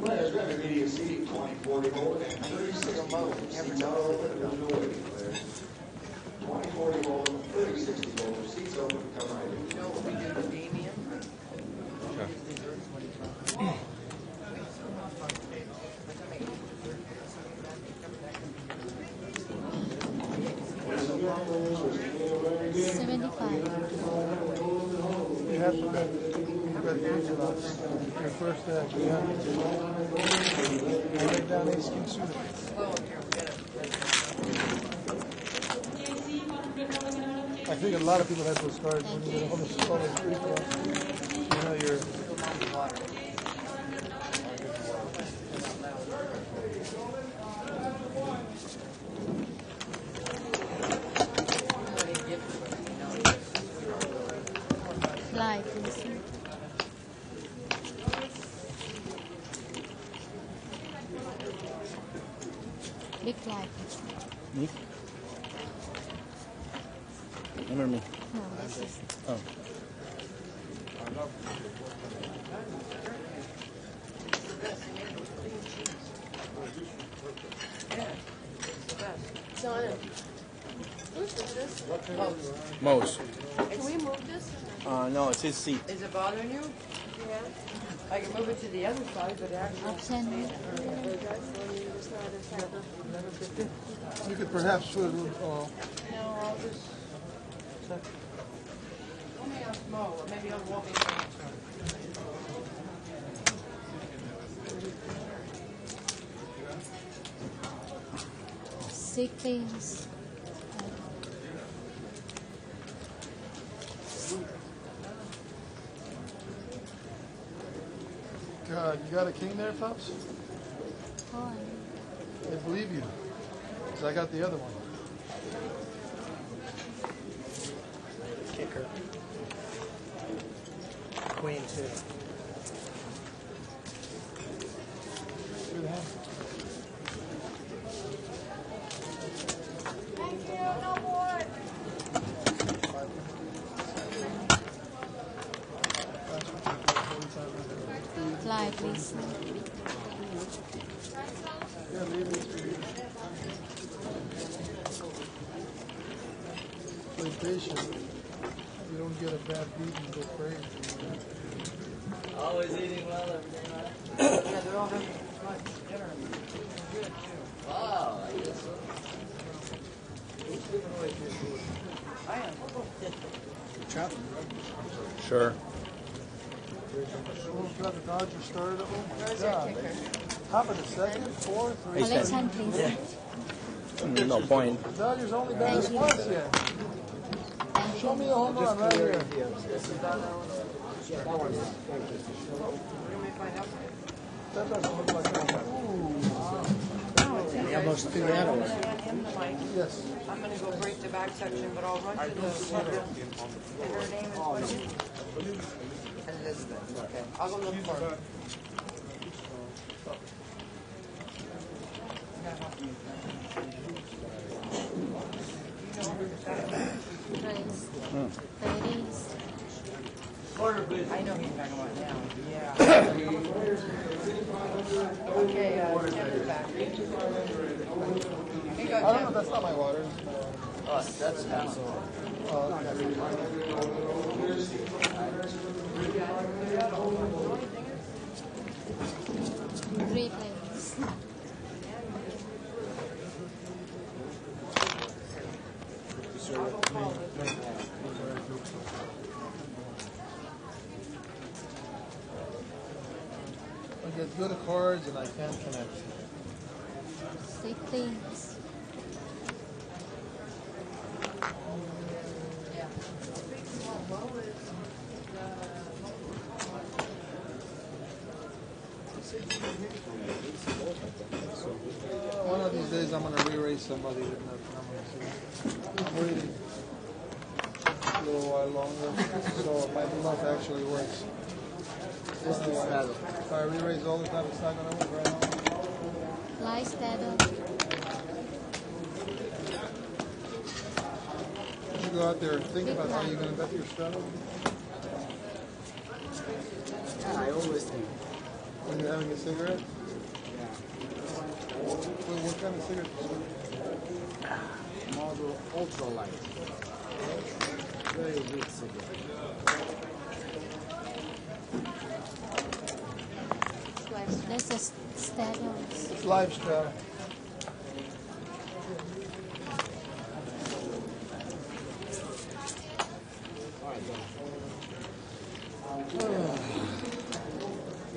L: Players revenue media seat 2040 hold and 3060 hold. Seats are open, there's no waiting players. 2040 hold, 3060 hold. Seats open, come right in.
K: You know what we did with Damien?
C: You have to bet your first act. Yeah. Write down ace king suited. I think a lot of people have those cards when you get all this stuff like pretty cool. You know you're.
H: Slide, please. Big slide.
I: Me? Remember me?
H: No, this is
I: Oh.
K: Son, whose is this?
I: Mo's.
K: Can we move this?
I: No, it's his seat.
K: Is it bothering you? Yeah. I can move it to the other side, but actually.
H: option.
C: You could perhaps put.
K: No, I'll just. Let me ask Mo, or maybe I'll walk in.
H: 60s.
C: God, you got a king there, Pops?
H: Fine.
C: I believe you. Because I got the other one.
I: Kicker. Queen, too.
C: Good hand.
H: Thank you, no more. Fly, please.
C: Yeah, leave it to you. Play patient. You don't get a bad beat and go crazy.
J: Always eating well every day, man.
K: Yeah, they're all having lunch, dinner. Good, too.
J: Wow, I guess so.
K: I
I: Sure.
C: Got the Dodgers started at home. God. Top of the second, fourth, three.
H: Alexan, please.
I: No point.
C: The Dodgers only batted once yet. Show me a home run right here. That doesn't look like that.
D: Almost 2 animals.
C: Yes.
K: I'm gonna go break the back section, but I'll run to the front. And her name is what? Elizabeth, okay. I'll go look for her. I know he's talking about now. Yeah. Okay, Tim's back. Here you go,
C: I don't know,
K: Tim.
C: that's not my water.
D: That's Amazon.
H: Three planes.
C: I get good cards and I can't connect.
H: 6 planes.
C: One of these days I'm going to re-raise somebody with that number. I'm waiting a little while longer, so my bluff actually works. If I re-raise all the time, it's not going to work right now.
H: Live status.
C: You should go out there and think about how you're going to bet your strategy.
D: Yeah, I always think.
C: When you're having a cigarette?
D: Yeah.
C: What kind of cigarette do you smoke?
D: Model ultralight. Very weak cigarette.
H: That's a status.
C: It's live strat.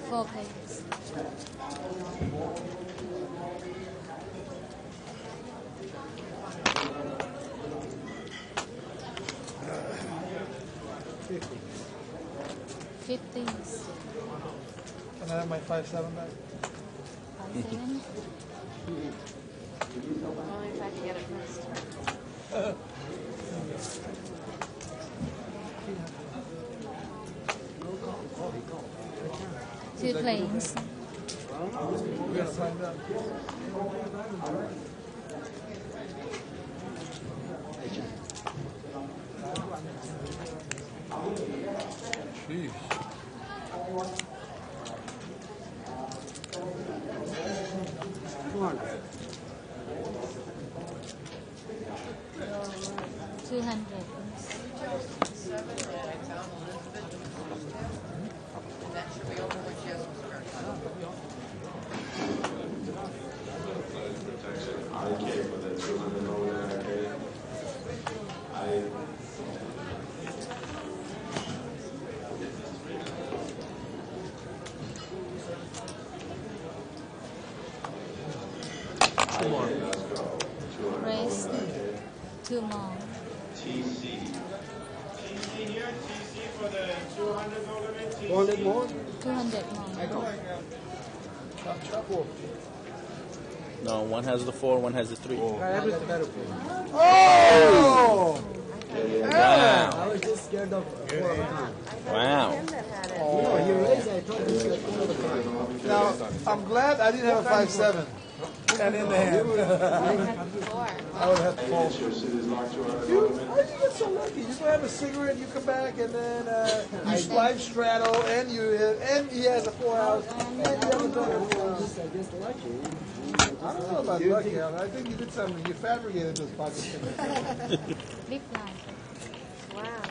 H: Four planes. Fifteens.
C: Can I have my 5-7 back?
H: 5-7. Only if I can get it first. Two planes.
C: We're going to find out. Jeez.
D: Come on.
H: 200.
K: And that should be over when she has some spare time.
L: I for the 200 over there.
C: Two more.
H: Race. Two more.
L: TC. TC here, TC for the 200 over there. TC.
D: 100 more?
H: 200 more.
D: I go.
I: No, one has the 4, one has the 3.
C: Oh!
I: Wow.
D: I was just scared of 4 of a time.
I: Wow.
D: No, he raised, I thought he said 4 of a time.
C: Now, I'm glad I didn't have a 5-7. And in the hand. I would have to fold. Dude, how did you get so lucky? You just have a cigarette, you come back, and then you live straddle, and you hit, and he has a 4-house, and you have a better 4-house.
D: I guess lucky.
C: I don't know about lucky. I think you did something. You fabricated those pockets.
H: Big line. Wow.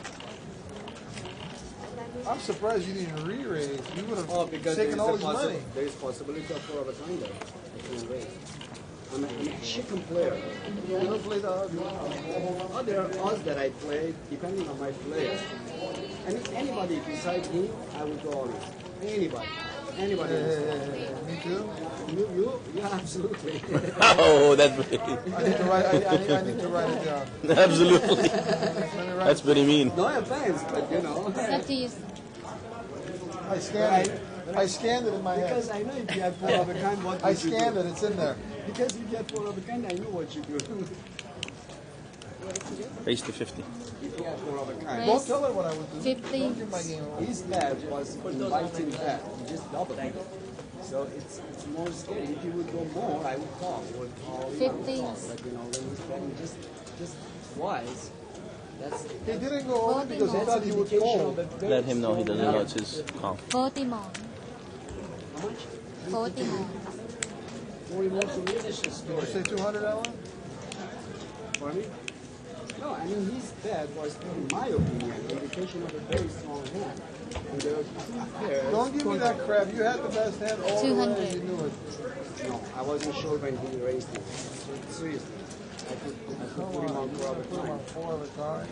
C: I'm surprised you didn't re-raise. You would
D: Oh,
C: have
D: because
C: taken all his money.
D: there is possibility of 4 of a time there. I can raise. I'm a chicken player.
C: You don't play the hobby.
D: Other odds that I play, depending on my player. And if anybody besides him, I would go on it. Anybody. Anybody.
C: Me too.
D: You absolutely.
I: Oh, that's
C: I need to write. I need to write it down.
I: absolutely. That's pretty mean.
D: No offense, but you know.
C: I scanned it. I scanned it in my head.
D: Because I know if you had 4 of a kind, what
C: I
D: would you
C: scanned
D: do?
C: it. It's in there.
D: Because if you had 4 of a kind, I know what you do.
I: Raise to 50.
D: If you had 4 of a kind.
C: Don't tell her what I would do.
H: 50.
C: Don't give my game away.
D: His bet was inviting bet. He just doubled it. So it's more scary. If you would go more, I would call. Would call
H: 50.
D: But you know, when he's betting just twice, that's
C: He didn't go over because he thought he would fold.
I: Let him know he doesn't know it's his call.
H: 40 more.
D: How much?
H: 40 more.
D: 40 more to finish the
C: Did
D: story.
C: you say 200, Alan?
D: For me? No, I mean his bet was, in my opinion, an indication of a very strong hand. And there were 2 pairs.
C: Don't give me that crap. You had the best hand all the way.
H: 200.
C: You knew it.
D: No, I wasn't sure when he raised it. Seriously. I could put him on 4 of a
C: Put him
D: time.
C: on 4 of a time.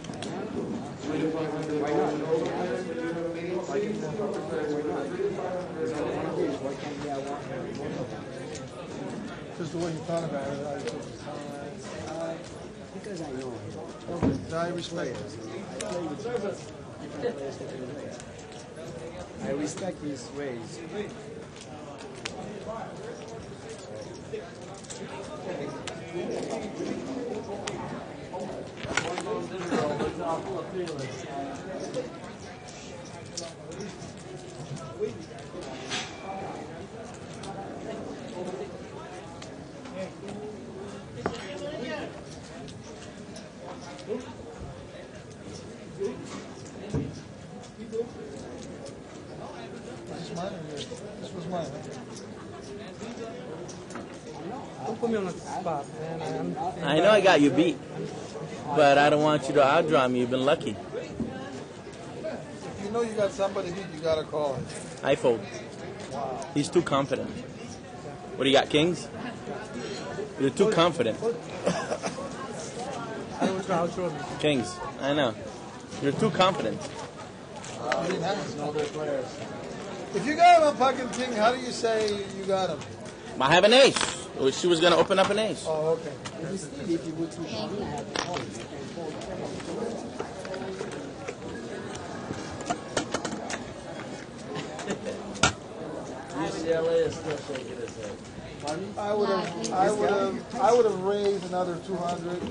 D: Why not? Why can't he have one?
C: Just the way you thought about it.
D: Because I know him.
C: Okay. No, I respect it.
D: I play with different players, different ways. I respect his ways.
C: This is mine or yours? This was mine.
J: Don't put me on the spot, man.
I: I know I got you beat, but I don't want you to outdraw me. You've been lucky.
C: If you know you got somebody beat, you gotta call it.
I: I fold. He's too confident. What do you got, kings? You're too confident. Kings, I know. You're too confident.
C: You didn't have no other players. If you got him on fucking king, how do you say you got him?
I: I have an ace. She was going to open up an ace.
C: Oh, okay.
D: If you would push on, I have to call him.
M: UCLA is still shaking his head.
C: I would have raised another 200,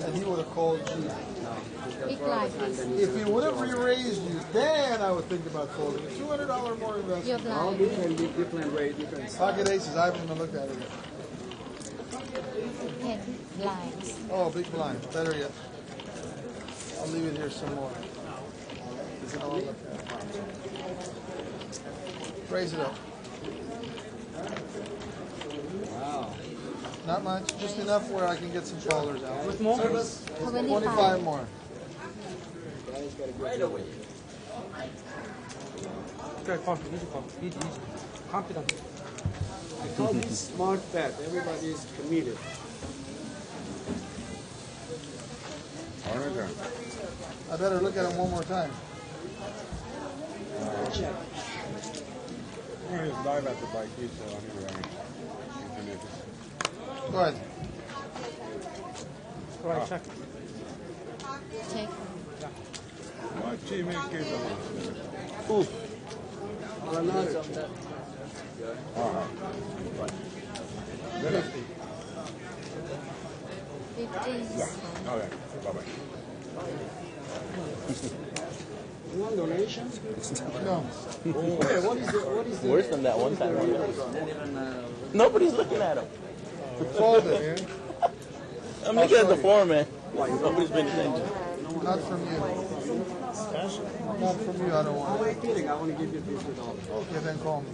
C: and he would have called G.
H: Big blind.
C: If he would have re-raised you, then I would think about folding. $200 more investment.
H: You're
D: All
H: blind.
D: different way, different.
C: Pocket aces, I haven't even looked at it yet.
H: 10 blinds.
C: Oh, big blind. Better yet. I'll leave it here some more. Then I'll look at it. Raise it up.
D: Wow.
C: Not much, just enough where I can get some callers out.
J: With more?
C: 25 more.
M: Right away.
J: Okay, confident, easy. Confident.
D: I call this smart bet. Everybody is committed.
C: I better look at him one more time.
D: Check.
N: Live at the bike, so anyway.
C: Go ahead.
J: Go ahead, check.
H: Check.
I: Oof.
D: Or another.
H: 50.
N: Okay, bye-bye.
D: You want donations?
C: No.
D: Okay, what is the
I: Worse than that one time. Nobody's looking at him.
C: Fold it, man.
I: I'm looking at the floor, man. Nobody's been attention.
C: Not from you. Not from you, I don't
D: How
C: want
D: am I
C: it.
D: feeling? I want to give you $50.
C: Okay, then call me.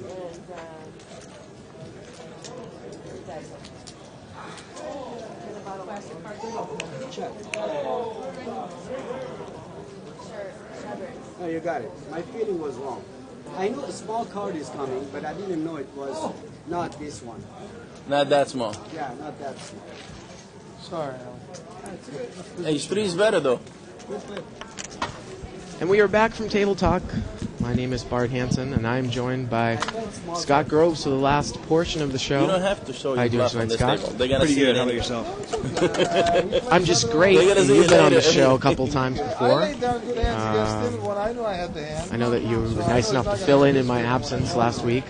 D: Check. No, you got it. My feeling was wrong. I know a small card is coming, but I didn't know it was not this one.
I: Not that small.
D: Yeah, not that small.
C: Sorry.
I: Ace 3 is better though.
O: And we are back from Table Talk. My name is Bart Hansen, and I am joined by Scott Groves for the last portion of the show.
I: You don't have to show
O: How
I: your
O: you doing
I: bluff on
O: tonight,
I: this
O: Scott?
I: table. They're gonna
G: Pretty
I: see
G: good.
I: it
G: How about
I: anyway.
G: yourself?
O: I'm just great.
I: They're gonna see
O: You've
I: it
O: been on the
I: later.
O: show a couple times
C: I
O: before.
C: laid down good hands against him when I knew I had the hand.
O: I know that you were
C: So I
O: nice
C: know
O: enough to
C: it's not
O: fill
C: gonna
O: in my absence last week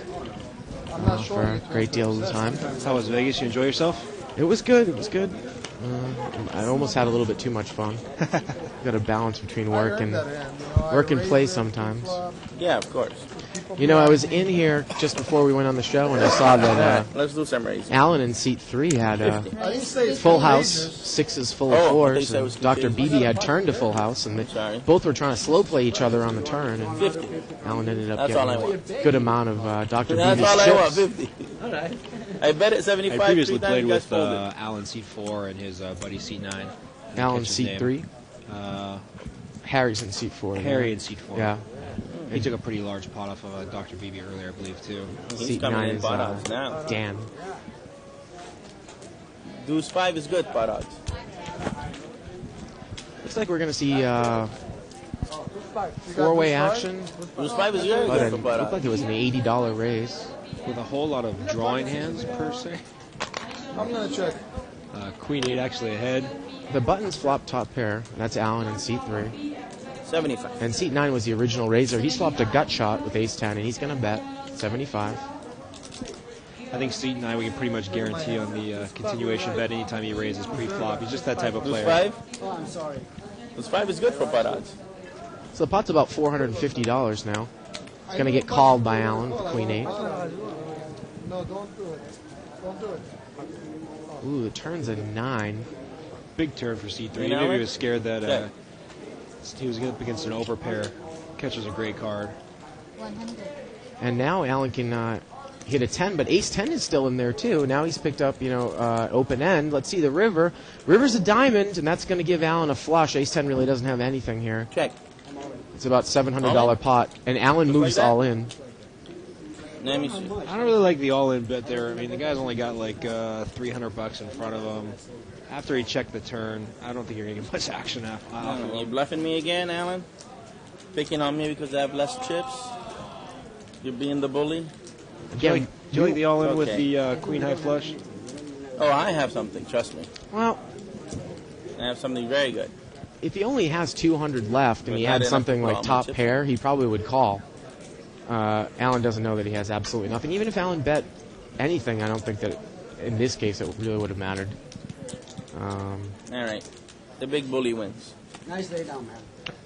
C: I'm not
O: for a great deal of the time.
G: How was Vegas? You enjoy yourself?
O: It was good. It was good. I almost had a little bit too much fun. Got to balance between work and play sometimes.
I: Yeah, of course.
O: You know, I was in here just before we went on the show, and I saw that
I: Let's do some raising.
O: Alan in seat 3 had
C: I didn't say
O: full
C: two
O: house,
C: majors.
O: sixes full of
I: Oh, I thought you
O: fours,
I: said it
O: and
I: was
O: Dr.
I: confused.
O: Beebe had turned to full house, and they both were trying to slow play each other on the turn, and
I: 50.
O: Alan ended up
I: That's all I
O: getting
I: want.
O: a good amount of Dr.
I: That's
O: Beebe's
I: all I want,
O: chips.
I: 50. All right. I bet it 75.
P: I previously
I: three times,
P: played
I: you guys
P: with
I: folded.
P: Alan seat 4 and his buddy seat 9.
O: Alan
P: Catch his
O: seat
P: name.
O: 3. Harry's in seat 4.
P: Harry in seat 4.
O: Yeah.
P: He took a pretty large pot off of Dr. Beebe earlier, I believe, too.
I: He's
O: Seat
I: coming
O: 9
I: in
O: is
I: pot odds now.
O: Dan.
I: Deuce 5 is good pot odds.
O: Looks like we're going to see four-way action.
I: Deuce 5 is very
O: But
I: good
O: it
I: for pot
O: looked like
I: odds.
O: it was an $80 raise.
P: With a whole lot of drawing hands, per se.
C: I'm going to check.
P: Queen 8 actually ahead.
O: The buttons flop top pair. That's Alan in seat 3.
I: 75.
O: And seat 9 was the original raiser. He swapped a gut shot with ace 10, and he's going to bet 75.
P: I think seat 9 we can pretty much guarantee on the continuation bet anytime he raises pre-flop. He's just that type of
I: Deuce
P: player.
I: 5?
D: Oh, I'm sorry.
I: Deuce 5 is good for pot odds.
O: So the pot's about $450 now. It's going to get called by Alan with queen 8.
C: No, don't do it. Don't do it.
O: Ooh, the turn's a 9.
P: Big turn for seat 3.
I: You know
P: Maybe
I: it?
P: he was scared that
I: Check.
P: he was up against an overpair. Catches a great card.
H: 100.
O: And now Alan can hit a 10, but ace 10 is still in there too. Now he's picked up, open end. Let's see the river. River's a diamond, and that's going to give Alan a flush. Ace 10 really doesn't have anything here.
I: Check.
O: It's about $700 pot, and Alan
I: Just
O: moves
I: like that?
O: all in.
I: Let me see.
P: I don't really like the all-in bet there. I mean, the guy's only got like $300 in front of him. After he checked the turn, I don't think you're going to get much action off of
I: You
P: him.
I: bluffing me again, Alan? Picking on me because I have less chips? You're being the bully?
P: Do you like the all-in with
I: Okay.
P: the queen high flush?
I: Oh, I have something, trust me.
O: Well,
I: I have something very good.
O: if he only has 200 left and
I: But
O: he
I: not
O: had
I: enough
O: something
I: to
O: like
I: call,
O: top
I: chips.
O: pair, he probably would call. Alan doesn't know that he has absolutely nothing. Even if Alan bet anything, I don't think that in this case it really would have mattered.
I: All right. The big bully wins.
D: Nice lay down, man.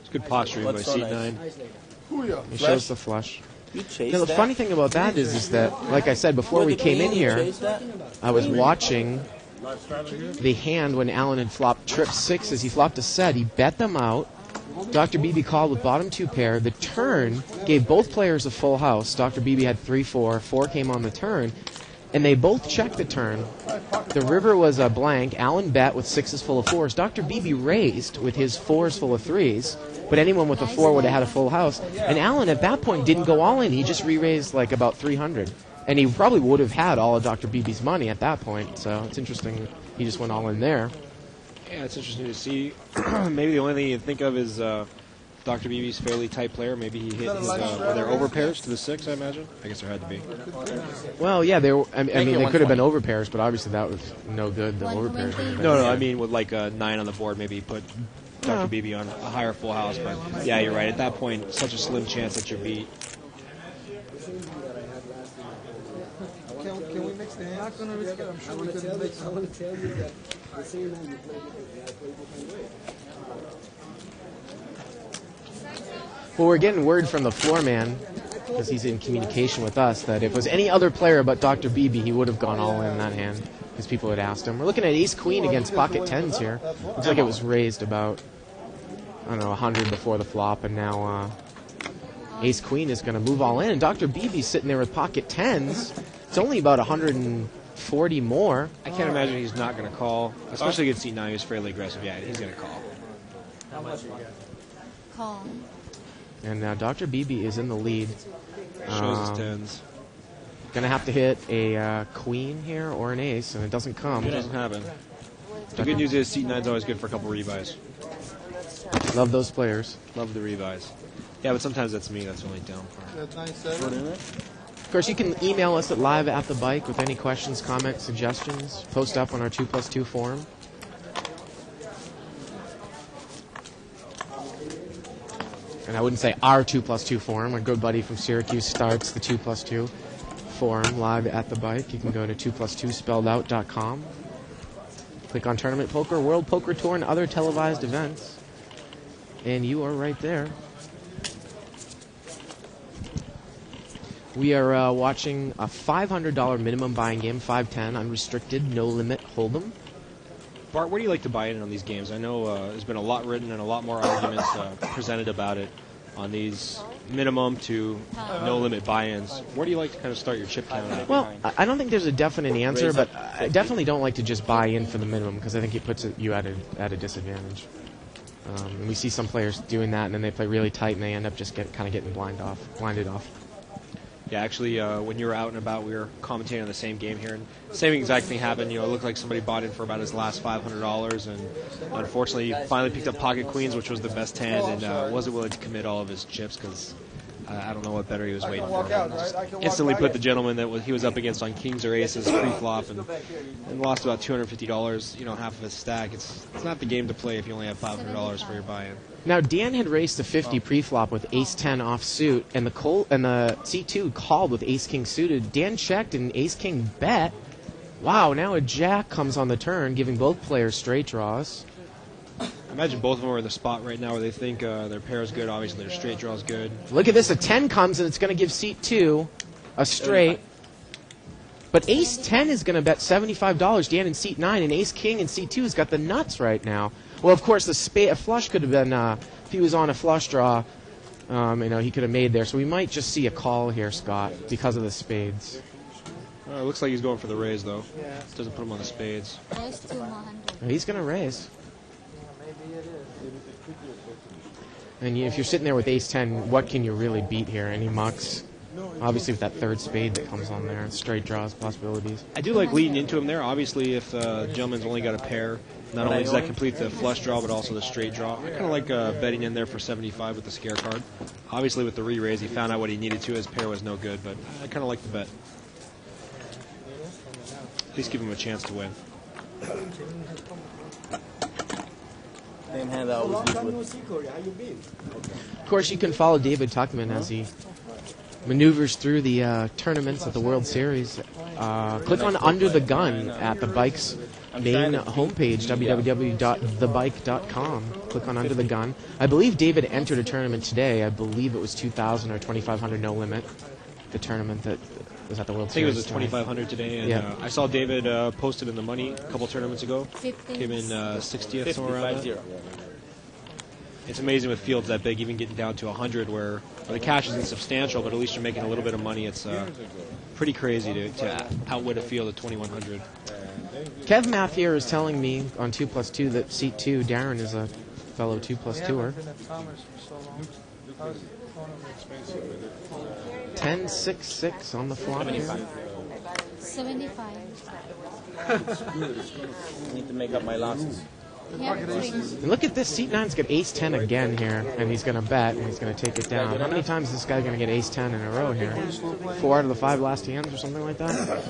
P: It's good posturing by
I: What's so
P: seat
I: nice?
P: 9.
D: Nice lay down.
O: He
I: Flush?
O: shows the flush.
I: You chase
O: Now, the
I: that?
O: funny thing about that is that, like I said, before
I: Look
O: we
I: at
O: came
I: me,
O: in
I: you
O: here,
I: chase that?
O: I was watching the hand when Alan had flopped trip sixes. He flopped a set. He bet them out. Dr. Beebe called with bottom 2 pair. The turn gave both players a full house. Dr. Beebe had 3-4. 4 came on the turn. And they both checked the turn. The river was a blank. Alan bet with sixes full of fours. Dr. Beebe raised with his fours full of threes. But anyone with a 4 would have had a full house. And Alan at that point didn't go all in. He just re-raised like about 300. And he probably would have had all of Dr. Beebe's money at that point. So it's interesting he just went all in there.
P: Yeah, it's interesting to see. Maybe the only thing you think of is Dr. Beebe's fairly tight player. Maybe he hit his, were there overpairs to the 6, I imagine? I guess there had to be.
O: Well, yeah, they were, I mean,
P: Make it
O: they could have been
P: 120.
O: overpairs, but obviously that was no good. The overpairs. would have been-
P: No, I mean with like a 9 on the board, maybe put Dr.
O: Yeah.
P: Beebe on a higher full house. But yeah, you're right. At that point, such a slim chance that you're beat.
C: Can we mix the hands? Not going to risk it. I'm sure we could mix
D: I want to tell you that the same hand you play differently, I play different way.
O: Well, we're getting word from the floor man, because he's in communication with us, that if it was any other player but Dr. Beebe, he would have gone all in that hand, because people had asked him. We're looking at ace-queen against pocket tens here. Looks like it was raised about, 100 before the flop, and now ace-queen is going to move all in. And Dr. Beebe's sitting there with pocket tens. It's only about 140 more.
P: I can't imagine he's not going to call, especially against C9. He was fairly aggressive. Yeah, he's going to call.
H: Call.
O: And Dr. Beebe is in the lead.
P: Shows his tens.
O: Gonna have to hit a queen here or an ace, and it doesn't come.
P: It doesn't happen. The good news is seat 9's always good for a couple rebuys.
O: Love those players.
P: Love the rebuys. Yeah, but sometimes that's me. That's the only down part.
C: That's 9-7.
O: Of course, you can email us at live@thebike with any questions, comments, suggestions. Post up on our 2+2 forum. And I wouldn't say our 2+2 forum. Our good buddy from Syracuse starts the 2+2 forum live at the bike. You can go to 2plus2spelledout.com. Click on Tournament Poker, World Poker Tour, and other televised events. And you are right there. We are watching a $500 minimum buying game, 510, unrestricted, no limit, hold'em.
P: Bart, where do you like to buy in on these games? I know there's been a lot written and a lot more arguments presented about it on these minimum to no limit buy-ins. Where do you like to kind of start your chip count at?
O: Well, I don't think there's a definite answer, but I definitely don't like to just buy in for the minimum because I think it puts you at a disadvantage. And we see some players doing that, and then they play really tight, and they end up just kind of getting blinded off.
P: Yeah, actually, when you were out and about, we were commentating on the same game here, and same exact thing happened. You know, it looked like somebody bought in for about his last $500, and unfortunately, he finally picked up pocket queens, which was the best hand, and wasn't willing to commit all of his chips because I don't know what better he was waiting for. Instantly put the gentleman that he was up against on kings or aces pre-flop, and lost about $250. You know, half of his stack. It's not the game to play if you only have $500 for your buy-in.
O: Now, Dan had raced a 50 pre-flop with ace-10 offsuit, and the C2 called with ace-king suited. Dan checked and ace-king bet. Wow, now a jack comes on the turn, giving both players straight draws.
P: I imagine both of them are in the spot right now where they think their pair is good. Obviously, their straight draw is good.
O: Look at this. A 10 comes, and it's going to give seat 2 a straight. But ace-10 is going to bet $75. Dan in seat 9, and ace-king in seat 2 has got the nuts right now. Well, of course, a flush could have been, if he was on a flush draw, he could have made there. So we might just see a call here, Scott, because of the spades.
P: It looks like he's going for the raise, though. Doesn't put him on the spades.
O: He's going to raise. And if you're sitting there with ace-10, what can you really beat here? Any mucks? Obviously, with that third spade that comes on there, straight draws, possibilities.
P: I do like leading into him there. Obviously, if the gentleman's only got a pair, not only does that complete the flush draw, but also the straight draw. I kind of like betting in there for 75 with the scare card. Obviously, with the re-raise, he found out what he needed to. His pair was no good, but I kind of like the bet. At least give him a chance to win.
I: Same hand I always use with.
O: Of course, you can follow David Tuckman as he maneuvers through the tournaments at the World Series. Click on Under the Gun at the bike's main homepage, www.thebike.com. Click on Under the Gun. I believe David entered a tournament today. I believe it was 2,000 or 2,500 no limit. The tournament that was at the World Series.
P: I think it was a 2,500 today, and I saw David posted in the money a couple tournaments ago. Came in 60th, somewhere around that. It's amazing with fields that big, even getting down to 100, where the cash isn't substantial, but at least you're making a little bit of money. It's pretty crazy to outwit a field at 2,100.
O: Kev Math here is telling me on 2+2 that seat 2, Darren is a fellow 2+2er. 10-6-6 on the flop here.
H: 75.
I: Need to make up my losses.
O: And look at this. Seat 9's got ace-10 again here, and he's going to bet, and he's going to take it down. How many times is this guy going to get ace-10 in a row here? 4 out of the 5 last hands or something like that?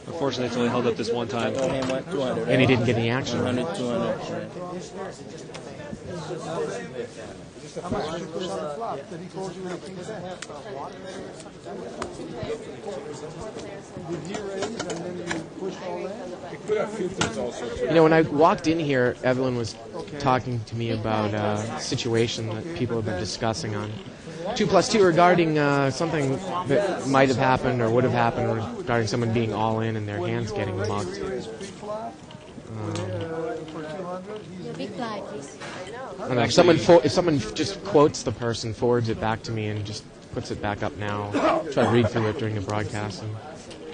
P: Unfortunately, it's only held up this one time.
O: And he didn't get any action.
I: 200, 200.
C: How much did he push on the flop? Did he call you with a king ten? Did he raise and then you pushed all in?
N: It could have filters also.
O: You know, when I walked in here, Evelyn was talking to me about a situation that people have been discussing on 2+2 regarding something that might have happened or would have happened regarding someone being all in and their hands getting mucked. And if someone just quotes the person, forwards it back to me, and just puts it back up now, try to read through it during the broadcast and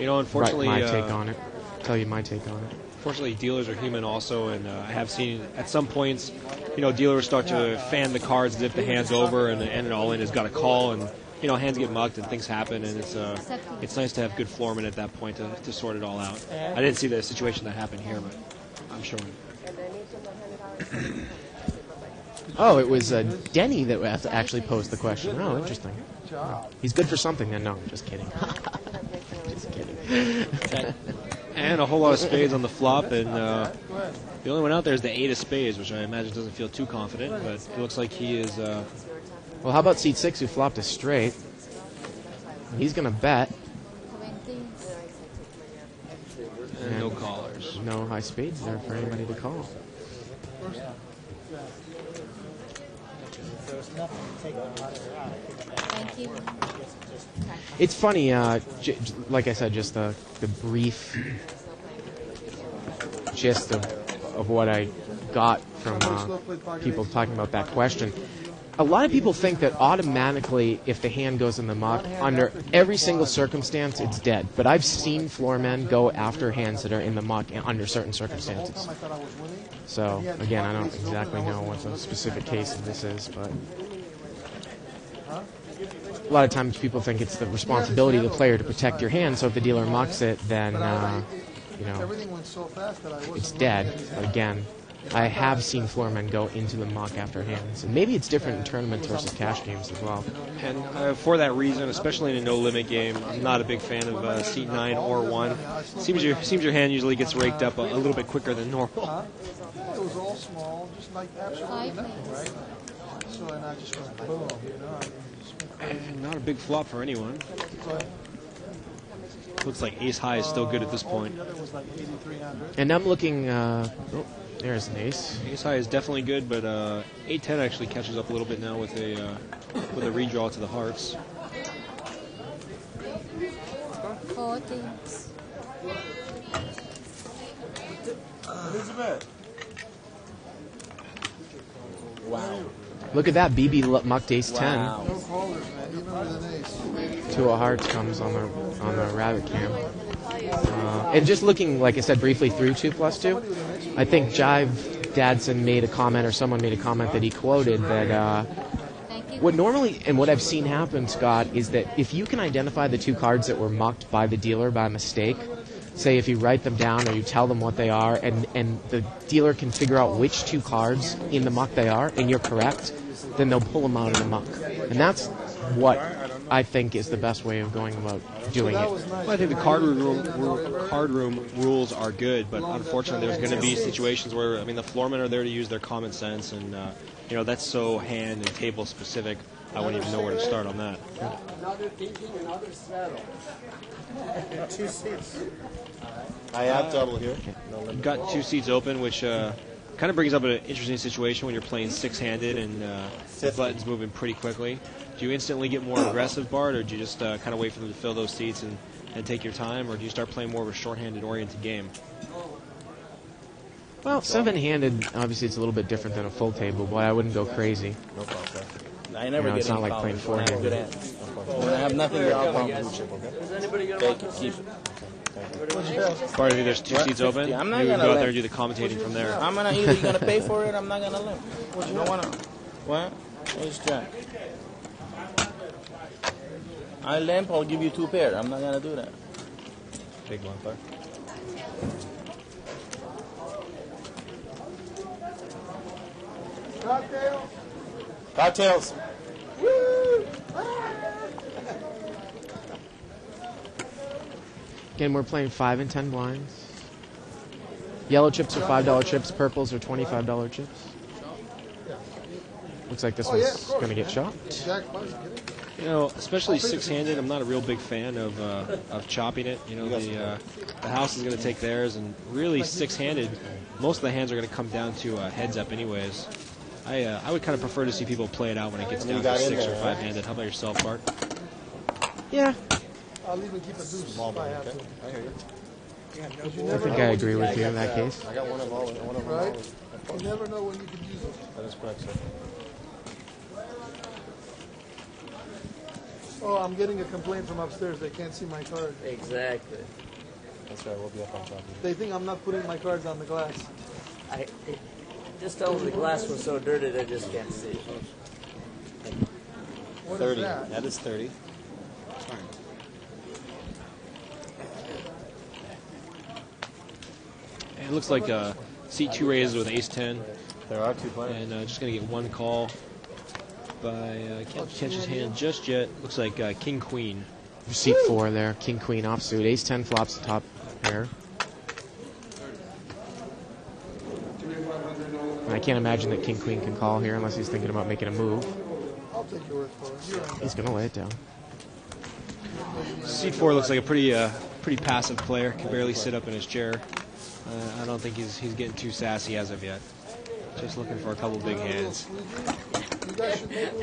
P: unfortunately,
O: write my take on it. Tell you my take on it.
P: Fortunately, dealers are human also, and I have seen at some points, dealers start to fan the cards as if the hand's over, and the end all in has got a call, and hands get mucked and things happen, and it's nice to have good floormen at that point to sort it all out. I didn't see the situation that happened here, but I'm sure.
O: Oh, it was Denny that actually posed the question. Oh, interesting. He's good for something then. No, just kidding. Just kidding.
P: And a whole lot of spades on the flop, and the only one out there is the 8 of spades, which I imagine doesn't feel too confident, but it looks like he is...
O: Well, how about seat 6, who flopped a straight? He's going to bet.
P: And no callers.
O: No high spades there for anybody to call.
H: Thank you.
O: It's funny, like I said, just the brief gist of what I got from people talking about that question. A lot of people think that automatically, if the hand goes in the muck, under every single circumstance, it's dead. But I've seen floormen go after hands that are in the muck under certain circumstances. So, again, I don't exactly know what the specific case of this is, but a lot of times people think it's the responsibility of the player to protect your hand, so if the dealer mucks it, then, it's dead. But again, I have seen floormen go into the muck after hands. And maybe it's different in tournaments versus cash games as well.
P: And for that reason, especially in a no-limit game, I'm not a big fan of seat 9 or 1. Seems your hand usually gets raked up a little bit quicker than normal.
C: It was all small, just like absolutely nothing, right? So, and I just went boom,
P: And not a big flop for anyone. Looks like ace high is still good at this point.
O: And I'm looking... there's an ace.
P: Ace high is definitely good, but 8-10 actually catches up a little bit now with a redraw to the hearts.
H: 14.
I: Elizabeth. Wow.
O: Look at that, BB mucked ace 10.
I: Wow.
C: No callers, man, even with an ace.
O: 2 of hearts comes on the rabbit cam. And just looking, like I said, briefly through 2+2, I think Jive Dadson made a comment, or someone made a comment that he quoted that what normally, and what I've seen happen, Scott, is that if you can identify the 2 cards that were mucked by the dealer by mistake, say if you write them down or you tell them what they are, and the dealer can figure out which 2 cards in the muck they are, and you're correct, then they'll pull them out of the muck. And that's what I think is the best way of going about doing it.
P: Well, I think the card room rules are good, but unfortunately there's going to be situations where, the floormen are there to use their common sense, and that's so hand and table specific, I wouldn't even know where to start on that.
D: Another thinking, another straddle.
C: 2 seats.
A: I have double here.
P: You've got 2 seats open, which kind of brings up an interesting situation when you're playing 6-handed and the button's moving pretty quickly. Do you instantly get more aggressive, Bart, or do you just kind of wait for them to fill those seats and take your time, or do you start playing more of a short-handed oriented game?
O: Well, 7-handed, obviously it's a little bit different than a full table, but I wouldn't go crazy.
I: No problem. I never get
O: it's not
I: any
O: like playing
I: problems when I have
O: 4-handed.
I: good hands. When I have nothing, I'll pump blue chip, okay?
M: Is anybody going to
I: Take it, keep it.
P: Bart, if there's 2 seats open,
I: I'm not
P: you
I: gonna
P: go out
I: limp.
P: there and do the commentating from there.
I: I'm gonna either you're gonna pay for it, I'm not gonna limp. You don't wanna. What? Ace jack. I limp, I'll give you 2 pair. I'm not gonna do that.
P: Big one, Bart.
C: Cocktails.
I: Cocktails.
O: Again, we're playing 5 and 10 blinds. Yellow chips are $5 chips, purples are $25 chips. Looks like this one's going to get chopped.
P: Especially 6-handed, I'm not a real big fan of chopping it. The house is going to take theirs, and really 6-handed, most of the hands are going to come down to heads up anyways. I would kind of prefer to see people play it out when it gets down to 6 or 5-handed. How about yourself, Bart?
O: Yeah.
C: I'll even keep a deuce if I have to.
A: I hear you.
O: I think I agree with you in that case.
A: I got one of all.
C: Right? You never know when you can use them.
A: That is correct, sir.
C: Oh, I'm getting a complaint from upstairs. They can't see my card.
M: Exactly.
A: That's right, we'll be up on top of you.
C: They think I'm not putting my cards on the glass.
M: Just tell them the glass was so dirty they just can't see it.
C: What
A: 30.
C: is that?
A: That is 30.
P: And it looks like seat 2 raises with ace 10.
A: There are 2 players.
P: And just going to get one call by, can't catch his hand just yet. Looks like king queen.
O: Seat 4 there, king queen offsuit. Ace 10 flops the top pair. I can't imagine that king queen can call here unless he's thinking about making a move.
C: I'll take your word for it.
O: He's gonna lay it down.
P: Seat 4 looks like a pretty passive player. Can barely sit up in his chair. I don't think he's getting too sassy as of yet. Just looking for a couple big hands.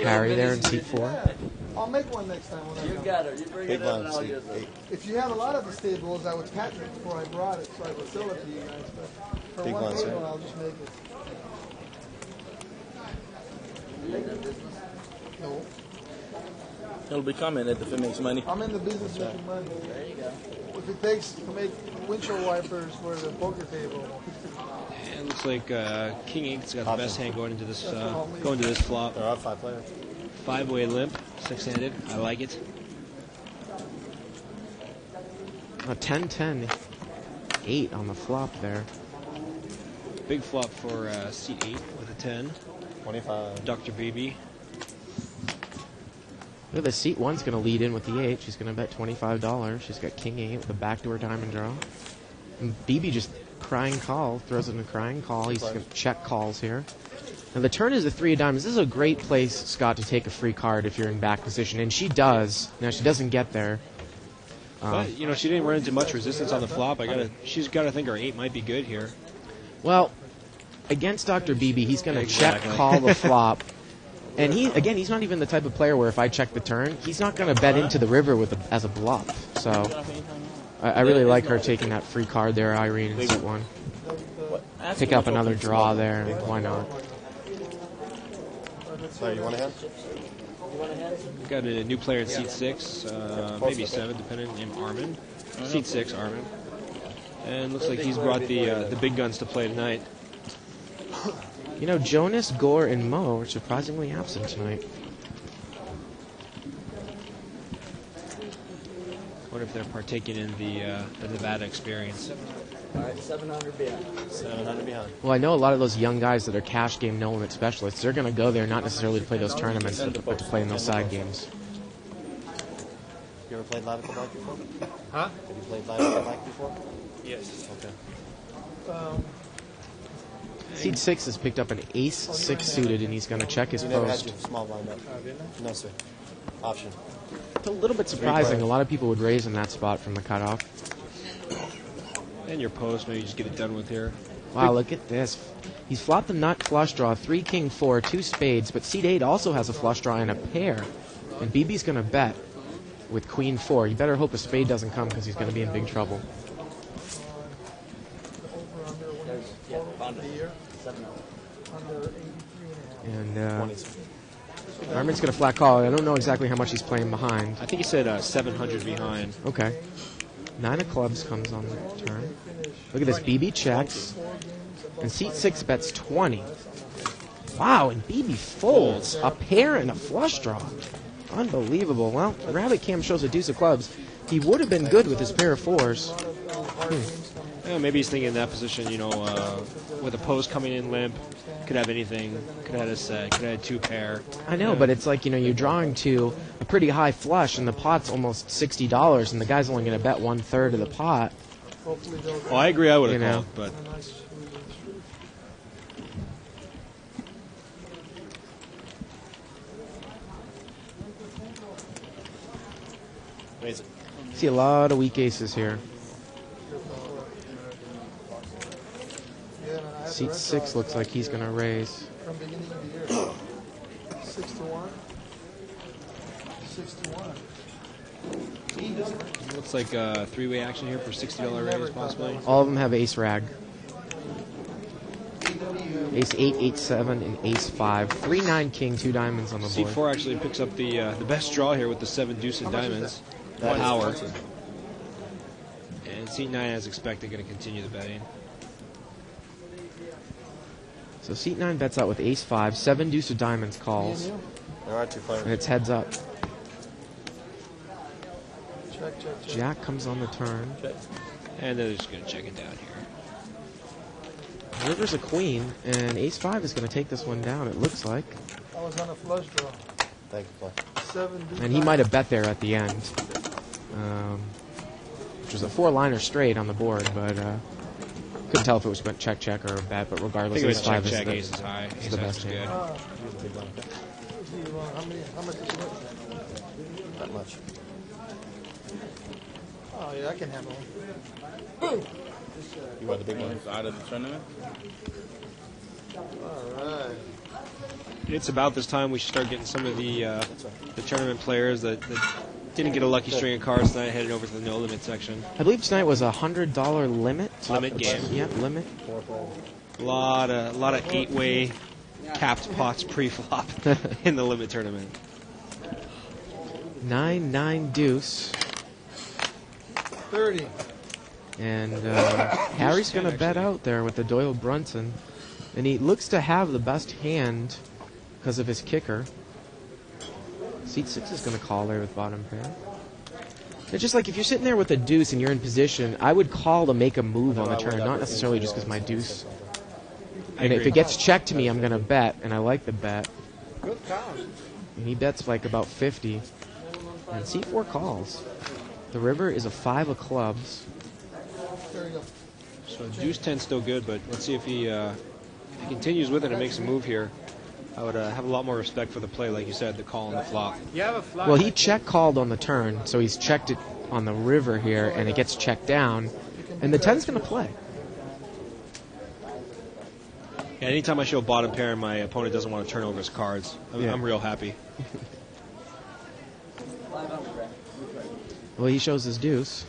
O: Harry there in seat 4.
C: I'll make one next time. When
M: You got it. You bring
A: Big
M: it in
A: blind
M: and I'll
A: seat.
M: use it.
C: If you have a lot of the stables, I would patent it before I brought it, so I would sell it to you guys. But for
A: Big
C: one
A: blind,
C: table,
A: sir.
C: I'll just make it. No,
I: It'll be coming if it makes money.
C: I'm in the business of making money.
M: There you go.
C: If it takes to make windshield wipers for the poker table,
P: And it looks like king 8's got the best hand going into this flop.
A: There are 5 players.
P: 5-way limp, 6-handed. I like it.
O: A 10-10, 8 on the flop there.
P: Big flop for seat 8 with a 10.
A: 25.
P: Dr. Beebe.
O: Look, the seat 1's going to lead in with the 8. She's going to bet $25. She's got king 8 with a backdoor diamond draw. And Beebe just crying call, throws in a crying call. He's going to check calls here. Now the turn is the 3 of diamonds. This is a great place, Scott, to take a free card if you're in back position. And she does. Now, she doesn't get there.
P: But, she didn't run into much resistance on the flop. She's got to think her 8 might be good here.
O: Well, against Dr. Beebe, he's going to check call the flop. And he's not even the type of player where if I check the turn, he's not going to bet into the river as a bluff. So I really like her taking that free card there, Irene, in seat 1. Pick up another draw there. Why not?
A: Sorry, you want a hand?
P: We've got a new player in seat 6, maybe 7, depending, named Armin. Seat 6, Armin. And looks like he's brought the big guns to play tonight.
O: Jonas, Gore, and Mo are surprisingly absent tonight.
P: I wonder if they're partaking in the Nevada experience.
M: All right, 700 behind.
A: 700 behind.
O: Well, I know a lot of those young guys that are cash game no limit specialists, they're going to go there not necessarily to play those tournaments, but to play in those side games.
A: You ever played live at the Black before?
P: Huh?
A: Have you played live at the Black before?
P: Yes.
A: Okay.
O: Seed 6 has picked up an ace 6 suited, and he's going to check his
A: You never had
O: post.
A: your small blind up? No, sir. Option.
O: It's a little bit surprising. A lot of people would raise in that spot from the cutoff.
P: And your post, maybe just get it done with here.
O: Wow, look at this. He's flopped the nut flush draw, 3 king 4, 2 spades, but seed 8 also has a flush draw and a pair. And BB's going to bet with queen 4. You better hope a spade doesn't come because he's going to be in big trouble. And Armin's going to flat call. I don't know exactly how much he's playing behind.
P: I think he said 700 behind.
O: Okay. 9 of clubs comes on the turn. Look at this. BB checks. And seat 6 bets 20. Wow, and BB folds. A pair and a flush draw. Unbelievable. Well, Rabbit Cam shows a deuce of clubs. He would have been good with his pair of 4s.
P: Yeah, maybe he's thinking in that position, with a post coming in limp, could have anything, could have had a set, could have had 2 pair.
O: I know, but it's like, you're drawing to a pretty high flush, and the pot's almost $60, and the guy's only going to bet 1/3 of the pot.
P: Well, I agree, I would have called, but...
A: Raise it.
O: See a lot of weak aces here. Seat 6 looks like he's going to raise.
C: From beginning of the year. 6 to 1. 6 to 1.
P: Looks like a 3-way action here for $60 raise, possibly.
O: All of them have ace rag. Ace 8, 8, 7, and ace 5. 3, 9, king, 2 diamonds on the board.
P: C4 actually picks up the best draw here with the 7 deuce of diamonds.
A: That
P: Power.
A: is
P: And And seat 9, as expected, going to continue the betting.
O: So seat 9 bets out with ace-5, 7 deuce of diamonds calls.
A: There are two players.
O: And it's heads up.
C: Check, check, check.
O: Jack comes on the turn.
P: And they're just going to check it down here.
O: River's a queen, and ace-5 is going to take this one down, it looks like.
C: I was on a flush draw.
A: Thank you, Clay.
C: 7 deuce.
O: And he might have bet there at the end. Which was a 4-liner straight on the board, but couldn't tell if it was check, check, or a bet, but regardless,
P: I think it was
O: ace-5
P: check,
O: is
P: check,
O: the,
P: ace is high.
O: is
P: Ace
O: the
P: high
O: best
P: is
O: hand.
P: good.
C: How much did you bet?
A: That much.
C: Oh, yeah, I can handle it.
A: You are the big one.
N: Out of the tournament.
C: All right.
P: It's about this time we should start getting some of the tournament players that didn't get a lucky string of cards tonight headed over to the no limit section.
O: I believe tonight was a $100 limit.
P: Limit game.
O: Yep, limit.
P: A lot of 8-way capped pots pre-flop in the limit tournament.
O: 9-9 deuce.
C: 30.
O: And Harry's going to bet out there with the Doyle Brunson. And he looks to have the best hand because of his kicker. Seat 6 is going to call there with bottom pair. It's just like if you're sitting there with a deuce and you're in position, I would call to make a move on the turn, not necessarily just because my deuce. And if it gets checked to me, I'm going to bet, and I like the bet.
C: Good count.
O: And he bets like about 50. And C4 calls. The river is a 5 of clubs.
C: There you go.
P: So deuce 10 still good, but let's see if he continues with it and makes a move here. I would have a lot more respect for the play, like you said, the call and the flop.
O: Well, he check called on the turn, so he's checked it on the river here, and it gets checked down, and the 10's going to play.
P: Yeah, anytime I show a bottom pair and my opponent doesn't want to turn over his cards, I'm real happy.
O: Well, he shows his deuce.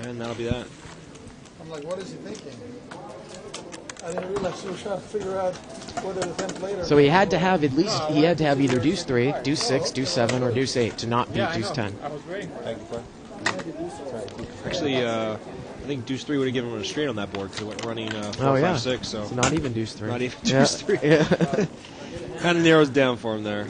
P: And that'll be that.
C: I'm like, what is he thinking? I didn't realize he was trying to figure out whether the 10 played or
O: So he had to have at least, he had to have either deuce 3, deuce 6, deuce 7, or deuce 8 to not beat deuce 10.
N: I was waiting.
A: Thank you, Clay.
P: Actually, I think deuce 3 would have given him a straight on that board because it went running 4, 5, 6. So
O: not even deuce 3.
P: Not even deuce 3. Yeah. Kind of narrows down for him there.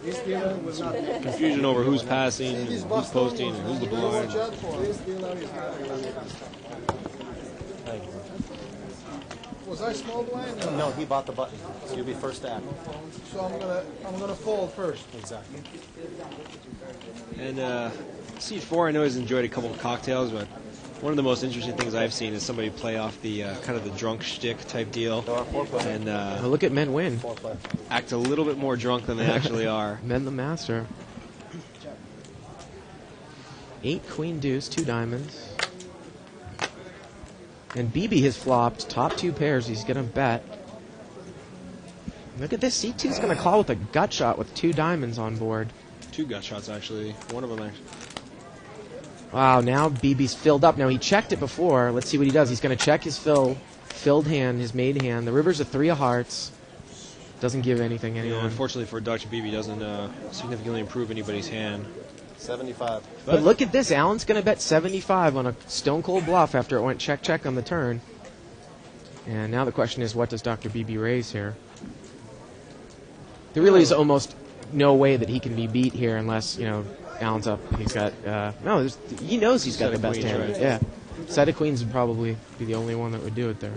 P: Confusion over who's passing, and who's posting, and who's the blind.
C: Was I small blind?
A: No, he bought the button, so you'll be first to act.
C: So I'm gonna fold first.
A: Exactly.
P: And seat 4, I know he's enjoyed a couple of cocktails, but one of the most interesting things I've seen is somebody play off the kind of the drunk shtick type deal, and
O: Well, look at men win.
P: act a little bit more drunk than they actually are.
O: Men the master. 8 queen deuce, 2 diamonds. And BB has flopped top 2 pairs. He's going to bet. Look at this. C2 is going to call with a gut shot with 2 diamonds on board.
P: 2 gut shots, actually. One of them, actually.
O: Wow, now BB's filled up. Now, he checked it before. Let's see what he does. He's going to check his filled hand, his made hand. The river's a 3 of hearts. Doesn't give anything anyone.
P: Yeah, unfortunately for Dutch, BB doesn't significantly improve anybody's hand.
A: 75.
O: But look at this. Allen's going to bet 75 on a stone cold bluff after it went check, check on the turn. And now the question is, what does Dr. BB raise here? There really is almost no way that he can be beat here unless, Allen's up. He's got, he knows he's got the best hand.
P: Right?
O: Yeah. Set of queens would probably be the only one that would do it there.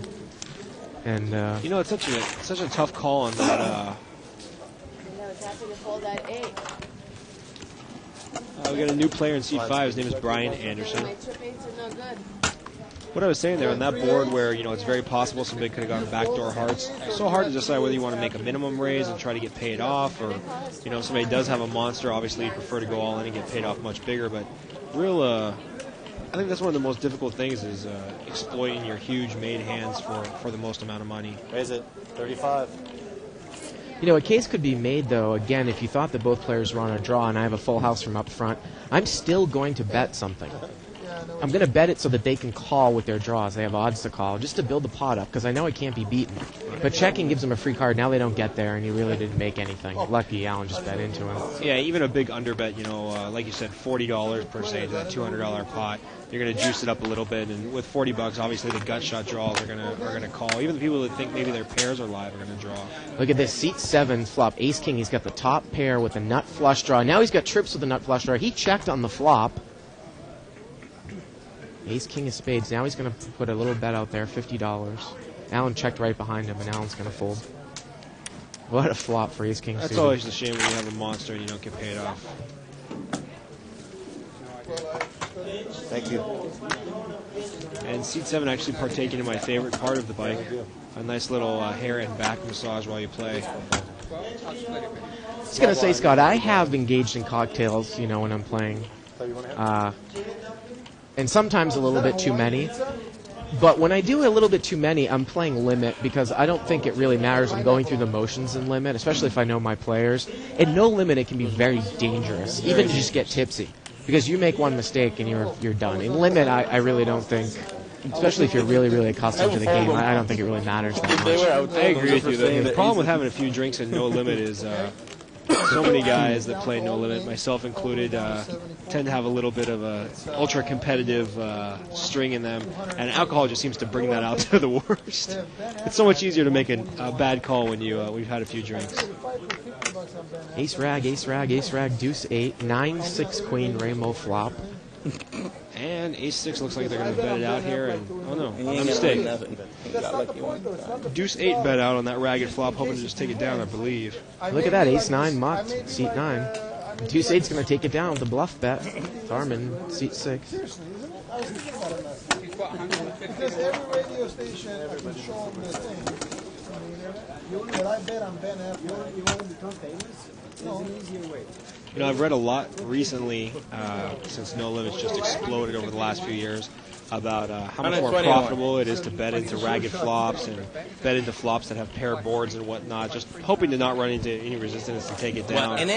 O: And,
P: it's such a tough call on that.
H: It's happy to fold that 8.
P: We got a new player in C5. His name is Brian Anderson.
H: My trip 8s are no good.
P: What I was saying there on that board where, it's very possible somebody could have gotten backdoor hearts. It's so hard to decide whether you want to make a minimum raise and try to get paid off or, if somebody does have a monster, obviously you prefer to go all in and get paid off much bigger. But I think that's one of the most difficult things is exploiting your huge made hands for the most amount of money.
A: Raise it. 35.
O: a case could be made, though, again, if you thought that both players were on a draw and I have a full house from up front, I'm still going to bet something. I'm going to bet it so that they can call with their draws. They have odds to call, just to build the pot up, because I know it can't be beaten. But checking gives them a free card. Now they don't get there, and he really didn't make anything. Lucky Alan just bet into him.
P: Yeah, even a big underbet, like you said, $40 per se to that $200 pot. You're going to juice it up a little bit, and with $40, obviously the gut shot draws are going to call. Even the people that think maybe their pairs are live are going to draw.
O: Look at this, seat 7 flop, ace king. He's got the top pair with a nut flush draw. Now he's got trips with a nut flush draw. He checked on the flop. Ace king of spades. Now he's going to put a little bet out there, $50. Alan checked right behind him, and Alan's going to fold. What a flop for ace king.
P: That's
O: suited.
P: always a shame when you have a monster and you don't get paid off.
A: Thank you.
P: And seat 7 actually partaking in my favorite part of the bike, a nice little hair and back massage while you play.
O: I was going to say, Scott, I have engaged in cocktails, when I'm playing. And sometimes a little bit too many. But when I do a little bit too many, I'm playing limit because I don't think it really matters. I'm going through the motions in limit, especially if I know my players. In no limit, it can be very dangerous, even to just get tipsy. Because you make one mistake and you're done. In limit, I really don't think, especially if you're really, really accustomed to the game, I don't think it really matters that much.
P: I agree with you. The problem with having a few drinks and no limit is so many guys that play no limit, myself included, tend to have a little bit of a ultra competitive string in them, and alcohol just seems to bring that out to the worst. It's so much easier to make a bad call when we've had a few drinks.
O: Ace rag, ace rag, ace rag, deuce 8, 9-6 queen, rainbow flop.
P: And ace 6 looks like they're going to bet it out here, and oh no, my mistake. Deuce 8 bet out on that ragged flop, hoping to just take it down, I believe.
O: Look at that, ace 9 mucked, seat 9. Deuce 8's going to take it down with the bluff bet. Tharman, seat 6.
C: Because every radio station, I can show them the thing. Will I bet on Ben F? You want to become famous? No. There's an easier way.
P: I've read a lot recently, since No Limits just exploded over the last few years, about how much more profitable it is to bet into ragged flops and bet into flops that have pair boards and whatnot, just hoping to not run into any resistance and take it down. And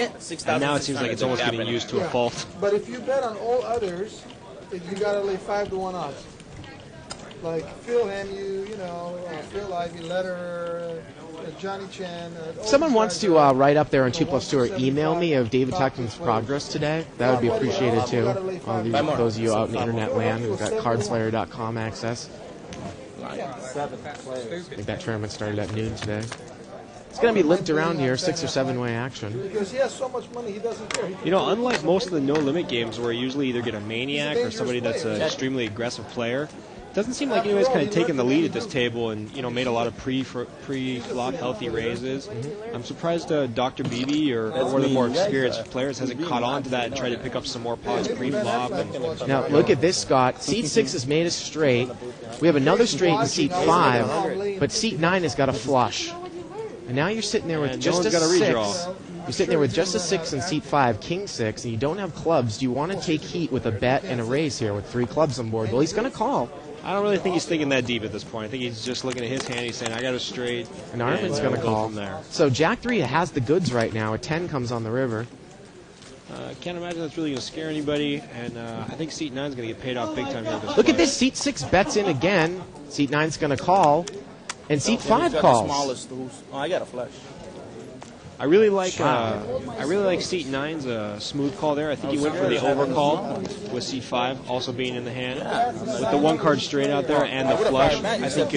P: now it seems like it's almost getting used to a fault.
C: But if you bet on all others, you got to lay 5-1 odds. Like Phil Hamu, Phil Ivy, Lederer, Johnny Chan.
O: If someone wants to write up there on 2+2 or email me of David Tuckman's progress today, that would be appreciated too. Those of you out in internet land who've got cardslayer.com access. I think that tournament started at noon today. It's going to be limped around here, 6 or 7-way action.
C: Because he has so much money, he doesn't care.
P: Unlike most of the no-limit games where you usually either get a maniac or somebody that's an extremely aggressive player, it doesn't seem like anybody's kind of taken the lead at this table and made a lot of pre-flop healthy raises. I'm surprised Dr. Beebe or one of the more experienced players hasn't caught on to that and tried to pick up some more pots pre-flop.
O: Now look at this, Scott. Seat 6 has made a straight. We have another straight in seat 5, but seat 9 has got a flush. And now you're sitting there with just a 6. You're sitting there with just a 6 in seat 5, king 6, and you don't have clubs. Do you want to take heat with a bet and a raise here with 3 clubs on board? Well, he's going to call.
P: I don't really think he's thinking that deep at this point. I think he's just looking at his hand. He's saying, I got a straight.
O: And Armin's going to call.
P: From there.
O: So Jack 3 has the goods right now. A 10 comes on the river.
P: Can't imagine that's really going to scare anybody. And I think seat 9 is going to get paid off big time here.
O: Look at this. Seat 6 bets in again. Seat 9's going to call. And seat 5 calls.
I: I got a flush.
P: I really like seat 9's smooth call there. I think he went for the overcall with seat 5 also being in the hand. With the 1 card straight out there and the flush, I think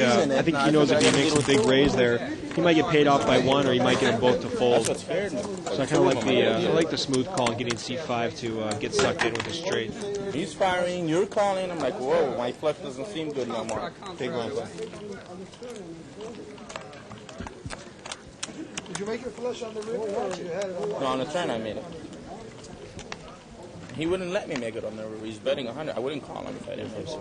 P: he knows if he makes a big raise there, he might get paid off by 1 or he might get them both to fold. So I kind of like the smooth call and getting seat 5 to get sucked in with the straight.
I: He's firing, you're calling. I'm like, whoa, my flush doesn't seem good no more. Big one.
C: Did you make your flush on the river or you had it on the
I: No, on the turn I made it. He wouldn't let me make it on the river. He's betting 100. I wouldn't call him if I didn't lose it.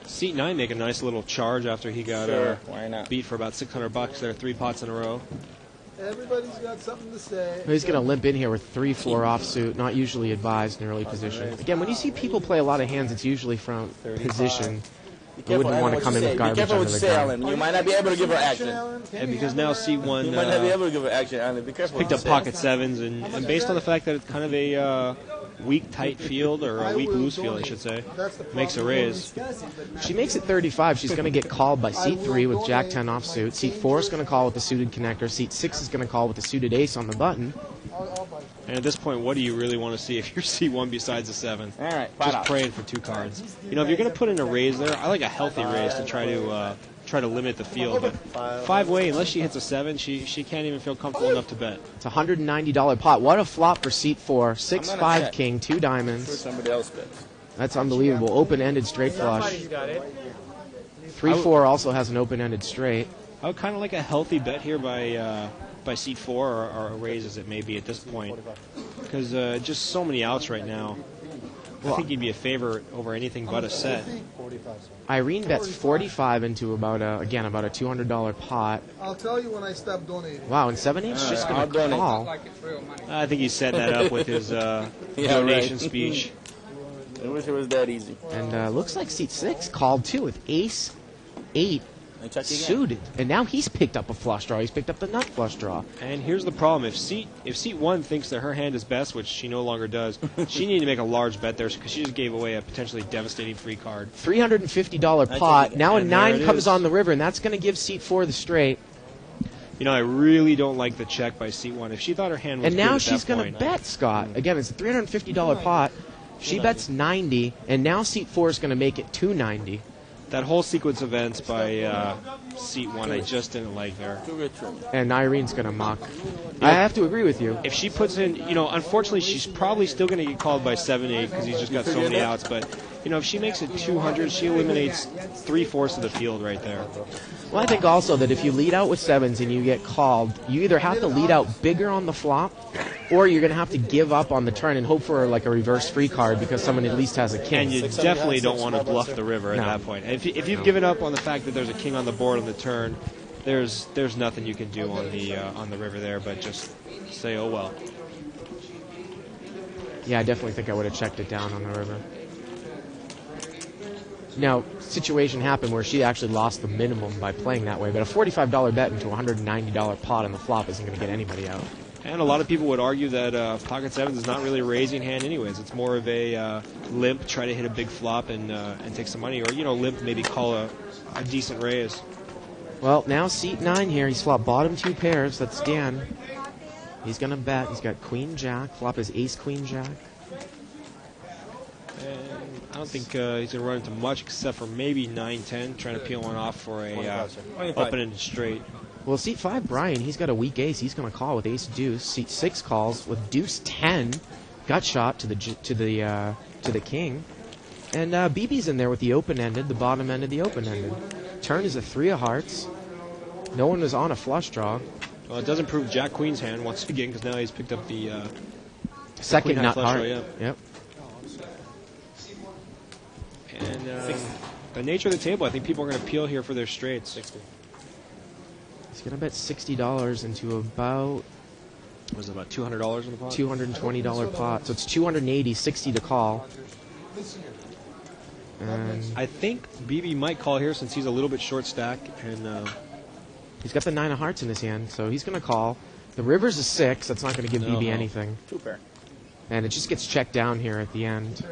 P: Seat 9 make a nice little charge after he got
I: why not?
P: beat for about $600 there, 3 pots in a row.
C: Everybody's got something to say.
O: He's going to limp in here with 3 floor offsuit, not usually advised in early position. Again, when you see people play a lot of hands, it's usually from position. wouldn't want to come in with
I: Be
O: garbage
I: careful
O: under
I: what you
O: the
I: say,
O: gun.
I: Alan. You might not be able to give her action.
P: And because now seat one
I: You might not be able to give her action, Alan. Be careful.
P: picked
I: what
P: up
I: you say.
P: pocket sevens, and based on the fact that it's kind of a weak tight field, or a weak loose field, I should say, makes a raise.
O: She makes it 35. She's going to get called by seat 3 with Jack 10 offsuit. Seat 4 is going to call with the suited connector. Seat 6 is going to call with the suited ace on the button.
P: And at this point, what do you really want to see if you're C1 besides a 7?
I: All right,
P: Just praying for 2 cards. You know, if you're going to put in a raise there, I like a healthy raise to try to limit the field. But 5-way, unless she hits a 7, she can't even feel comfortable enough to bet.
O: It's a $190 pot. What a flop for seat 4. 6-5
I: check.
O: king, 2
I: Sure,
O: diamonds.
I: somebody else bets.
O: That's unbelievable. Open-ended straight flush. 3-4 also has an open-ended straight.
P: I would kind of like a healthy bet here by seat 4, or a raise as it may be at this point, because just so many outs right now. I think he'd be a favorite over anything but a set.
O: Irene bets 45 into about a $200 pot.
C: I'll tell you when I stop donating.
O: Wow, and 7-8's just
I: I'll
O: going to
I: donate.
O: call.
P: I think he's setting that up with his donation speech.
I: I wish it was that easy.
O: And looks like seat 6 called too with ace 8
I: And check again.
O: suited. And now he's picked up a flush draw. He's picked up the nut flush draw.
P: And here's the problem: if seat 1 thinks that her hand is best, which she no longer does, she needed to make a large bet there because she just gave away a potentially devastating free card.
O: $350 pot. Now a
P: And there
O: 9
P: it
O: comes
P: is.
O: on the river, and that's going to give seat 4 the straight.
P: You know, I really don't like the check by seat 1. If she thought her hand was
O: And now
P: good at
O: she's
P: that
O: going to
P: point,
O: bet, Scott. Again, it's a $350 pot. She bets 90, and now seat 4 is going to make it $290.
P: that whole sequence of events by seat 1, I just didn't like there.
O: And Irene's going to muck. I have to agree with you.
P: If she puts in, you know, unfortunately, she's probably still going to get called by 7-8 because he's just got so many outs. But, you know, if she makes it 200, she eliminates 3/4 of the field right there.
O: Well, I think also that if you lead out with 7s and you get called, you either have to lead out bigger on the flop, or you're going to have to give up on the turn and hope for like a reverse free card because someone at least has a king.
P: And you definitely don't want to bluff the river at that point. If you've given up on the fact that there's a king on the board on the turn, there's nothing you can do on the river there, but just say, oh well.
O: Yeah, I definitely think I would have checked it down on the river. Now, situation happened where she actually lost the minimum by playing that way, but a $45 bet into a $190 pot on the flop isn't going to get anybody out.
P: And a lot of people would argue that pocket 7s is not really a raising hand anyways. It's more of a limp, try to hit a big flop and take some money, or, you know, limp, maybe call a decent raise.
O: Well, now seat 9 here. He's flopped bottom 2 pairs. That's Dan. He's going to bet. He's got queen jack. Flop is ace queen jack.
P: And I don't think he's going to run into much except for maybe 9-10, trying to peel one off for a open-ended straight.
O: Well, seat 5, Brian, he's got a weak ace. He's going to call with ace deuce. Seat 6 calls with deuce 10. Gut shot to the king. And BB's in there with the open-ended, the bottom-ended, the open-ended. Turn is a 3 of hearts. No one was on a flush draw.
P: Well, it does improve Jack Queen's hand once again because now he's picked up the
O: second
P: queen high
O: nut
P: flush
O: heart.
P: draw, yeah.
O: Yep.
P: And the nature of the table, I think people are going to peel here for their straights.
O: He's going to bet $60 into about...
P: Was it about $200 in the pot?
O: $220 pot. So it's $280, 60 to call. And
P: I think BB might call here since he's a little bit short stack. And
O: he's got the 9 of hearts in his hand, so he's going to call. The river's a 6. That's not going to give BB anything.
I: 2 pair.
O: And it just gets checked down here at the end.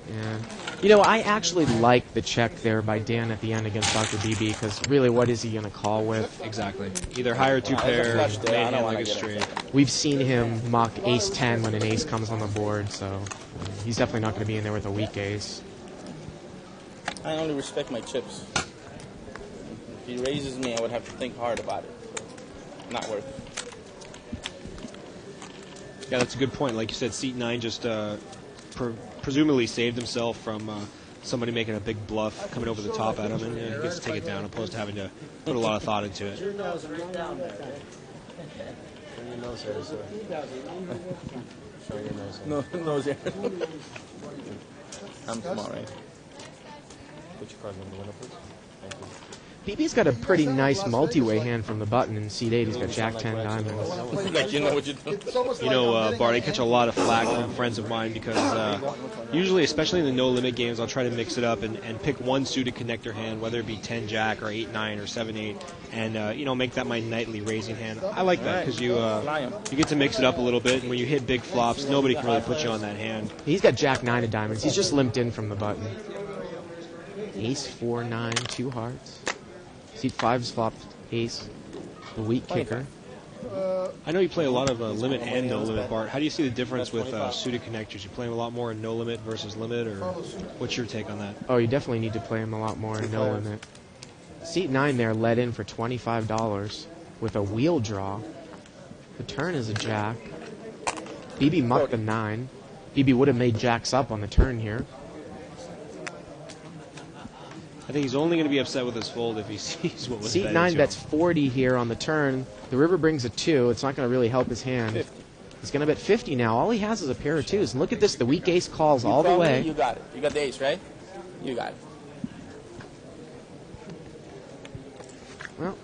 O: Yeah. You know, I actually like the check there by Dan at the end against Dr. BB because really, what is he going to call with?
P: Exactly. Either higher 2 pair, main hand like a straight.
O: We've seen him muck ace 10 when an ace comes on the board, so he's definitely not going to be in there with a weak ace.
I: I only respect my chips. If he raises me, I would have to think hard about it. Not worth it.
P: Yeah, that's a good point. Like you said, seat 9 just presumably saved himself from somebody making a big bluff coming over the top at him, and he gets to take it down opposed to having to put a lot of thought into it.
I: No, nose hair. I'm small, right?
P: Put your card on the window, please. Thank you.
O: BB's got a pretty nice multi-way hand from the button in seat 8. He's got Jack 10 diamonds.
I: Like you know what you're doing.
P: You know, Bart, I catch a lot of flack from friends of mine because usually, especially in the no-limit games, I'll try to mix it up and pick one suited connector hand, whether it be 10-Jack or 8-9 or 7-8, and, you know, make that my nightly raising hand. I like that because you get to mix it up a little bit, and when you hit big flops, nobody can really put you on that hand.
O: He's got Jack 9 of diamonds. He's just limped in from the button. Ace, 4, 9, 2 hearts. Seat 5's flopped ace, the weak kicker.
P: I know you play a lot of limit and no limit, Bart. How do you see the difference with suited connectors? You play them a lot more in no limit versus limit, or what's your take on that?
O: Oh, you definitely need to play him a lot more in no limit. Seat 9 there led in for $25 with a wheel draw. The turn is a jack. BB mucked the 9. BB would have made jacks up on the turn here.
P: I think he's only going to be upset with his fold if he sees what was
O: Seat 9 bets 40 here on the turn. The river brings a 2. It's not going to really help his hand.
I: 50.
O: He's going to bet 50 now. All he has is a pair of 2s. And look at this. The weak ace calls all the way.
I: You got it. You got the ace, right? You got it.
O: Well,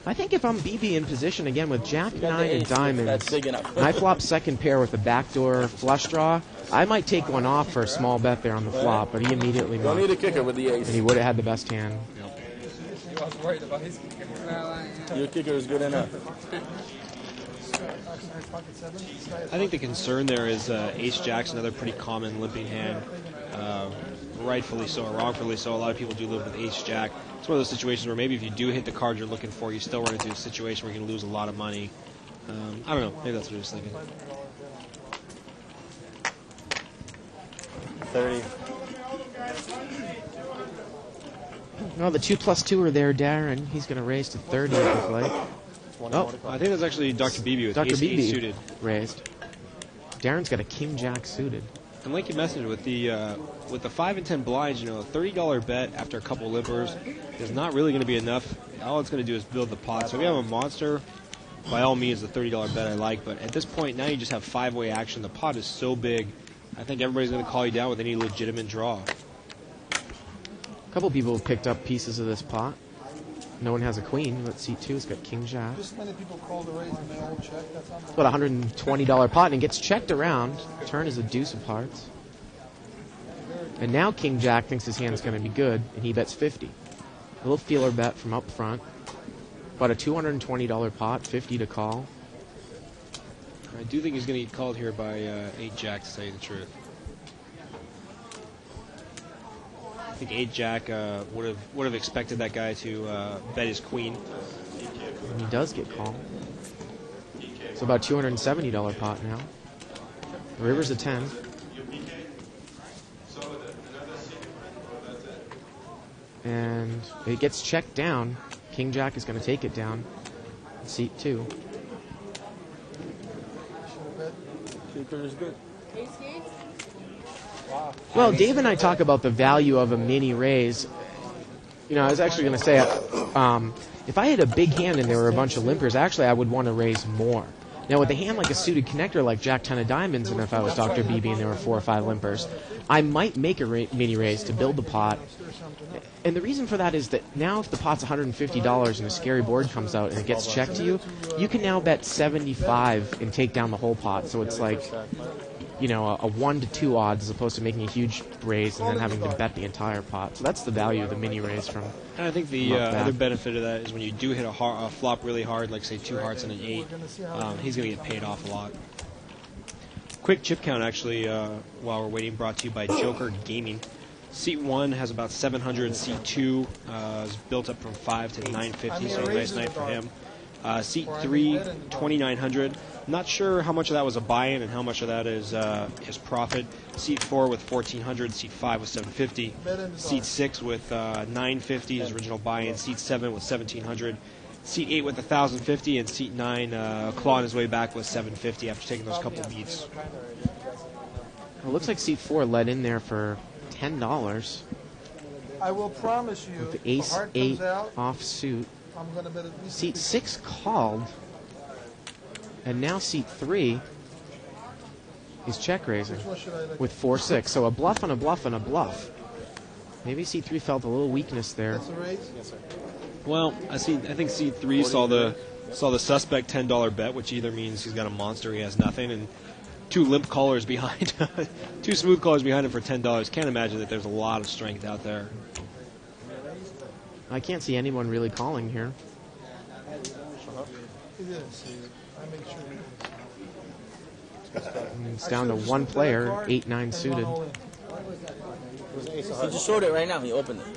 O: I think if I'm BB in position again with Jack 9 and diamonds,
I: That's big enough.
O: and I flop second pair with a backdoor flush draw, I might take one off for a small bet there on the flop, but he immediately
I: Don't need a kicker with the ace.
O: and he would have had the best hand.
K: He was worried about his kicker.
I: Your kicker is good enough.
P: I think the concern there is ace-jack's another pretty common limping hand. Rightfully so, or wrongfully so. A lot of people do live with ace-jack. It's one of those situations where maybe if you do hit the card you're looking for, you still run into a situation where you're going to lose a lot of money. I don't know. Maybe that's what he was thinking.
I: 30.
O: No, the 2+2 are there, Darren. He's going to raise to 30, it looks like. Oh,
P: I think that's actually Dr. Beebe with
O: Dr.
P: ace
O: Beebe
P: suited.
O: raised. Darren's got a king-jack suited.
P: And like you mentioned, with the 5 and 10 blinds, you know, a $30 bet after a couple limpers is not really going to be enough. All it's going to do is build the pot. So if you have a monster, by all means, the $30 bet I like. But at this point, now you just have 5-way action. The pot is so big, I think everybody's going to call you down with any legitimate draw.
O: A couple people have picked up pieces of this pot. No one has a queen, but seat 2's got king-jack.
C: This many people call the raise and they all check. That's
O: It's about a $120 pot, and it gets checked around. Turn is a deuce of hearts. And now king-jack thinks his hand's going to be good, and he bets 50. A little feeler bet from up front. About a $220 pot, 50 to call.
P: I do think he's going to get called here by 8-jack, to tell you the truth. I think 8-jack would have expected that guy to bet his queen.
O: And he does get called. It's about a $270 pot now. The river's a 10. And it gets checked down. King-jack is going to take it down. Seat 2.
I: Kicker is good.
O: Well, Dave and I talk about the value of a mini raise. You know, I was actually going to say, if I had a big hand and there were a bunch of limpers, actually I would want to raise more. Now, with a hand like a suited connector like Jack 10 of diamonds, and if I was Dr. Beebe and there were 4 or 5 limpers, I might make a mini raise to build the pot. And the reason for that is that now if the pot's $150 and a scary board comes out and it gets checked to you, you can now bet 75 and take down the whole pot. So it's like, you know, a 1 to 2 odds as opposed to making a huge raise and then having to bet the entire pot. So that's the value of the mini raise from.
P: And I think the other benefit of that is when you do hit a flop really hard, like say 2 hearts and an 8, he's going to get paid off a lot. Quick chip count, actually, while we're waiting, brought to you by Joker Gaming. Seat 1 has about 700. Seat 2 is built up from 5 to 950, so a nice night for him. Seat 3, 2,900. Not sure how much of that was a buy-in and how much of that is profit. Seat 4 with 1,400. Seat 5 with 750. Seat 6 with 950 is original buy-in. Seat 7 with 1,700. Seat 8 with 1,050, and Seat 9 clawing his way back with 750 after taking those couple beats.
O: It looks like seat 4 led in there for $10.
C: I will promise you,
O: With the
C: if
O: ace
C: the heart
O: 8
C: comes out,
O: off suit.
C: I'm going to bet at least
O: Seat 6 called. And now seat 3 is check raising
C: Which one should I look
O: with 4-6. So a bluff and a bluff and a bluff. Maybe C3 felt a little weakness there.
C: That's a raise?
A: Yes, sir.
P: Well, I think C3 saw the suspect $10 bet, which either means he's got a monster, he has nothing, and two limp callers behind, two smooth callers behind him for $10. Can't imagine that there's a lot of strength out there.
O: I can't see anyone really calling here.
C: He didn't see it. I make sure he didn't see it.
O: It's down to one player, 8-9 suited.
I: He just showed it right now. He opened it.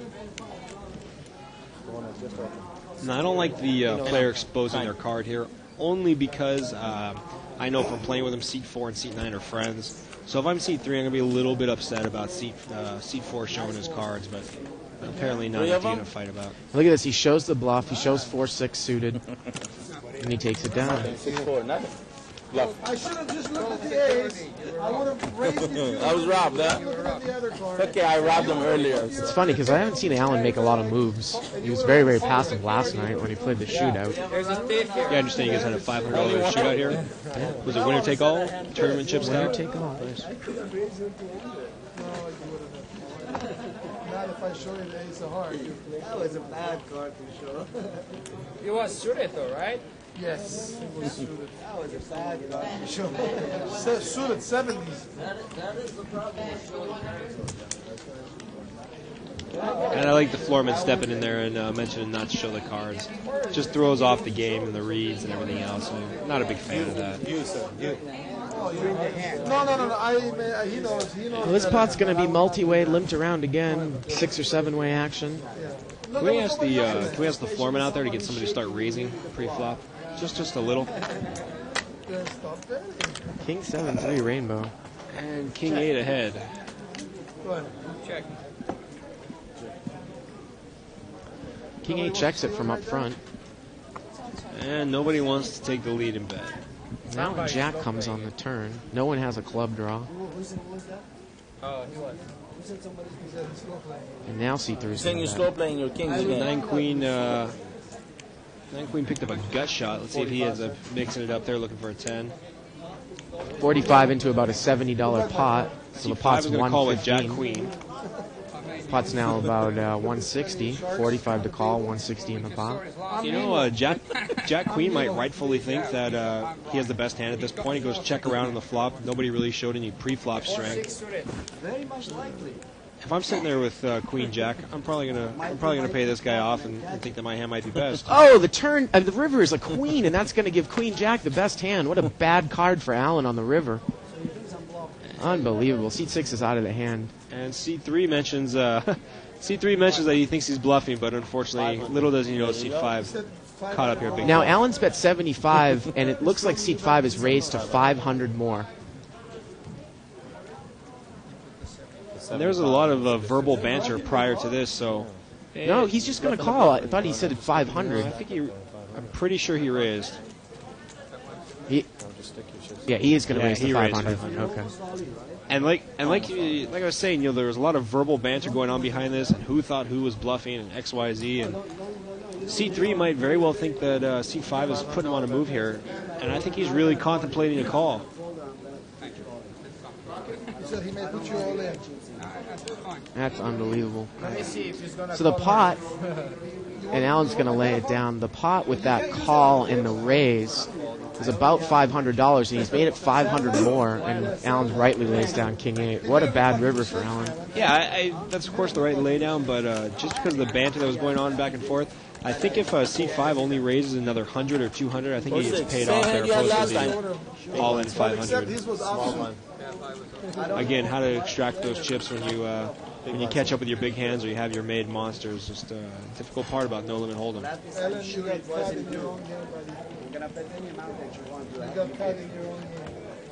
P: No, I don't like the player exposing their card here, only because I know from playing with him, seat 4 and seat 9 are friends. So if I'm seat 3, I'm going to be a little bit upset about seat 4 showing his cards, but apparently not enough to fight about.
O: Look at this. He shows the bluff. He shows 4-6 suited, and he takes it down.
I: 6-4, nothing. Bluff.
C: I should have just looked at the ace. I would have raised it.
I: I was robbed, huh? Okay, I robbed him earlier.
O: It's funny because I haven't seen Alan make a lot of moves. He was very, very passive last night when he played the shootout.
P: Yeah, I understand you guys had a $500 shootout here. Yeah. Was it winner take all? Tournament chips
O: Winner
P: out?
O: take all.
C: Not if I show you the ace of hearts.
D: That was a bad card to show.
M: You was suited though, right?
C: Yes, it was suited.
D: That was a bad card to show.
C: Suited 70s.
D: That is the problem with showing
P: And I like the floorman stepping in there and mentioning not to show the cards. Just throws off the game and the reads and everything else. So not a big fan of that.
A: You, sir. You.
C: No. He knows.
O: Well, this pot's going to be multi-way, limped around again. 6 or 7-way action.
P: Can we ask the floorman out there to get somebody to start raising pre-flop? Just a little.
O: King 7-3 rainbow.
P: And King 8 ahead.
C: Go ahead.
M: Check.
O: King 8 checks it from up front.
P: And nobody wants to take the lead in bet.
O: Now Jack comes on the turn. No one has a club draw.
M: Oh, he was.
O: And now C3's
I: Saying you're slow playing your kings again.
P: 9 Queen picked up a gut shot. Let's see if he ends up mixing it up there, looking for a 10.
O: 45 into about a $70 pot. So the pot's
P: is going to call with Jack
O: 115.
P: Queen.
O: Pot's now about 160. 45 to call, 160 in the pot.
P: You know, Jack Queen might rightfully think that he has the best hand at this point. He goes check around on the flop. Nobody really showed any pre-flop strength.
D: Very much likely.
P: If I'm sitting there with Queen Jack, I'm probably gonna pay this guy off and think that my hand might be best.
O: Oh, the turn, the river is a queen, and that's going to give Queen Jack the best hand. What a bad card for Alan on the river. Unbelievable. Seat 6 is out of the hand.
P: And C3 mentions that he thinks he's bluffing, but unfortunately, little does he know Seat 5 caught up here big.
O: Now Alan's bet 75, and it looks like Seat 5 is raised to 500 more.
P: And there was a lot of verbal banter prior to this, so.
O: No, he's just going to call. I thought he said at 500.
P: I'm pretty sure he raised.
O: Yeah, he is going to raise to 500. Okay.
P: And like I was saying, there was a lot of verbal banter going on behind this, and who thought who was bluffing, and X, Y, Z, and C3 might very well think that C5 is putting him on a move here, and I think he's really contemplating a call.
C: He said he may put you all in.
O: That's unbelievable.
C: Let me see if he's gonna
O: So the
C: call
O: pot,
C: it.
O: and Alan's going to lay it down. The pot with that call and the raise is about $500, and he's made it 500 more, and Alan rightly lays down King 8. What a bad river for Alan.
P: Yeah, that's of course the right laydown, but just because of the banter that was going on back and forth, I think if C5 only raises another 100 or 200, I think he gets paid off there close to the all-in 500. Again, how to extract those chips when you catch up with your big hands or you have your made monsters. Just a difficult part about no limit hold'em.
C: Ellen, you got caught in your own game, buddy.
D: You can bet any amount that you want to.
C: You got caught in your own game.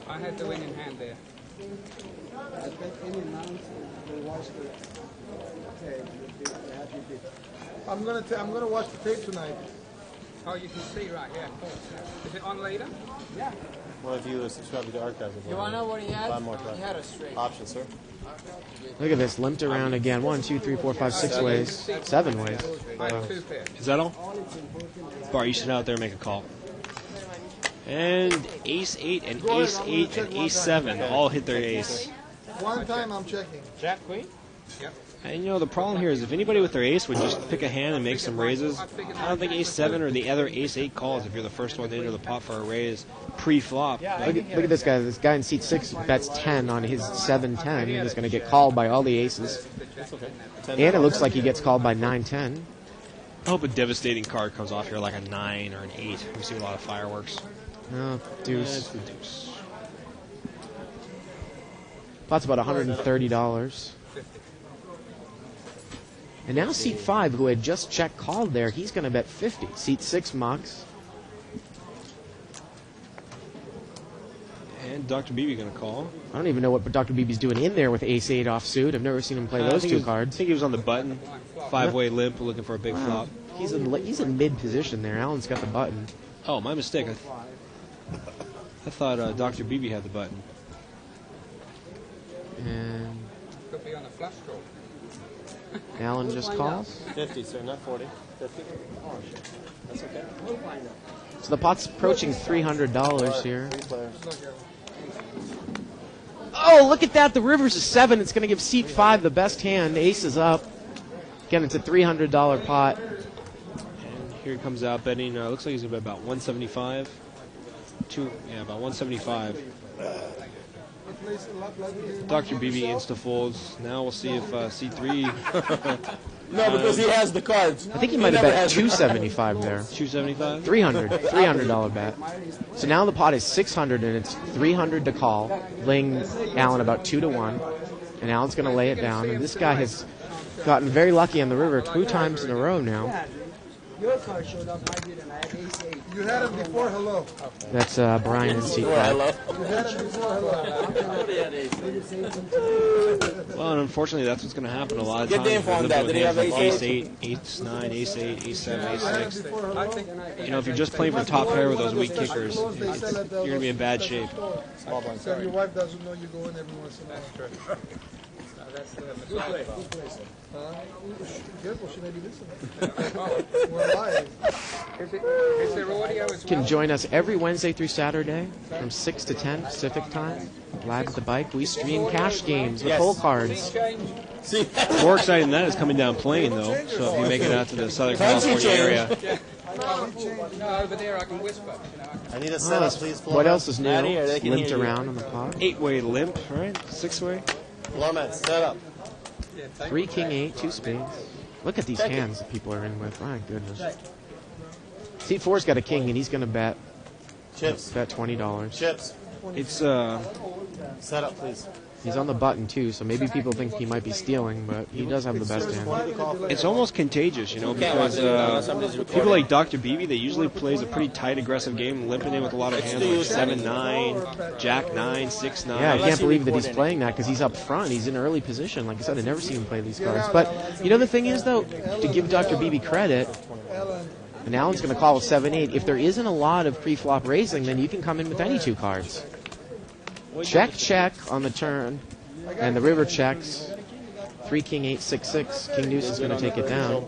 M: I had the winning hand there.
D: I bet any amount to watch the
C: I'm gonna watch the tape tonight.
M: Oh, you can see right here. Is it on later?
D: Yeah.
A: Well, if you subscribe to the archives,
K: You want to know what he had?
A: 5 more tries.
K: He had a straight.
A: Options, sir.
O: Look at this, limped around again. 1, 2, 3, 4, 5, 6 ways. 7 ways.
P: Is that all? Bar, you sit out there and make a call. And Ace 8 and Ace 8 and Ace 7 all hit their ace.
C: One time I'm checking.
M: Jack Queen? Yep.
P: And you know, the problem here is if anybody with their ace would just pick a hand and make some raises, I don't think ace 7 or the other ace 8 calls if you're the first one to enter the pot for a raise pre-flop.
O: Look at this guy. This guy in seat 6 bets 10 on his 7-10 and is going to get called by all the aces. And it looks like he gets called by 9-10.
P: I hope a devastating card comes off here like a 9 or an 8. We see a lot of fireworks.
O: No, deuce.
P: Yeah, it's the deuce.
O: Pot's about $130. And now seat 5, who had just check called there, he's going to bet 50. Seat 6 mucks.
P: And Dr. Beebe going to call.
O: I don't even know what Dr. Beebe's doing in there with ace 8 offsuit. I've never seen him play those two cards.
P: I think he was on the button. 5-way limp, looking for a big flop.
O: He's in mid position there. Alan's got the button.
P: Oh, my mistake. I thought Dr. Beebe had the button.
O: And
M: Could be on a flush draw.
O: Alan just calls.
A: 50, sir, not 40. 50. Oh, shit. That's okay.
O: So the pot's approaching $300 here. Oh, look at that. The river's a 7. It's going to give seat 5 the best hand. Ace is up. Again, it's a $300 pot.
P: And here he comes out betting. Looks like he's going to bet about 175. About 175. Dr. Beebe insta folds. Now we'll see if C3.
I: No, because he has the cards.
O: I think he might have bet 275 there.
P: 275?
O: $300 bet. So now the pot is 600 and it's 300 to call, laying Alan about 2-1, and Alan's going to lay it down. And this guy has gotten very lucky on the river 2 times in a row now.
J: Your card showed up, I didn't. I had ace 8.
C: You had him before, hello.
O: That's Brian in seat 5.
C: You had him before, hello.
P: Well, and unfortunately, that's what's going to happen a lot of
I: Get
P: times.
I: the info on that. Did he have
P: ace 8, ace 9, ace 8, ace 7, ace 6. You know, if you're just playing for top pair with those weak kickers, you're going to be in bad shape.
C: So your wife doesn't know you go in every once in a while.
M: Good place.
C: Careful, she may be listening. We're live.
M: Is there audio as
O: You can
M: well?
O: join us every Wednesday through Saturday from 6 to 10 Pacific time. Live at the bike. We stream cash games with full cards.
P: More exciting than that is coming down playing, though. So if you make it out to the Southern California area.
M: No, over there I can whisper.
A: I need a setup, please.
O: What else is new?
P: Out here, they can
O: Limped
P: hear you.
O: around on the pot.
P: 8-way limp, right? 6-way.
A: Lomet, set up.
O: 3 king 8, 2 spades. Look at these hands that people are in with. My goodness. Seat 4's got a king, and he's going to bet.
A: Chips.
O: Bet $20.
A: Chips.
P: It's
A: Set up, please.
O: He's on the button too, so maybe people think he might be stealing, but he does have the best hand.
P: It's almost contagious, you know, because people like Dr. Beebe, they usually plays a pretty tight, aggressive game, limping in with a lot of hands like 7-9, Jack 9, 6-9.
O: Yeah, I can't believe that he's playing that because he's up front. He's in early position. Like I said, I've never seen him play these cards. But you know the thing is, though, to give Dr. Beebe credit, and Alan's going to call with 7-8. If there isn't a lot of pre-flop raising, then you can come in with any 2 cards. Check on the turn, and the river checks. 3 king 8 6 6. King deuce is going to take it down.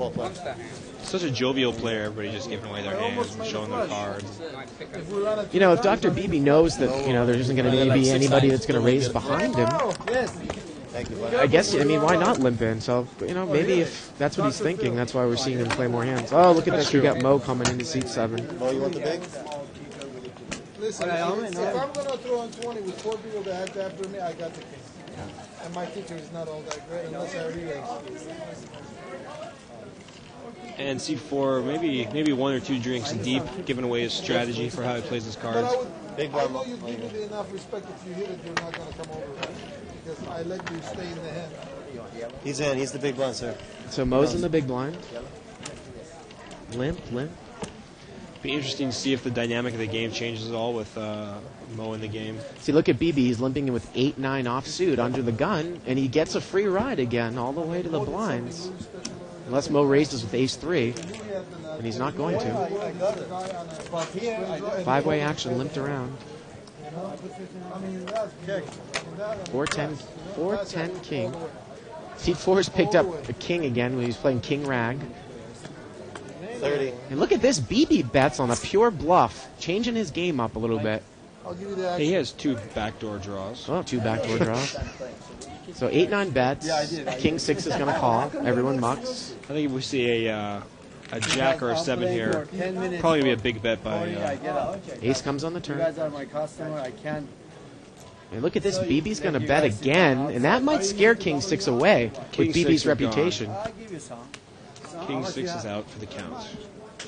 P: Such a jovial player. Everybody just giving away their hands and showing their cards.
O: You know, if Dr. Beebe knows that there isn't going to be anybody that's going to raise behind him, I guess, why not limp in? So, maybe if that's what he's thinking, that's why we're seeing him play more hands. Oh, look at this. We got Mo coming into seat 7.
A: Mo, you want the big?
C: Listen, if I'm going to throw on 20 with 4 people that had after me, I got the king. And my kicker is not all that great unless I re-raise.
P: And C4, maybe 1 or 2 drinks deep, giving away his strategy for how he plays his cards.
C: I know you give me enough respect. If you hit it, you're not going to come over. Because I let you stay in the hand.
A: He's in. He's the big blind, sir.
O: So Mo's in the big blind. Limp.
P: Be interesting to see if the dynamic of the game changes at all with Mo in the game.
O: See, look at BB. He's limping in with 8-9 offsuit under the gun, and he gets a free ride again all the way to the blinds. Unless Mo raises with ace-3, and he's not going to. 5-way action limped around. 4-10 king. Seat 4's picked up a king again when he's playing king rag.
A: 30.
O: And look at this. BB bets on a pure bluff, changing his game up a little bit.
C: I'll give you the action.
P: He has 2 backdoor draws.
O: Oh, 2 backdoor draws. So 8-9 bets. King 6 is going to call. Everyone mucks.
P: I think if we see a jack or a 7 here, probably be a big bet by.
O: Ace comes on the
D: You
O: turn.
D: guys are my customer. I can't.
O: And look at this. BB's going to bet again, and that might scare King 6 away
P: King
O: with
P: 6
O: BB's
P: is
O: reputation.
D: I'll give you some.
P: King 6 is out for the count.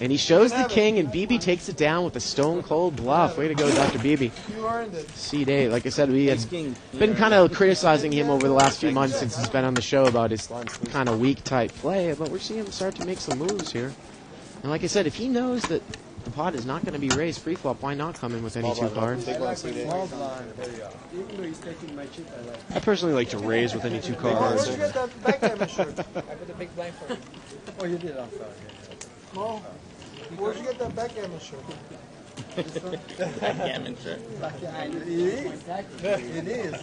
O: And he shows the king, and BB takes it down with a stone-cold bluff. Way to go, Dr. BB.
C: You earned it.
O: Seed 8. Like I said, we had been kind of criticizing him over the last few months since he's been on the show about his kind of weak-type play, but we're seeing him start to make some moves here. And like I said, if he knows that the pot is not going to be raised pre-flop, why not come in with any 2 cards?
P: I personally like to raise with any 2 cards.
C: Where'd you get that backgammon shirt?
M: I put a big blind for you.
D: Oh, you did. I'm sorry.
C: Mo, where'd you get that backgammon shirt?
I: Backgammon shirt.
C: It is. It is.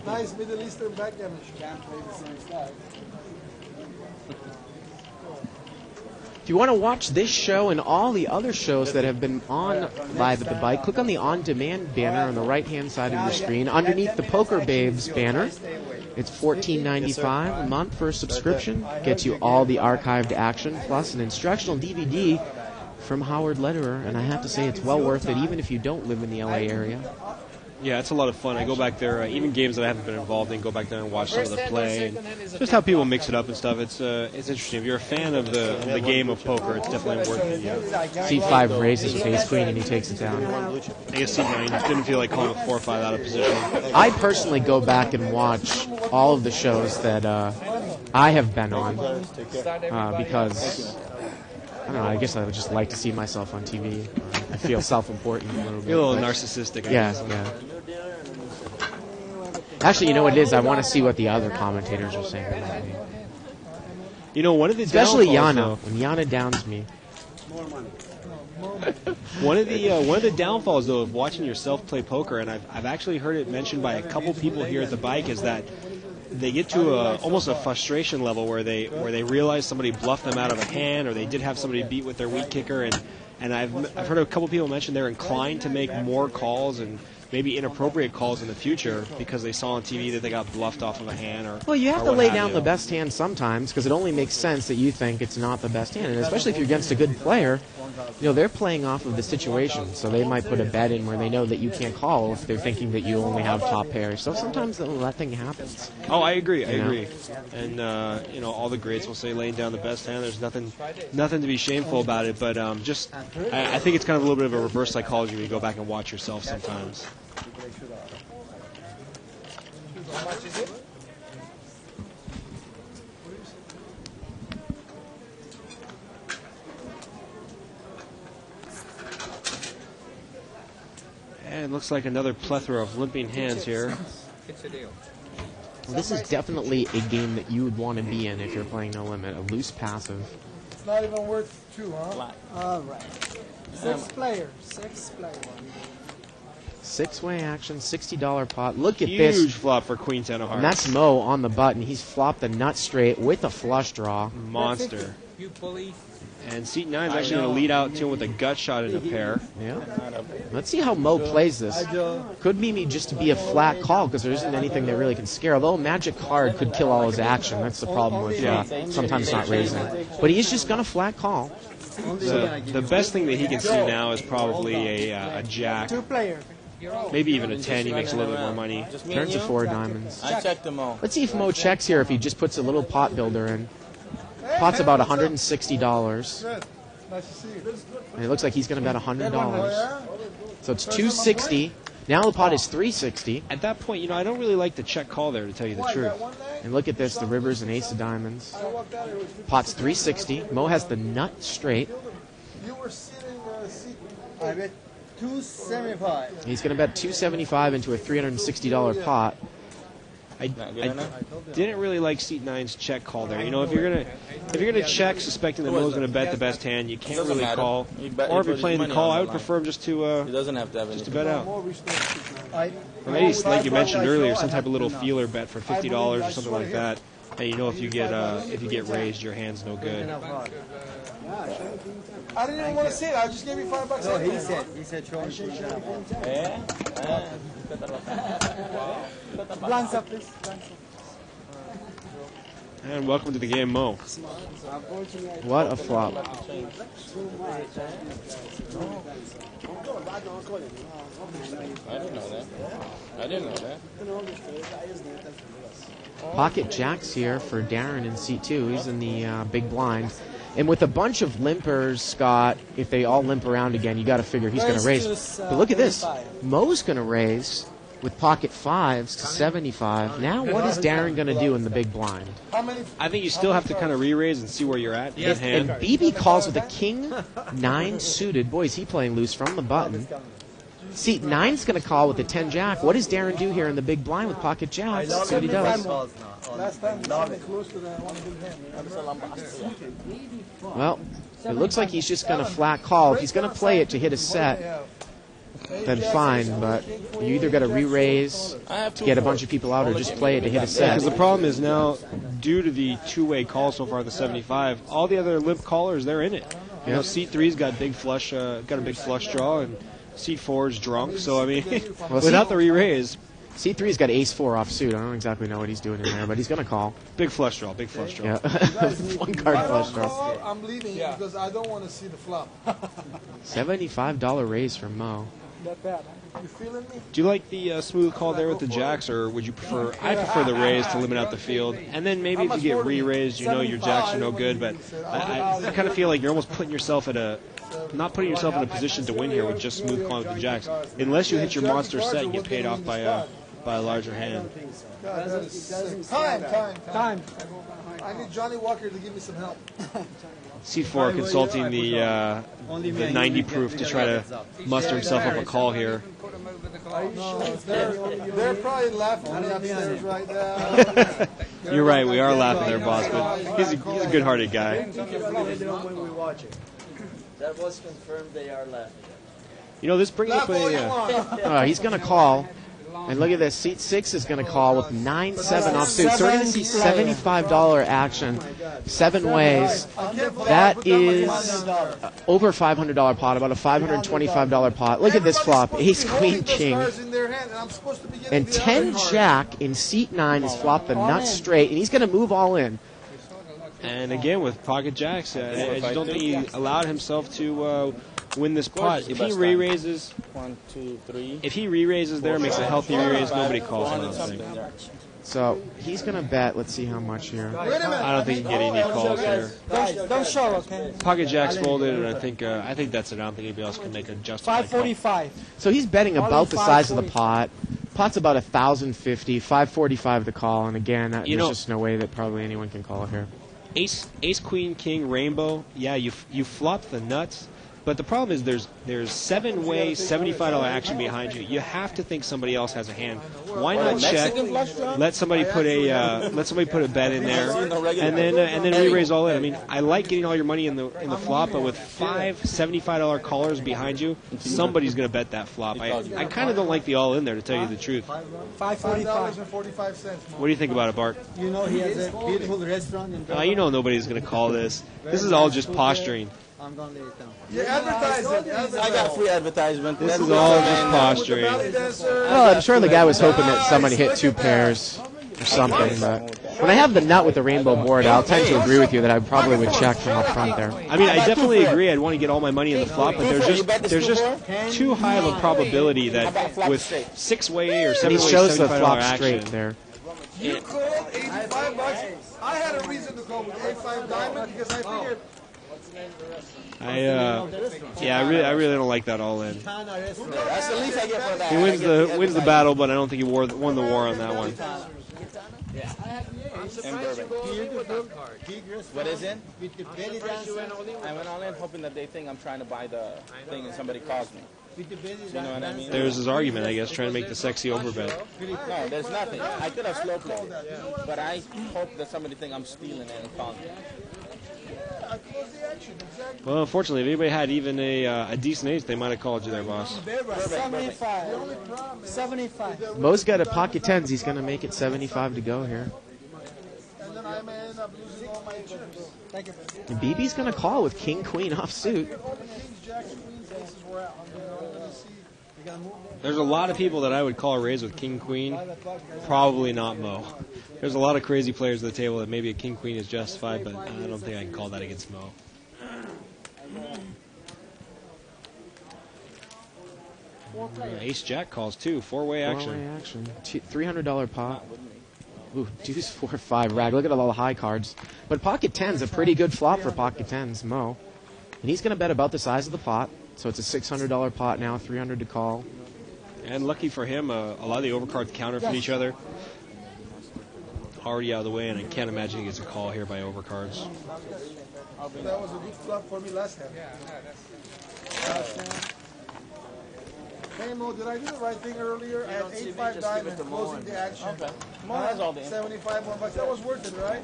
C: Nice Middle Eastern backgammon shirt.
D: Can't play the same style.
O: If you want to watch this show and all the other shows that have been on Live at the Bike, click on the on-demand banner on the right-hand side of your screen underneath the Poker Babes banner. It's $14.95 a month for a subscription. Gets you all the archived action, plus an instructional DVD from Howard Lederer, and I have to say it's well worth it, even if you don't live in the LA area.
P: Yeah, it's a lot of fun. I go back there, even games that I haven't been involved in, go back there and watch some of the play, and just how people mix it up and stuff. It's interesting. If you're a fan of the game of poker, it's definitely worth it. Yeah.
O: C5 raises with ace queen and he takes it down.
P: I guess C9 didn't feel like calling a 4 or 5 out of position.
O: I personally go back and watch all of the shows that I have been on because I don't know. I guess I would just like to see myself on TV. I feel self-important a little bit.
P: You're a little narcissistic, I guess.
O: Yeah. Actually, you know what it is? I want to see what the other commentators are saying about me.
P: You know, one of the
O: especially
P: downfalls,
O: Yana. When Yana downs me.
P: One of the downfalls though of watching yourself play poker, and I've actually heard it mentioned by a couple people here at the bike, is that they get to almost a frustration level where they realize somebody bluffed them out of a hand, or they did have somebody beat with their weak kicker, and I've heard a couple people mention they're inclined to make more calls and maybe inappropriate calls in the future because they saw on TV that they got bluffed off of a hand. Or
O: well, you have to lay down the best hand sometimes because it only makes sense that you think it's not the best hand, and especially if you're against a good player. You know, they're playing off of the situation, so they might put a bet in where they know that you can't call if they're thinking that you only have top pairs. So sometimes that thing happens.
P: Oh, I agree. I agree. And you know, all the greats will say laying down the best hand. There's nothing to be shameful about it. But I think it's kind of a little bit of a reverse psychology when you go back and watch yourself sometimes.
C: How much is it?
P: And it looks like another plethora of limping hands here.
M: It's a deal.
O: Well, this is definitely a game that you would want to be in if you're playing No Limit, a loose passive.
C: It's not even worth 2, huh?
D: All right. 6 players.
O: 6-way action, $60 pot. Look at
P: Huge
O: this.
P: Huge flop for Queen 10 of Hearts.
O: And that's Mo on the button. He's flopped the nut straight with a flush draw.
P: Monster.
M: You bully.
P: And seat 9 is actually going to lead out to him with a gut shot in a pair.
O: Yeah. Let's see how Mo plays this. Could be just to be a flat call because there isn't anything that really can scare. Although a magic card could kill all his action. That's the problem with sometimes not raising. But he's just going to flat call.
P: The best thing that he can see now is probably a jack.
D: 2 players.
P: Maybe even a 10. He makes a little bit more money.
O: Turns to 4 diamonds.
I: I checked them all.
O: Let's see if Mo checks here if he just puts a little pot builder in. Pot's about $160.
C: Good. Nice to see you.
O: And it looks like he's going to bet $100. So it's $260. Now the pot is $360.
P: At that point, you know, I don't really like the check call there, to tell you the truth.
O: And look at this, the rivers and ace of diamonds. Pot's $360. Mo has the nut straight.
C: You were sitting
D: I bet $275.
O: He's going to bet $275 into a $360 pot.
P: I didn't really like seat 9's check call there. You know, if you're gonna check, suspecting that Mo's gonna bet the best hand, you can't really call. Or if you're playing the call, I would prefer him just to
I: he doesn't have to have
P: just to bet out.
C: Or
P: Or maybe, like you mentioned earlier, some type of little feeler bet for $50 or something like that. And you know if you get raised, your hand's no good.
C: I didn't even want to see it. I just gave you $5
J: No,
C: anyway.
J: he said show him.
B: Blanza, please.
P: And welcome to the game, Mo.
O: What a flop.
I: I didn't know that. I didn't know that.
O: Pocket jacks here for Darren in seat 2. He's in the big blind. And with a bunch of limpers, Scott, if they all limp around again, you got to figure he's going to raise. But look at this. Mo's going to raise with pocket 5s to 75. Now what is Darren going to do in the big blind?
P: I think you still have to kind of re-raise and see where you're at.
O: Yes, and BB calls with a king 9 suited. Boy, is he playing loose from the button. Seat 9's going to call with the 10 jack. What does Darren do here in the big blind with pocket jacks? Let's see what he does.
C: Last time, close to that one big hand.
O: Well, it looks like he's just going to flat call. If he's going to play it to hit a set, then fine, but you either got to re-raise to get a bunch of people out or just play it to hit a set.
P: Because the problem is now, due to the two-way call so far, the 75, all the other limp callers, they're in it. You know, seat 3's got big flush, got a big flush draw, and seat 4's drunk. So I mean, without the re-raise,
O: seat 3's got ace 4 offsuit. I don't exactly know what he's doing in there, but he's going to call.
P: Big flush draw, big flush draw.
O: Yeah. One card flush draw.
C: I'm leaving because I don't want to see the flop.
O: $75 raise from Mo.
C: Not bad. You feeling me?
P: Do you like the smooth call there with the jacks, or would you prefer? I prefer the raise to limit out the field, and then maybe if you get re-raised, you know your jacks are no good. But I kind of feel like you're almost putting yourself at not putting yourself in a position to win here with just smooth calling with the jacks, unless you hit your monster set and get paid off by a larger hand.
C: Time. I need Johnny Walker to give me some help.
P: C4 consulting the 90 proof to try to muster himself up a call here.
C: They're probably laughing at me upstairs right now.
P: You're right, we are laughing there, boss, but he's a good-hearted guy.
Q: That was confirmed. They are laughing.
P: You know, this brings up a...
O: he's going to call. And look at this. Seat 6 is going to call with 9-7 offsuit. So we're going to see $75 action, 7 ways. That is over $500 pot, about a $525 pot. Look at this flop. Ace, Queen, King. And 10 jack in seat 9 is flopped the nut straight. And he's going to move all in.
P: And again, with pocket jacks, I just don't think he allowed himself to win this pot. If he re-raises,
I: 1, 2, 3.
P: If he re-raises there, makes a healthy re-raise, nobody calls him, I don't think.
O: So he's going to bet. Let's see how much here.
P: I don't think he can get any calls here.
B: Don't show, okay?
P: Pocket jacks folded, and I think that's it. I don't think anybody else can make a justified call.
B: 545.
O: So he's betting about the size of the pot. Pot's about 1,050, 545 the call, and again, there's just no way that probably anyone can call it here.
P: Ace, Queen, King, Rainbow. Yeah, you flopped the nuts. But the problem is there's 7-way $75 action behind you. You have to think somebody else has a hand. Why not check? Let somebody put a bet in there, and then re-raise all in. I mean, I like getting all your money in the flop, but with 5 $75 callers behind you, somebody's going to bet that flop. I kind of don't like the all in there, to tell you the truth.
C: $5.45.
P: What do you think about it, Bart?
J: You know he has a beautiful restaurant in
P: You know nobody's going to call this. This is all just posturing.
J: I'm going to lay it down.
C: You advertise it.
I: I got free advertisement.
P: This is all just posturing.
O: Well, I'm sure the guy was hoping that somebody hit 2 pairs or something. But when I have the nut with the rainbow board, I'll tend to agree with you that I probably would check from up front there.
P: I mean, I definitely agree. I'd want to get all my money in the flop, but there's just too high of a probability that with 6-way or 7-way
O: he shows the
P: $75
O: flop
P: action,
O: straight there.
C: You called $85. I had a reason to call with A5 diamond because I figured.
P: I really don't like that all in.
I: That's the least I get for that.
P: He wins the battle, but I don't think he won the war on that one.
I: What is it? I went all in hoping that they think I'm trying to buy the thing and somebody calls me. You know what I mean?
P: There's his argument, I guess, trying to make the sexy overbet.
I: No, there's nothing. I could have slow played it, but I hope that somebody think I'm stealing it and calling me.
P: Well, unfortunately, if anybody had even a decent ace, they might have called you there, boss.
B: 75.
O: Mo's got a pocket 10s. He's going to make it 75 to go here.
J: Thank you.
O: And BB's going to call with king, queen offsuit.
P: There's a lot of people that I would call raise with king queen. Probably not Mo. There's a lot of crazy players at the table that maybe a king queen is justified, but I don't think I can call that against Mo. Ace Jack calls too. Four-way action.
O: Four-way action. $300 pot. Ooh, deuce 4-5 rag. Look at all the high cards. But pocket 10's a pretty good flop for pocket 10's, Mo. And he's going to bet about the size of the pot. So it's a $600 pot now, $300 to call.
P: And lucky for him, a lot of the overcards counter from each other. Already out of the way, and I can't imagine he gets a call here by overcards.
C: That was a good flop for me last time. Hey Mo, did I do the right thing earlier? I had 8-5 diamond closing the action.
I: Okay. Mo has all the
C: 75 more bucks. That was worth it, right?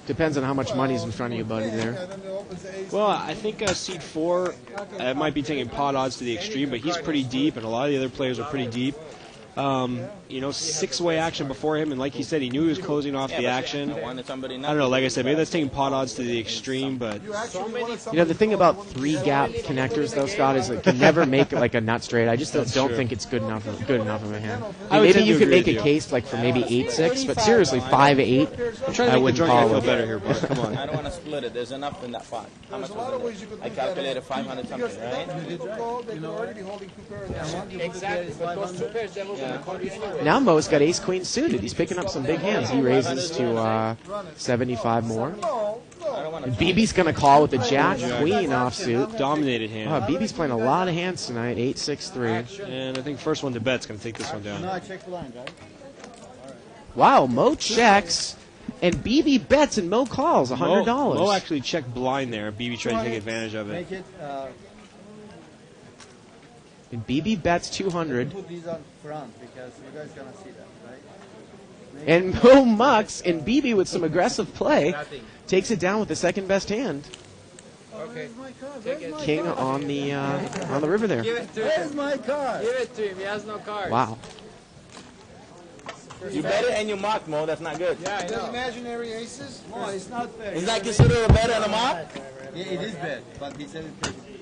O: Depends on how much money's in front of you, buddy, there.
P: Well, I think seed 4 might be taking pot odds to the extreme, but he's pretty deep, and a lot of the other players are pretty deep. You know, 6-way action before him, and like he said, he knew he was closing off the action. I don't know, like I said, maybe that's taking pot odds to the extreme, but...
O: You know, the thing about 3-gap connectors, though, Scott, is it can never make like a nut straight. I just don't think it's good enough of a hand. Maybe you could make a case like for maybe 8-6, but seriously, 5-8, I would call it.
P: Better here, bud. Come on.
I: I don't want to split it. There's enough in that pot. How much was in there? I calculated 500 something, right?
M: Exactly, but those 2 pairs, they will
O: Now Mo's got ace-queen suited. He's picking up some big hands. He raises to 75 more. And BB's going to call with the jack-queen offsuit.
P: Dominated hand.
O: Oh, BB's playing a lot of hands tonight, 8-6-3.
P: And I think first one to bet's going to take this one down.
J: No, I checked the line, right?
O: Wow, Mo checks, and BB bets, and Mo calls $100.
P: Mo actually checked blind there. BB tried to take advantage of it.
J: Make it.
O: And BB bets 200.
J: Put these on front because you guys gonna see that, right?
O: And Mo mucks, and BB with some aggressive play takes it down with the second best hand.
M: Okay.
O: King on the river there.
J: Give it to him. Where's my card?
M: Give it to him. He has no cards.
O: Wow.
I: You bet it and you mock, Mo. That's not good.
M: Yeah, I know.
C: Imaginary aces?
J: No, it's not fair.
I: Is that considered a bet and a mock?
J: Yeah, it is bad, but he said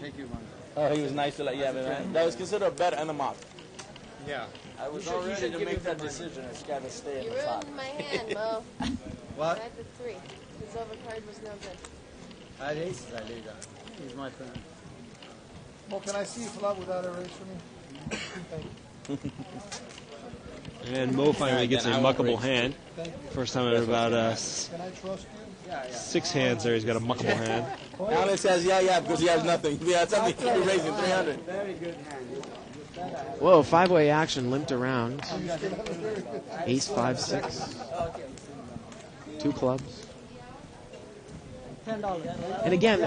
J: take your money.
I: Oh, he was nice to let you have it, man. That was considered a bet and a mock.
M: Yeah.
Q: I was all ready to make that decision. It's got to stay in
H: You
Q: the pot.
H: ruined my hand, Mo.
J: What?
H: I had the 3. His overcard was no good.
J: I had aces, I laid down. He's my friend.
C: Mo, can I see a flop without a raise for me? Thank you.
P: And Mo finally gets a muckable hand. First time in about
C: Can I trust you?
P: 6 hands there. He's got a muckable hand.
I: Alan says, yeah, because he has nothing. If he had something, he'd be raising 300.
J: Very good hand.
O: Whoa, 5-way action limped around. Ace 5-6. 2 clubs.
J: $10.
O: And again,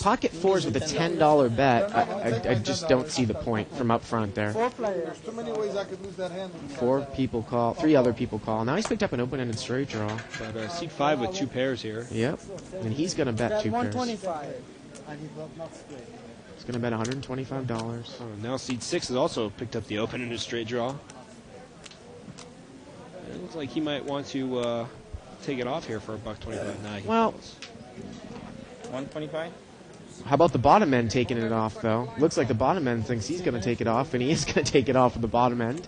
O: pocket 4s with a $10 bet. I just don't see the point from up front there.
C: 4 players. Too many ways I could lose that hand.
O: 4 people call. 3 other people call. Now he's picked up an open-ended straight draw.
P: But seat 5 with 2 pairs here.
O: Yep. And he's going to bet 2 pairs.
J: 125. And he blocked not straight.
O: He's going to bet $125.
P: Oh, now seat 6 has also picked up the open in his straight draw. It looks like he might want to take it off here for $1.25. Nah,
O: Well,
I: 125?
O: how about the bottom end taking it off, though? Looks like the bottom end thinks he's going to take it off, and he is going to take it off with the bottom end.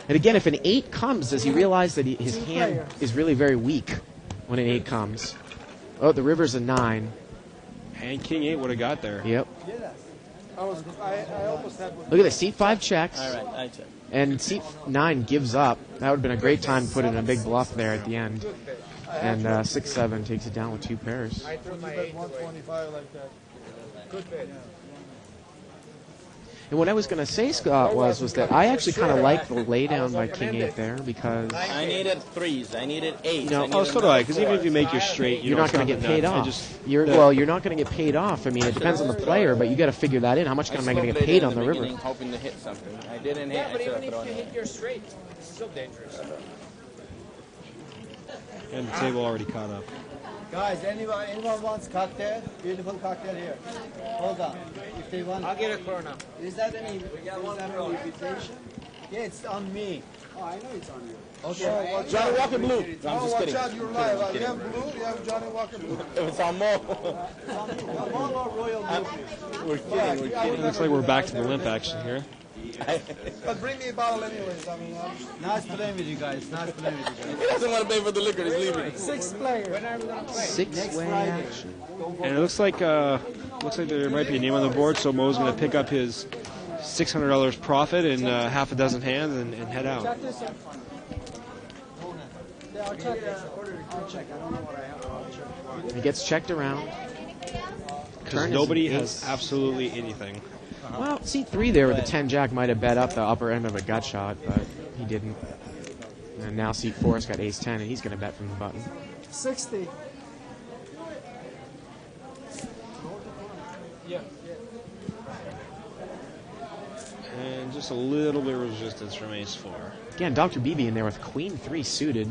O: And again, if an 8 comes, does he realize that his hand is really very weak when an 8 comes? Oh, the river's a 9.
P: And King 8 would have got there.
O: Yep.
C: I almost had one.
O: Look at this. Seat 5 checks.
I: All right, I check.
O: And seat 9 gives up. That would have been a great time to put in a big bluff there at the end. And 6-7 takes it down with 2 pairs.
M: I threw my
C: Bet
M: 8 away.
C: 125 like that.
M: Good bet.
O: And what I was going to say, Scott, was that I actually kind of like the laydown by King 8 there because
I: I needed 3s. I needed 8s.
O: No,
P: Oh, so do I, because even if you make your straight,
O: you're not going to get paid off. You're not going to get paid off. I mean, it depends on the player, but you got to figure that in. How much am I going to get paid on the river?
I: Hoping to hit something. I didn't hit.
M: Yeah, but
I: I
M: even
I: should've thrown
M: if you
I: it.
M: hit your straight, it's still dangerous.
P: And the table already caught up.
J: Guys, anyone wants cocktail? Beautiful cocktail here. Hold on. If they want.
M: I'll get a Corona.
J: Is that any invitation? Yeah, it's on me.
D: Oh, I know it's on you.
C: Okay, watch
I: Johnny
C: out.
I: Walker Blue. I'm
C: No,
I: just
C: watch
I: kidding.
C: out, you're live. You have blue, you have Johnny Walker Blue.
I: It's on Mo.
D: Royal
I: We're kidding. We're kidding.
P: Looks like we're back to the limp action here.
C: But bring me a bottle anyways, I mean.
J: Nice playing with you guys. Nice playing with you
I: He doesn't want to pay for the liquor. He's leaving.
J: 6 players.
O: Six-way action.
P: And it looks like there might be a name on the board, so Mo's going to pick up his $600 profit in half a dozen hands and head out.
J: Check this out. Yeah, I'll check this. I'll check. I don't know what I have. I'll check.
O: He gets checked around.
P: Because
O: Turn is
P: nobody
O: an
P: has
O: ace.
P: absolutely anything.
O: Well, seat 3 there with the 10 jack might have bet up the upper end of a gut shot, but he didn't. And now seat 4's got ace 10, and he's going to bet from the button.
J: 60.
P: And just a little bit of resistance from ace 4.
O: Again, Dr. Beebe in there with queen 3 suited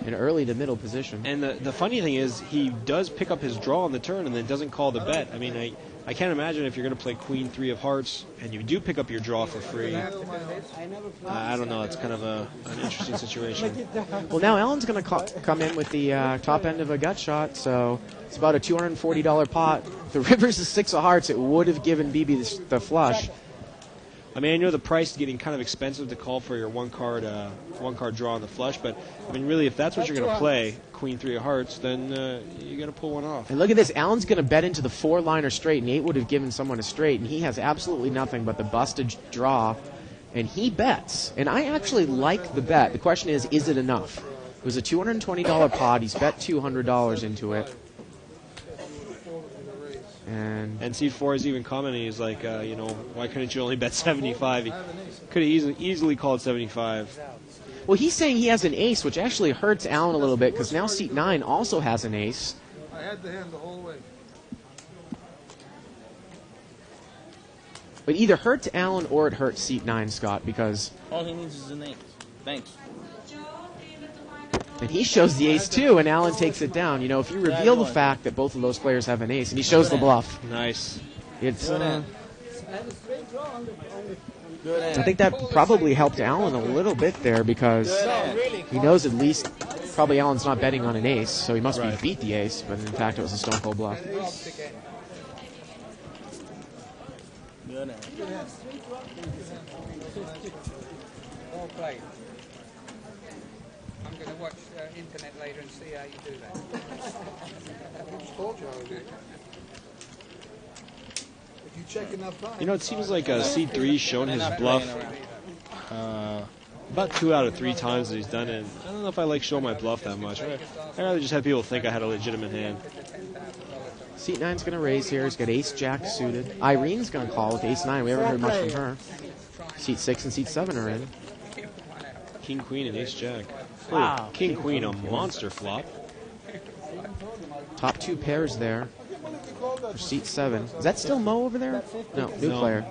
O: in early to middle position.
P: And the funny thing is, he does pick up his draw on the turn and then doesn't call the bet. I mean, I can't imagine if you're going to play queen 3 of hearts and you do pick up your draw for free. I don't know. It's kind of an interesting situation.
O: Well, now Ellen's going to come in with the top end of a gut shot, so it's about a $240 pot. The river's a 6 of hearts. It would have given Beebe the flush.
P: I mean, I know the price is getting kind of expensive to call for your one card draw on the flush, but I mean, really, if that's what you're going to play, queen 3 of hearts, then you got to pull one off.
O: And look at this. Allen's going to bet into the 4-liner straight, and 8 would have given someone a straight, and he has absolutely nothing but the busted draw, and he bets. And I actually like the bet. The question is it enough? It was a $220 pot. He's bet $200 into it.
P: And seat 4 is even commenting. He's like, why couldn't you only bet 75? He could have easily called 75.
O: Well, he's saying he has an ace, which actually hurts Allen a little bit, because now seat 9 also has an ace.
C: I had the hand the whole way.
O: But either hurts Allen or it hurts seat 9, Scott, because...
I: All he needs is an ace. Thanks.
O: And he shows the ace too, and Allen takes it down. You know, if you reveal the fact that both of those players have an ace, and he shows the bluff.
P: Nice.
O: It's...
D: Good
O: I think that probably helped Allen a little bit there, because he knows at least probably Allen's not betting on an ace, so he must beat the ace, but in fact it was a stone cold bluff.
I: Good hand.
M: Well played. I'm going to watch internet later and see how you do that.
C: I just told you how to do it. If you check enough times.
P: You know, it seems like C3's shown his bluff about 2 out of 3 times that he's done it. I don't know if I like showing my bluff that much. I'd rather just have people think I had a legitimate hand.
O: Seat 9's going to raise here. He's got ace-jack suited. Irene's going to call with ace-9. We haven't heard much from her. Seat 6 and seat 7 are in.
P: King, queen, and ace-jack.
O: Wow.
P: King, queen, a monster flop.
O: Top 2 pairs there for seat 7. Is that still Mo over there? No, new player.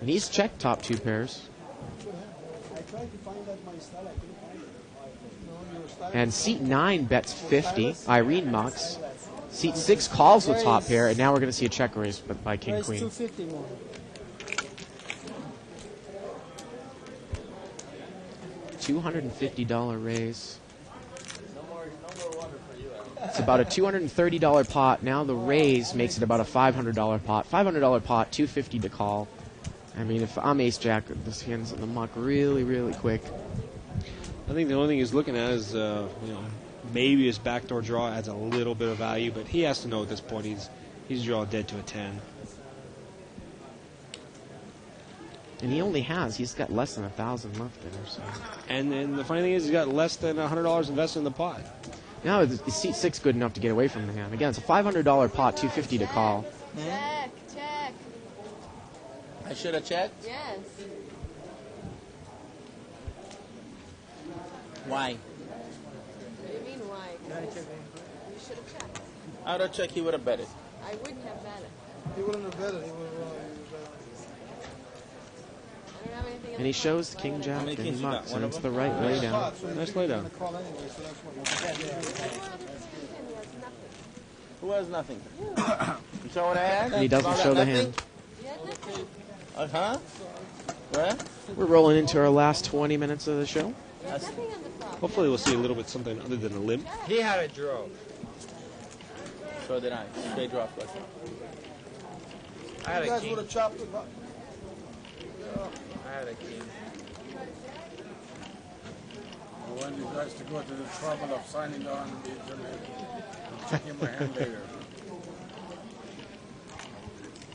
O: And he's checked top 2 pairs. And seat 9 bets 50. Irene mucks. Seat 6 calls with top pair, and now we're going to see a check raise by King Queen.
J: 250 more.
O: $250 raise. It's about a $230 pot. Now the raise makes it about a $500 pot. $500 pot, $250 to call. I mean, if I'm ace-jack, this hand's in the muck really, really quick.
P: I think the only thing he's looking at is, maybe his backdoor draw adds a little bit of value, but he has to know at this point he's drawn dead to a 10.
O: And he's got less than 1,000 left there. So.
P: And then the funny thing is he's got less than $100 invested in the pot.
O: Now is seat 6 good enough to get away from the hand? Again, it's a $500 pot, $250 to call.
H: Check.
I: I should have checked?
H: Yes.
I: Why?
H: What do you mean why? You should have checked.
I: I would have checked, he would have bet it.
H: I wouldn't have bet it.
C: He wouldn't have bet it. He would have.
H: I don't have anything
O: And he shows the king jack, and he mucks, and it's the right laydown.
P: Nice laydown.
I: Who has nothing? You saw what I had?
O: And he doesn't show the hand.
I: Huh? What?
O: We're rolling into our last 20 minutes of the show.
P: Hopefully we'll see a little bit something other than a limp.
M: He had a draw.
I: So did I. Straight draw flush.
M: I had
C: You
M: a
C: guys
M: king.
C: would have chopped it.
M: I had a king.
N: I want you guys to go to the trouble of signing on the internet and checking my hand later.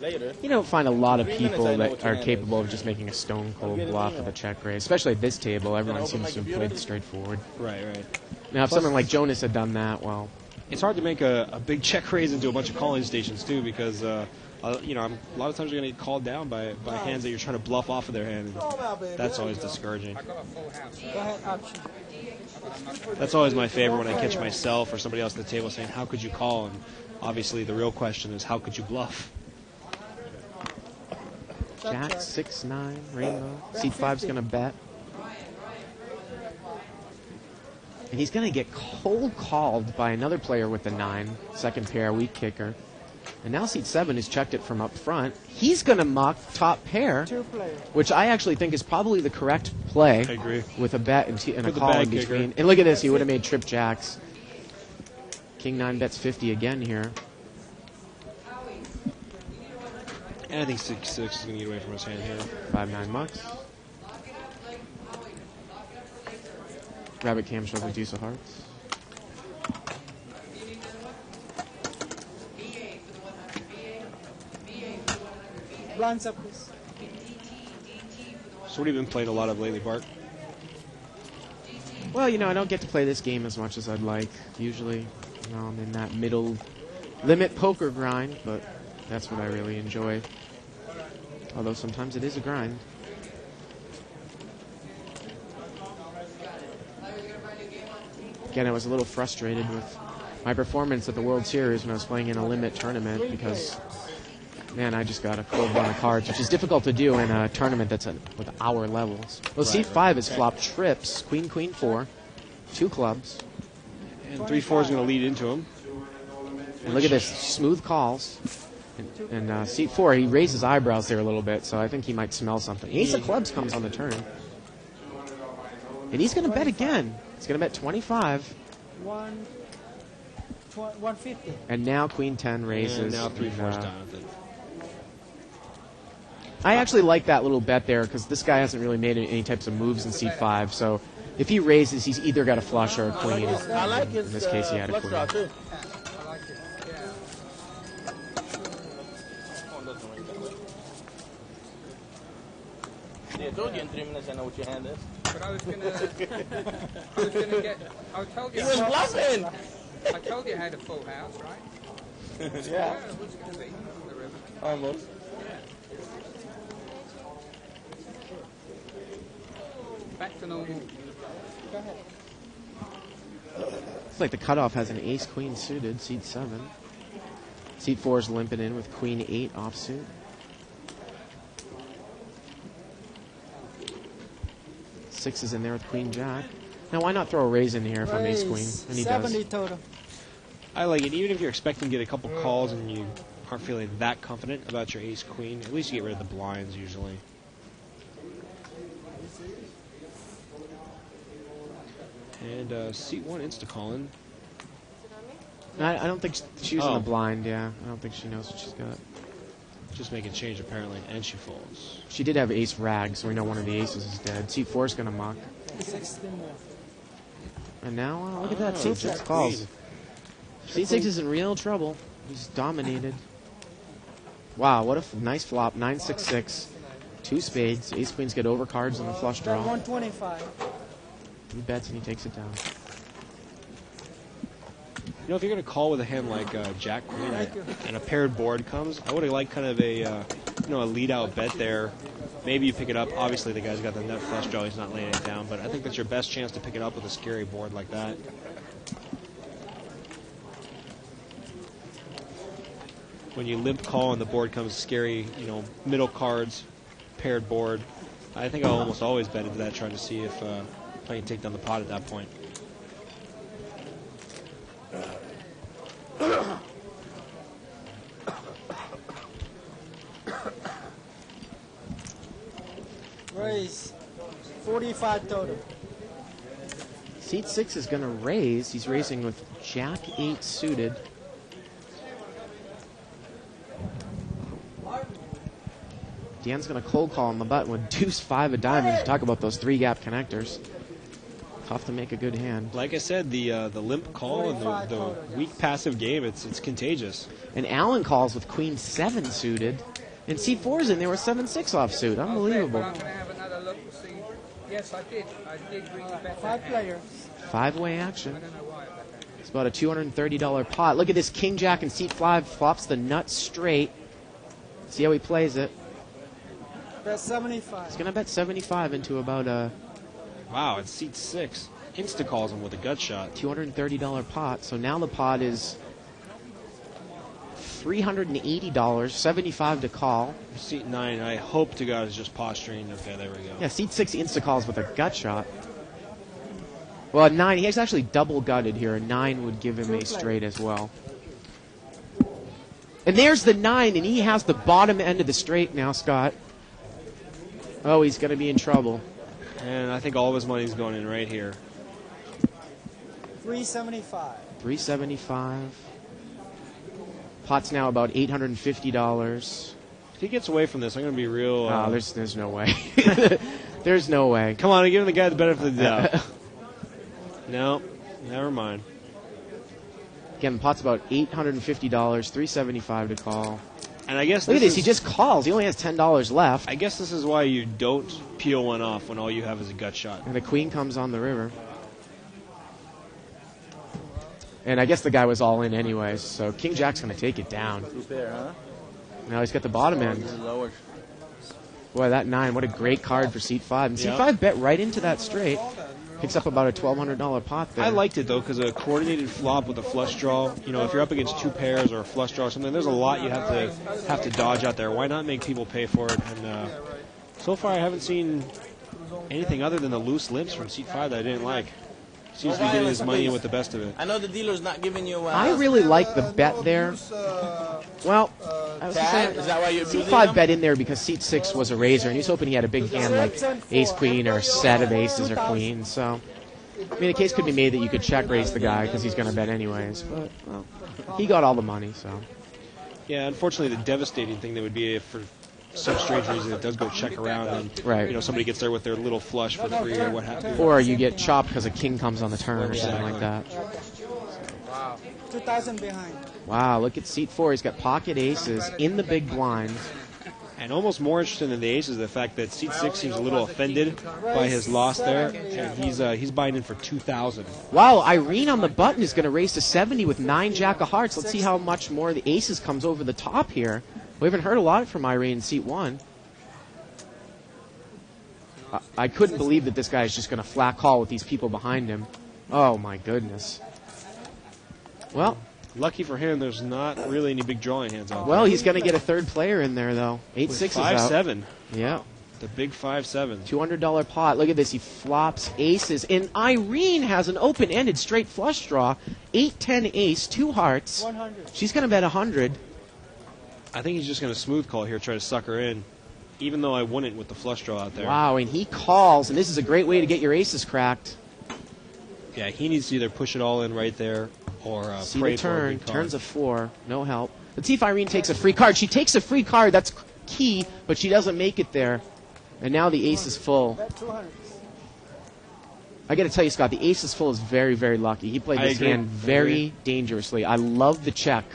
I: Later.
O: You don't find a lot of
I: 3 minutes,
O: people
I: I know
O: that
I: what your
O: are
I: hand
O: capable of just making a stone cold bluff with a check raise, especially at this table. Everyone
I: open my
O: seems to have
I: computer?
O: played straightforward.
P: Right.
O: Now, if
P: Plus-
O: someone like Jonas had done that, well,
P: It's hard to make a big check raise into a bunch of calling stations too, because a lot of times you're going to get called down by hands that you're trying to bluff off of their hand. And that's always discouraging.
M: I got a full house.
J: Go ahead, option.
P: That's always my favorite when I catch myself or somebody else at the table saying, "How could you call?" And obviously the real question is, "How could you bluff?"
O: Jack 6-9 rainbow. Seat 5's gonna bet, and he's gonna get cold called by another player with the 9, second pair, weak kicker. And now seat 7 has checked it from up front. He's gonna muck top pair,
J: Two players.
O: which I actually think is probably the correct play.
P: I agree.
O: With a bet and a
P: With the
O: call in
P: bag kicker.
O: between. And look at this, he would have made trip jacks. King 9 bets 50 again here.
P: And I think 6-6 is going to get away from his hand here.
O: 5-9 mucks. Rabbit cam shows a deuce of hearts.
J: Blinds up, please.
P: So what have you been playing a lot of lately, Bart?
O: Well, I don't get to play this game as much as I'd like. Usually, I'm in that middle limit poker grind, but that's what I really enjoy. Although sometimes it is a grind. Again, I was a little frustrated with my performance at the World Series when I was playing in a limit tournament because, man, I just got a cold run of cards, which is difficult to do in a tournament that's with our levels. Well, seat 5 is flopped trips, queen, queen 4, 2 clubs.
P: And 3-4 is going to lead into him.
O: And look at this, smooth calls. And seat 4, he raised his eyebrows there a little bit, so I think he might smell something. Ace of clubs comes on the turn. And he's going to bet again. He's going to bet 25.
J: 150.
O: And now queen 10 raises.
P: And now 3-4's down, I think.
O: I actually like that little bet there because this guy hasn't really made any types of moves in seat 5. So if he raises, he's either got a flush or a queen.
I: I like his
O: In this case, he had a
I: flush draw
O: queen.
I: too.
M: I like it.
I: Yeah, I told you in 3 minutes I know what your hand is.
M: But I was gonna get. I told you.
I: He was bluffing.
M: I told you I had a full house, right?
I: Yeah.
M: It was gonna be on the river.
I: Almost.
M: Back to normal. Go ahead.
O: It's like the cutoff has an ace queen suited, seat 7. Seat 4 is limping in with queen 8 offsuit. Six is in there with queen jack. Now why not throw a raise in here if I'm ace queen? And he
J: 70
O: does.
J: total.
P: I like it. Even if you're expecting to get a couple calls and you aren't feeling that confident about your ace queen, at least you get rid of the blinds usually. And seat 1 insta-calling.
O: I don't think she was in
P: Oh.
O: the blind, yeah. I don't think she knows what she's got.
P: Just making change apparently, and she folds.
O: She did have ace rag, so we know one of the aces is dead. Seat 4 is going to muck.
J: 16 more.
O: And now, look at that. Seat 6
P: Jack
O: calls.
P: queen.
O: Seat 6 is in real trouble. He's dominated. Wow, what a nice flop. 9-6-6. 2 spades. Ace queens get over cards on the flush draw.
J: 125.
O: He bets and he takes it down.
P: You know, if you're going to call with a hand like Jack Queen and a paired board comes, I would have liked kind of a a lead out bet there. Maybe you pick it up. Obviously, the guy's got the nut flush draw. He's not laying it down, but I think that's your best chance to pick it up with a scary board like that. When you limp call and the board comes scary, middle cards, paired board, I think I'll almost always bet into that, trying to see if I can take down the pot at that point.
J: Raise. 45 total.
O: Seat 6 is going to raise. He's raising with Jack 8 suited. Dan's going to cold call on the button with deuce 5 of diamonds. Talk about those 3-gap connectors. Tough to make a good hand.
P: Like I said, the limp call and the weak passive game, it's contagious.
O: And Allen calls with Queen 7 suited. And C4's in there with 7-6 offsuit. Unbelievable.
M: I'm going to have another look to see. Yes, I did. I did really bet
J: 5 players.
O: 5-way action. It's about a $230 pot. Look at this King Jack and Seat 5 flops the nut straight. See how he plays it.
J: Bet 75.
O: He's going to bet 75 into about a...
P: Wow, it's Seat 6. Insta calls him with a gut shot.
O: $230 pot. So now the pot is $380, 75 to call.
P: Seat 9, I hope to God, is just posturing. Okay, there we go.
O: Yeah, Seat 6 insta calls with a gut shot. Well, at 9, he's actually double gutted here. A 9 would give him a straight as well. And there's the 9, and he has the bottom end of the straight now, Scott. Oh, he's going to be in trouble.
P: And I think all of his money's going in right here.
J: 375.
O: 375. Pot's now about $850.
P: If he gets away from this, I'm going to be real...
O: there's no way. There's no way.
P: Come on, I'm giving the guy the benefit of the doubt. No, never mind.
O: Again, the pot's about $850, $375 to call.
P: And I guess
O: look at this. He just calls. He only has $10 left.
P: I guess this is why you don't peel one off when all you have is a gut shot.
O: And the queen comes on the river. And I guess the guy was all in anyways, so King Jack's going to take it down.
I: Two pair, huh?
O: Now he's got the bottom end.
I: Lower.
O: Boy, that 9, what a great card for Seat 5. And Seat 5 bet right into that straight. Picks up about a $1,200 pot there.
P: I liked it, though, because a coordinated flop with a flush draw, you know, if you're up against 2 pairs or a flush draw or something, there's a lot you have to dodge out there. Why not make people pay for it? And so far I haven't seen anything other than the loose limps from Seat 5 that I didn't like. Seems to be getting his money in with the best of it.
I: I know the dealer's not giving you...
O: I really like the bet there. Well, I was saying,
I: is that why you're
O: Seat 5 bet in there because Seat 6 was a raiser, and he's hoping he had a big hand like ace-queen or a set of aces or queens. So, I mean, the case could be made that you could check raise the guy because he's going to bet anyways. But, well, he got all the money, so.
P: Yeah, unfortunately, the devastating thing that would be if for some strange reason it does go check around and you know, somebody gets there with their little flush for free or what have you.
O: Or you get chopped because a king comes on the turn or something like that.
J: Wow. 2,000 behind.
O: Wow, look at Seat 4. He's got pocket aces in the big blind.
P: And almost more interesting than the aces, the fact that Seat 6 seems a little offended by his loss there, and he's buying in for 2,000.
O: Wow, Irene on the button is going to raise to 70 with 9 jack of hearts. Let's see how much more the aces comes over the top here. We haven't heard a lot from Irene in Seat 1. I couldn't believe that this guy is just going to flat call with these people behind him. Oh, my goodness. Well,
P: lucky for him, there's not really any big drawing hands out
O: well,
P: there.
O: he's going to get a third player in there, though. 8-6 is out.
P: 5-7.
O: Yeah.
P: The big 5-7.
O: $200 pot. Look at this. He flops aces. And Irene has an open-ended straight flush draw. 8-10 ace, 2 hearts.
J: 100.
O: She's going to bet 100.
P: I think he's just going to smooth call here, try to suck her in, even though I wouldn't with the flush draw out there.
O: Wow, and he calls, and this is a great way to get your aces cracked.
P: Yeah, he needs to either push it all in right there or
O: See
P: pray
O: the
P: for a
O: turn.
P: good card.
O: Turns a 4. No help. Let's see if Irene takes a free card. She takes a free card. That's key, but she doesn't make it there. And now the ace is full.
J: Bet 200.
O: I got to tell you, Scott, the ace is full is very, very lucky. He played this hand very dangerously. I love the check.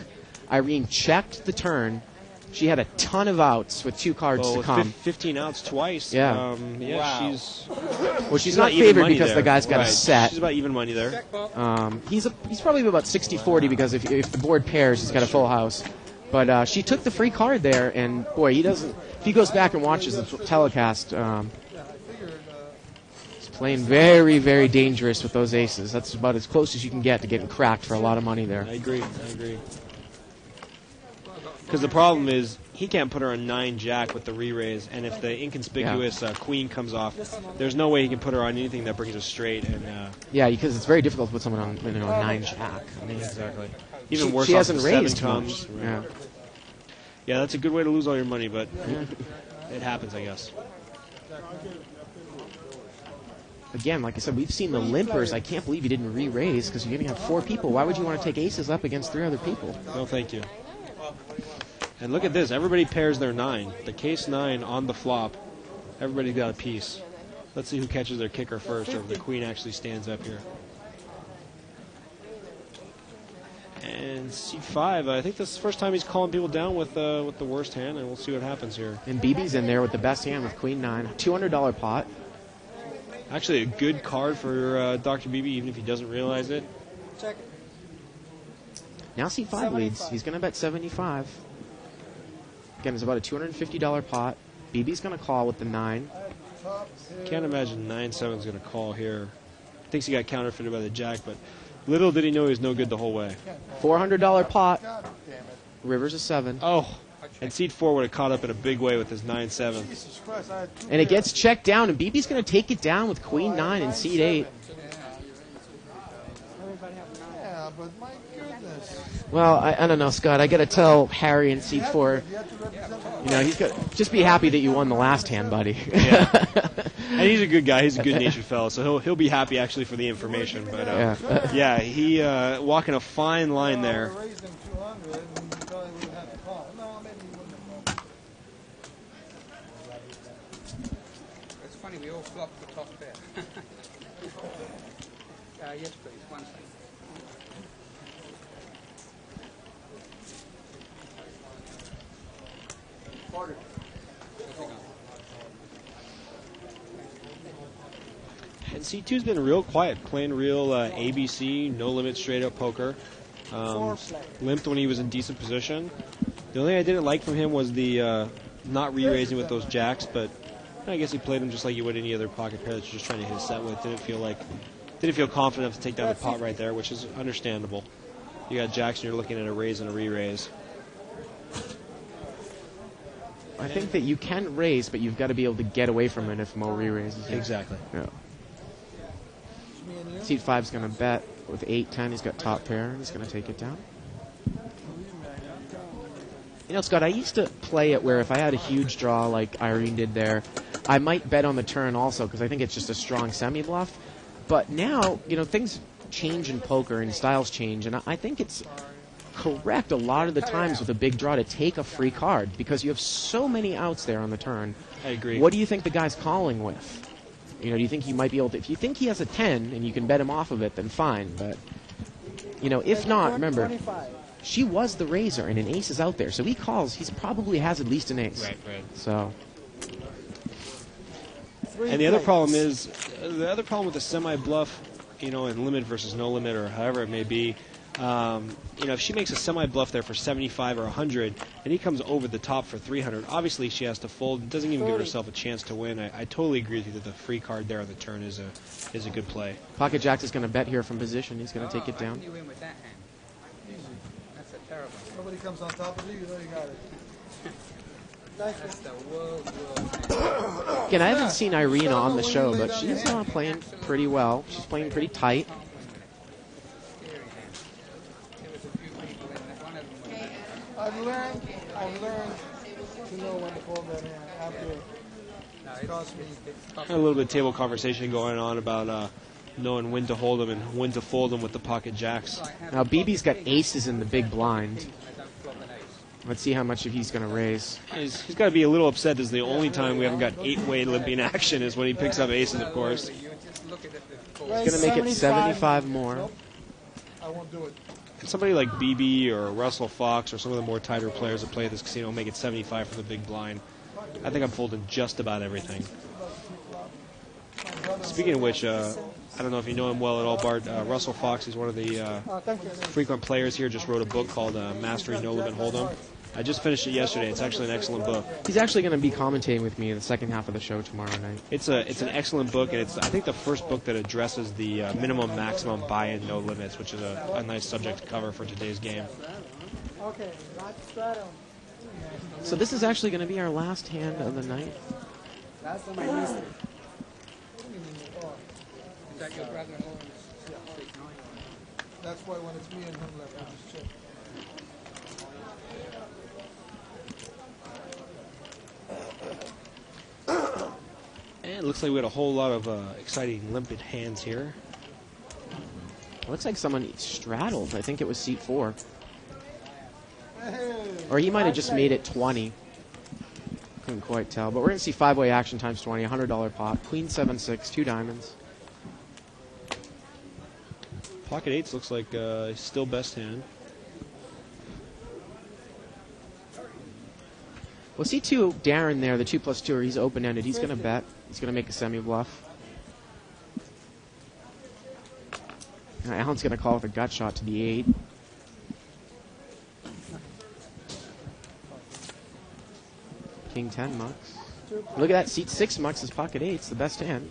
O: Irene checked the turn. She had a ton of outs with 2 cards to come.
P: 15 outs twice.
O: Yeah.
P: Wow.
O: She's not favored because the guy's got
P: right.
O: a set.
P: She's about even money there.
O: He's probably about 60-40 because if the board pairs, he's got a full house. But she took the free card there, and boy, he doesn't. If he goes back and watches the telecast, he's playing very, very dangerous with those aces. That's about as close as you can get to getting cracked for a lot of money there.
P: I agree. Because the problem is he can't put her on 9 jack with the re-raise, and if the inconspicuous queen comes off, there's no way he can put her on anything that brings us straight. And
O: yeah, because it's very difficult to put someone on 9 jack.
P: I mean, exactly. Even worse,
O: she
P: off
O: hasn't
P: the 7
O: raised
P: comes.
O: much.
P: Right. Yeah, that's a good way to lose all your money, but it happens, I guess.
O: again, like I said, we've seen the limpers. I can't believe you didn't re-raise because you're going to have 4 people. Why would you want to take aces up against 3 other people?
P: No, thank you. And look at this. Everybody pairs their 9. The case 9 on the flop. Everybody's got a piece. Let's see who catches their kicker first, or if the queen actually stands up here. And C5, I think this is the first time he's calling people down with the worst hand, and we'll see what happens here.
O: And BB's in there with the best hand with queen 9. $200 pot.
P: Actually, a good card for Dr. BB, even if he doesn't realize it.
J: Check.
O: Now C5 leads. He's going to bet 75. Again, it's about a $250 pot. BB's going to call with the 9.
P: Can't imagine 9-7 is going to call here. Thinks he got counterfeited by the jack, but little did he know he was no good the whole way.
O: $400 pot. River's a 7.
P: Oh, and seat 4 would have caught up in a big way with his 9-7.
O: And it gets checked down, and BB's going to take it down with queen 9 and seat 8.
C: Yeah, but my goodness.
O: Well, I don't know, Scott. I got to tell Harry in seat 4, you know, he's got just be happy that you won the last hand, buddy.
P: Yeah. And he's a good guy. He's a good-natured fellow, so he'll be happy actually for the information. But yeah, he walking a fine line there.
M: It's funny, we all flopped the top pair. Yes, please. 1 second.
P: And C2's been real quiet, playing real ABC, no limit, straight up poker. Limped when he was in decent position. The only thing I didn't like from him was the not re-raising with those jacks, but I guess he played them just like you would any other pocket pair that you're just trying to hit a set with. Didn't feel confident enough to take down the pot right there, which is understandable. You got jacks and you're looking at a raise and a re-raise.
O: I think that you can raise, but you've got to be able to get away from it if Mo re-raises.
P: Exactly.
O: Yeah. Seat 5's going to bet with 8-10. He's got top pair, and he's going to take it down. You know, Scott, I used to play it where if I had a huge draw like Irene did there, I might bet on the turn also because I think it's just a strong semi-bluff. But now, you know, things change in poker and styles change, and I think it's correct a lot of the times with a big draw to take a free card because you have so many outs there on the turn.
P: I agree.
O: What do you think the guy's calling with? You know, do you think he might be able to... If you think he has a 10 and you can bet him off of it, then fine. But, you know, if not, remember, she was the raiser and an ace is out there. So he calls, he probably has at least an ace.
P: Right.
O: So...
P: And the other problem is, with the semi-bluff, you know, in limit versus no limit or however it may be, you know, if she makes a semi-bluff there for 75 or 100, and he comes over the top for 300, obviously she has to fold. It doesn't even give herself a chance to win. I totally agree with you that the free card there on the turn is a good play.
O: Pocket Jacks is going to bet here from position. He's going to take it down.
M: You win with that hand.
C: Easy.
M: That's a terrible.
C: Nobody comes on top of you, you know you got it.
M: That's the world.
O: Again, I haven't seen Irene on the show, but she's playing pretty well. She's playing pretty tight.
C: I've learned to know when to fold that hand after it's cost me.
P: A little bit of table conversation going on about knowing when to hold them and when to fold them with the pocket jacks.
O: Now, BB's got aces in the big blind. Let's see how much of he's going to raise.
P: He's got to be a little upset. This is the only time we haven't got 8-way limping action is when he picks up aces, of course.
O: He's going to make it 75 more.
C: Nope. I won't do it.
P: And somebody like BB or Russell Fox or some of the more tighter players that play at this casino will make it 75 for the big blind. I think I'm folding just about everything. Speaking of which, I don't know if you know him well at all, Bart. Russell Fox, he's one of the frequent players here, just wrote a book called Mastering No Limit Hold'em. I just finished it yesterday. It's actually an excellent book.
O: He's actually going to be commentating with me in the second half of the show tomorrow night.
P: It's an excellent book, and it's I think the first book that addresses the minimum maximum buy-in no limits, which is a nice subject to cover for today's game.
J: Okay, that's that.
O: So this is actually going to be our last hand of the night.
J: Last one I missed.
M: Is that your brother?
C: That's why when it's me and him left, I just check.
P: And looks like we had a whole lot of exciting limpid hands here.
O: Looks like someone straddled. I think it was seat 4. Or he might have just made it 20. Couldn't quite tell. But we're going to see 5-way action times 20, $100 pot. Queen 7-6, 2 diamonds.
P: Pocket 8s looks like still best hand.
O: Well, C2, Darren there, the 2+2, he's open-ended. He's going to bet. He's going to make a semi-bluff. Alan's going to call with a gut shot to the 8. King 10 mucks. Look at that, seat 6 mucks is pocket 8's the best hand.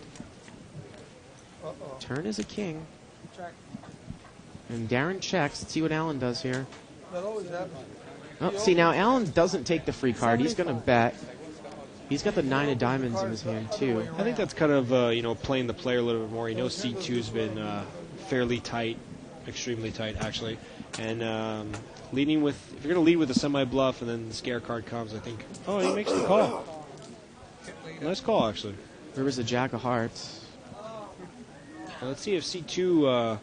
O: Turn is a king. And Darren checks. Let's see what Alan does here.
C: That always happens.
O: Oh, see, now Alan doesn't take the free card. He's going to bet. He's got the 9 of diamonds in his hand, too.
P: I think that's kind of, playing the player a little bit more. You know, C2's been fairly tight, extremely tight, actually. And leading with, if you're going to lead with a semi-bluff and then the scare card comes, I think, oh, he makes the call. Nice call, actually.
O: River's the Jack of Hearts.
P: Well, let's see if C2,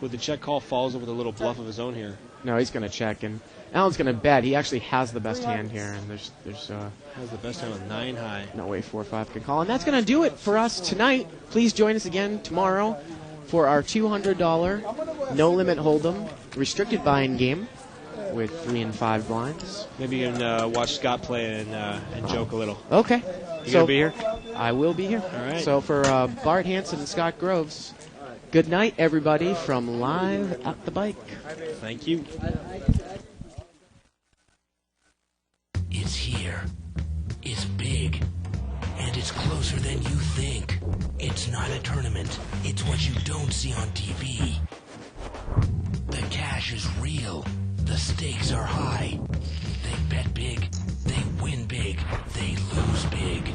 P: with the check call, follows up with a little bluff of his own here.
O: No, he's going to check, and Alan's going to bet. He actually has the best hand here, and there's
P: has the best hand with 9 high.
O: No way 4-5 can call, and that's going to do it for us tonight. Please join us again tomorrow for our $200 no limit hold'em restricted buy-in game with 3 and 5 blinds.
P: Maybe you can watch Scott play and joke a little.
O: Okay.
P: You gonna be here?
O: I will be here.
P: All right.
O: So for Bart Hanson and Scott Groves, good night, everybody, from Live at the Bike.
P: Thank you.
F: It's here. It's big. And it's closer than you think. It's not a tournament. It's what you don't see on TV. The cash is real. The stakes are high. They bet big. They win big. They lose big.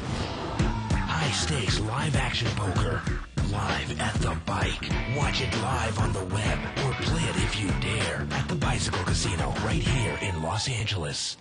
F: High stakes live action poker. Live at the Bike. Watch it live on the web or play it if you dare at the Bicycle Casino right here in Los Angeles.